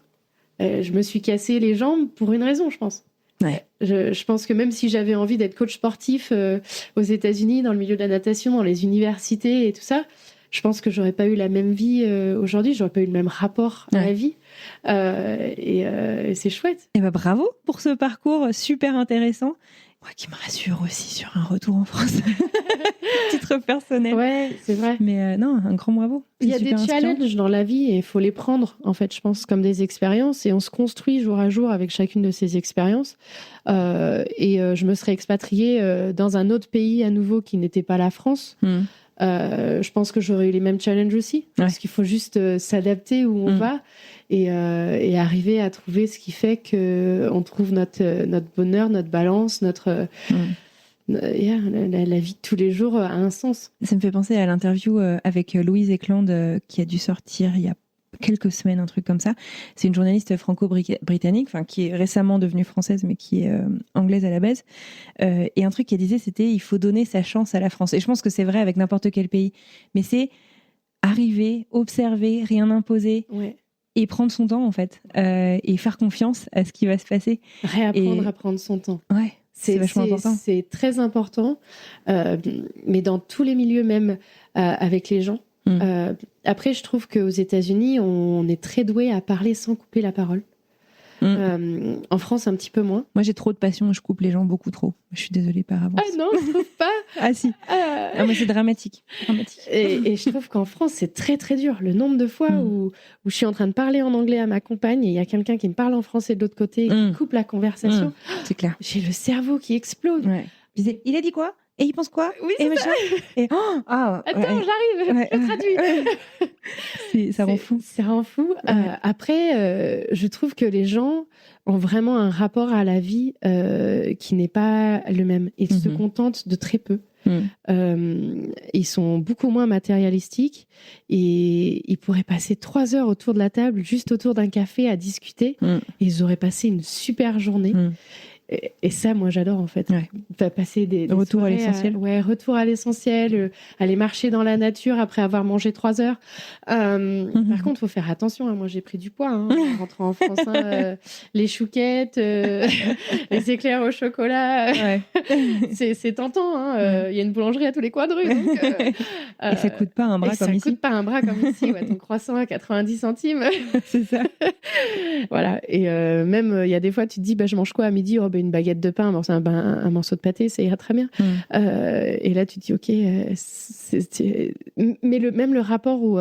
Speaker 1: Je me suis cassé les jambes pour une raison, je pense. Je pense que même si j'avais envie d'être coach sportif aux États-Unis, dans le milieu de la natation, dans les universités et tout ça, je pense que j'aurais pas eu la même vie aujourd'hui, j'aurais pas eu le même rapport à la vie. Et c'est chouette.
Speaker 2: Et bravo pour ce parcours super intéressant. Moi qui me rassure aussi sur un retour en France. Titre personnel.
Speaker 1: Ouais, c'est vrai.
Speaker 2: Mais non, un grand bravo.
Speaker 1: Il y a des challenges dans la vie et il faut les prendre, en fait, je pense, comme des expériences, et on se construit jour à jour avec chacune de ces expériences. Je me serais expatriée dans un autre pays à nouveau qui n'était pas la France. Je pense que j'aurais eu les mêmes challenges aussi, parce qu'il faut juste s'adapter où on va et arriver à trouver ce qui fait qu'on trouve notre bonheur, notre balance, la vie de tous les jours a un sens.
Speaker 2: Ça me fait penser à l'interview avec Louise Eklund qui a dû sortir il y a quelques semaines, un truc comme ça. C'est une journaliste franco-britannique, qui est récemment devenue française, mais qui est anglaise à la base. Et un truc qu'elle disait, c'était il faut donner sa chance à la France. Et je pense que c'est vrai avec n'importe quel pays. Mais c'est arriver, observer, rien imposer. Et prendre son temps, en fait. Et faire confiance à ce qui va se passer.
Speaker 1: Réapprendre à prendre son temps.
Speaker 2: Ouais. C'est vachement important.
Speaker 1: C'est très important, mais dans tous les milieux, même avec les gens. Après, je trouve qu'aux États-Unis, on est très doué à parler sans couper la parole. En France, un petit peu moins.
Speaker 2: Moi, j'ai trop de passion, je coupe les gens beaucoup trop. Je suis désolée par avance.
Speaker 1: Ah non, je trouve pas.
Speaker 2: Ah si. Ah, mais c'est dramatique.
Speaker 1: Et je trouve qu'en France, c'est très très dur. Le nombre de fois où je suis en train de parler en anglais à ma compagne et il y a quelqu'un qui me parle en français de l'autre côté et qui coupe la conversation.
Speaker 2: C'est clair.
Speaker 1: J'ai le cerveau qui explose.
Speaker 2: Je disais, il a dit quoi ? Et il pense quoi ?
Speaker 1: Oui, c'est ça.
Speaker 2: Et
Speaker 1: attends, j'arrive, je traduis.
Speaker 2: Ça rend fou.
Speaker 1: Ça rend fou. Après, je trouve que les gens ont vraiment un rapport à la vie qui n'est pas le même. Ils se contentent de très peu. Ils sont beaucoup moins matérialistiques et ils pourraient passer 3 heures autour de la table, juste autour d'un café à discuter. Et ils auraient passé une super journée. Et ça, moi, j'adore, en fait. Passer des
Speaker 2: retour à l'essentiel.
Speaker 1: Retour à l'essentiel. Aller marcher dans la nature après avoir mangé 3 heures. Par contre, il faut faire attention. Moi, j'ai pris du poids en rentrant en France. Les chouquettes, les éclairs au chocolat. C'est tentant. Il y a une boulangerie à tous les coins de rue. Donc,
Speaker 2: et ça coûte pas un bras comme ici.
Speaker 1: Ça coûte pas un bras comme ici. Ton croissant à 90 centimes.
Speaker 2: C'est ça.
Speaker 1: Voilà. Et même, il y a des fois, tu te dis, je mange quoi à midi ? Une baguette de pain, un morceau de pâté, ça ira très bien. Et là, tu te dis, ok, mais même le rapport où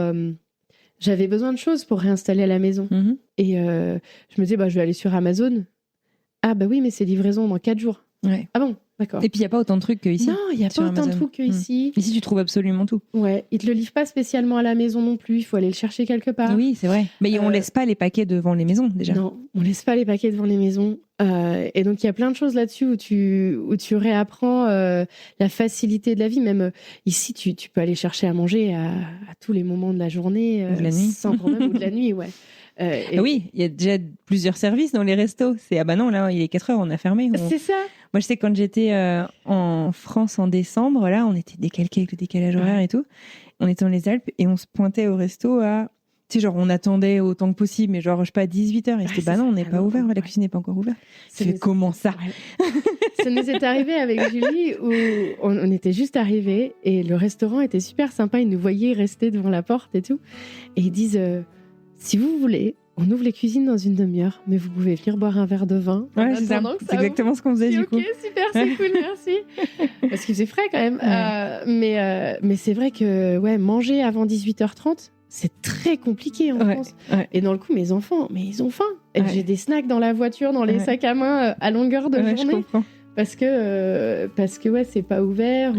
Speaker 1: j'avais besoin de choses pour réinstaller à la maison. Et je me disais, je vais aller sur Amazon. Ah bah oui, mais c'est livraison dans 4 jours.
Speaker 2: Ouais.
Speaker 1: Ah bon, d'accord.
Speaker 2: Et puis, il n'y a pas autant de trucs qu'ici.
Speaker 1: Non, il n'y a
Speaker 2: sur
Speaker 1: pas autant de
Speaker 2: Amazon.
Speaker 1: trucs qu'ici.
Speaker 2: Ici, tu trouves absolument tout.
Speaker 1: Ouais, ils te le livrent pas spécialement à la maison non plus. Il faut aller le chercher quelque part.
Speaker 2: Oui, c'est vrai. Mais on laisse pas les paquets devant les maisons, déjà.
Speaker 1: Non, on laisse pas les paquets devant les maisons. Et donc, il y a plein de choses là-dessus où tu réapprends la facilité de la vie. Même ici, tu peux aller chercher à manger à tous les moments de la journée.
Speaker 2: Ou de la nuit.
Speaker 1: Sans problème, ou de la nuit, ouais.
Speaker 2: Ah oui, il y a déjà plusieurs services dans les restos. C'est ah bah non, là, il est 4h, on a fermé.
Speaker 1: C'est ça.
Speaker 2: Moi, je sais, quand j'étais en France en décembre, là, on était décalqués avec le décalage horaire et tout. On était dans les Alpes et on se pointait au resto à... Tu sais, genre, on attendait autant que possible, mais genre, je sais pas, 18h. Et c'était, bah non, on n'est pas ouvert, la cuisine n'est pas encore ouverte. C'est comment ça?
Speaker 1: Ça nous est arrivé avec Julie où on était juste arrivés et le restaurant était super sympa. Ils nous voyaient rester devant la porte et tout. Et ils disent, si vous voulez, on ouvre les cuisines dans une demi-heure, mais vous pouvez venir boire un verre de vin.
Speaker 2: Ouais, c'est ça. C'est exactement ce qu'on faisait du coup.
Speaker 1: Ok, super, c'est cool, merci. Parce qu'il faisait frais quand même. Ouais. Mais c'est vrai que manger avant 18h30, c'est très compliqué en France. Ouais. Et dans le coup, mes enfants, mais ils ont faim. Et j'ai des snacks dans la voiture, dans les sacs à main à longueur de journée.
Speaker 2: Je comprends.
Speaker 1: Parce que c'est pas ouvert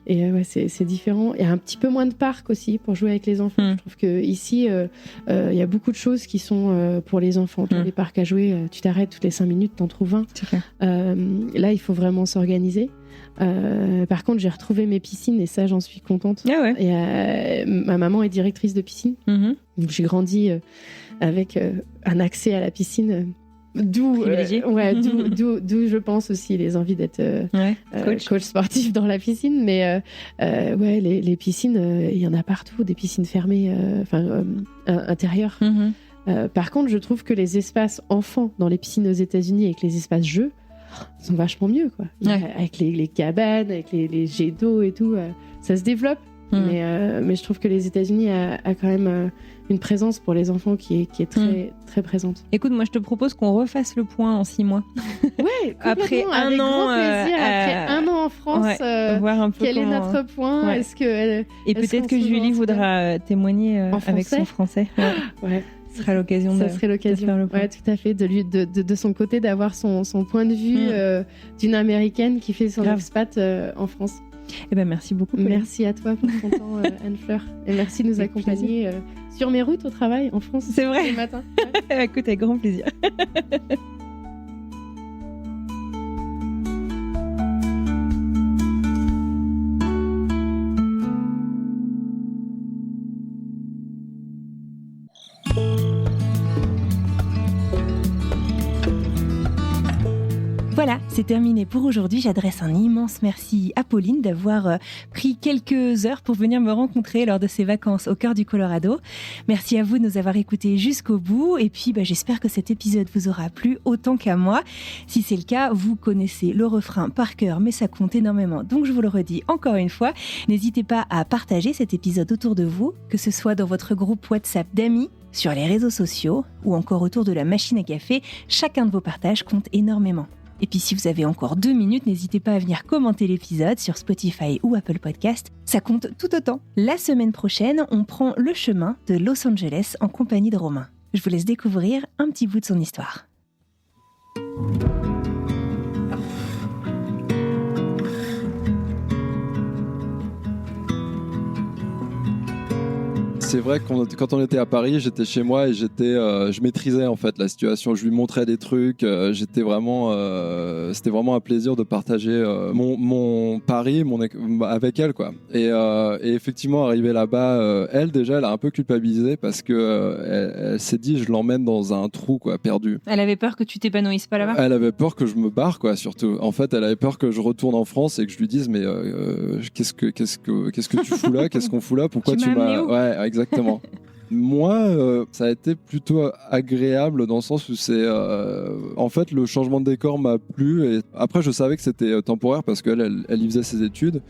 Speaker 1: et c'est différent. Il y a un petit peu moins de parcs aussi pour jouer avec les enfants. Je trouve que ici il y a beaucoup de choses qui sont pour les enfants. Les parcs à jouer, tu t'arrêtes toutes les 5 minutes, t'en trouves un. Là, il faut vraiment s'organiser. Par contre, j'ai retrouvé mes piscines et ça, j'en suis contente.
Speaker 2: Ah ouais.
Speaker 1: Et, ma maman est directrice de piscine. Donc, j'ai grandi avec un accès à la piscine. D'où je pense aussi les envies d'être coach sportif dans la piscine. Mais les piscines, il y en a partout, des piscines fermées, intérieures. Par contre, je trouve que les espaces enfants dans les piscines aux États-Unis avec les espaces jeux sont vachement mieux, quoi. Avec les cabanes, avec les jets d'eau et tout, ça se développe. Mais je trouve que les États-Unis a quand même une présence pour les enfants qui est très, très présente.
Speaker 2: Écoute, moi je te propose qu'on refasse le point en 6 mois.
Speaker 1: Ouais,
Speaker 2: après
Speaker 1: un an, après un an en France,
Speaker 2: voir un peu
Speaker 1: quel est notre point. Est-ce que
Speaker 2: et peut-être que Julie voudra témoigner avec son français. Ouais. Ce sera l'occasion de faire le point.
Speaker 1: Ouais, tout à fait. De son côté, d'avoir son point de vue d'une Américaine qui fait son expat en France.
Speaker 2: Eh ben, merci beaucoup. Pauline.
Speaker 1: Merci à toi pour ton temps, Anne-Fleur. Et merci de nous accompagner sur mes routes au travail en France.
Speaker 2: C'est vrai.
Speaker 1: Le matin.
Speaker 2: Écoute, avec grand plaisir.
Speaker 8: Voilà, c'est terminé pour aujourd'hui. J'adresse un immense merci à Pauline d'avoir pris quelques heures pour venir me rencontrer lors de ses vacances au cœur du Colorado. Merci à vous de nous avoir écoutés jusqu'au bout. Et puis, j'espère que cet épisode vous aura plu autant qu'à moi. Si c'est le cas, vous connaissez le refrain par cœur, mais ça compte énormément. Donc, je vous le redis encore une fois. N'hésitez pas à partager cet épisode autour de vous, que ce soit dans votre groupe WhatsApp d'amis, sur les réseaux sociaux ou encore autour de la machine à café. Chacun de vos partages compte énormément. Et puis si vous avez encore 2 minutes, n'hésitez pas à venir commenter l'épisode sur Spotify ou Apple Podcast. Ça compte tout autant. La semaine prochaine, on prend le chemin de Los Angeles en compagnie de Romain. Je vous laisse découvrir un petit bout de son histoire.
Speaker 5: C'est vrai que quand on était à Paris, j'étais chez moi et je maîtrisais en fait la situation. Je lui montrais des trucs. C'était vraiment un plaisir de partager mon Paris avec elle, quoi. Et effectivement, arrivée là-bas, elle a un peu culpabilisé parce que elle s'est dit, je l'emmène dans un trou, quoi, perdu.
Speaker 2: Elle avait peur que tu t'épanouisses pas là-bas.
Speaker 5: Elle avait peur que je me barre, quoi, surtout. En fait, elle avait peur que je retourne en France et que je lui dise, mais qu'est-ce que tu fous là? Qu'est-ce qu'on fout là? Pourquoi tu m'as... Ouais, exactement. Moi, ça a été plutôt agréable dans le sens où c'est... en fait, le changement de décor m'a plu. Et après, je savais que c'était temporaire parce qu'elle y faisait ses études.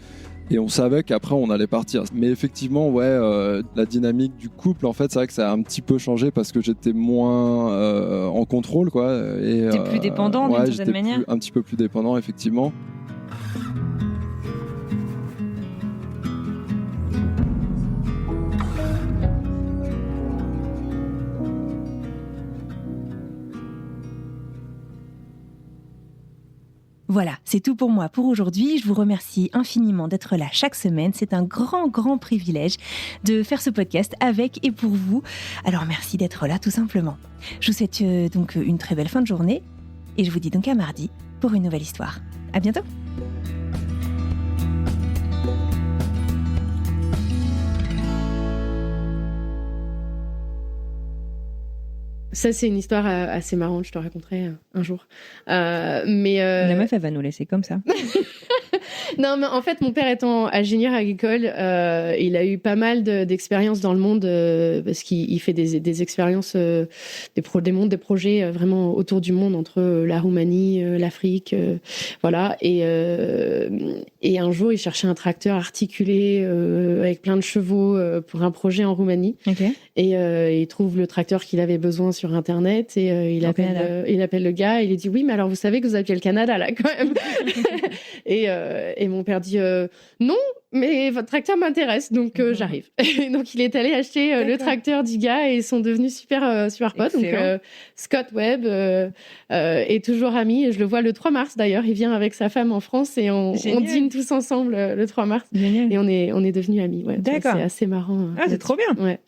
Speaker 5: Et on savait qu'après, on allait partir. Mais effectivement, la dynamique du couple, en fait, c'est vrai que ça a un petit peu changé parce que j'étais moins en contrôle, quoi.
Speaker 2: T'es plus dépendant d'une certaine manière.
Speaker 5: Un petit peu plus dépendant, effectivement.
Speaker 8: Voilà, c'est tout pour moi pour aujourd'hui. Je vous remercie infiniment d'être là chaque semaine. C'est un grand, grand privilège de faire ce podcast avec et pour vous. Alors merci d'être là tout simplement. Je vous souhaite donc une très belle fin de journée et je vous dis donc à mardi pour une nouvelle histoire. À bientôt.
Speaker 1: Ça, c'est une histoire assez marrante, je te raconterai un jour. La
Speaker 2: meuf, elle va nous laisser comme ça.
Speaker 1: Non, mais en fait, mon père étant ingénieur agricole, il a eu pas mal d'expériences dans le monde parce qu'il fait des expériences, des projets vraiment autour du monde, entre la Roumanie, l'Afrique, voilà. Et un jour, il cherchait un tracteur articulé avec plein de chevaux pour un projet en Roumanie.
Speaker 2: Okay.
Speaker 1: Et il trouve le tracteur qu'il avait besoin sur Internet et il appelle le gars et il lui dit oui, mais alors vous savez que vous appuyez le Canada là quand même. Et mon père dit non, mais votre tracteur m'intéresse, donc j'arrive. Et donc il est allé acheter le tracteur du gars et ils sont devenus super potes. Donc Scott Webb est toujours ami et je le vois le 3 mars d'ailleurs. Il vient avec sa femme en France et on dîne tous ensemble le 3 mars. Génial. Et on est devenus amis. Ouais,
Speaker 2: d'accord.
Speaker 1: C'est assez marrant.
Speaker 2: Ah, c'est trop bien.
Speaker 1: Ouais.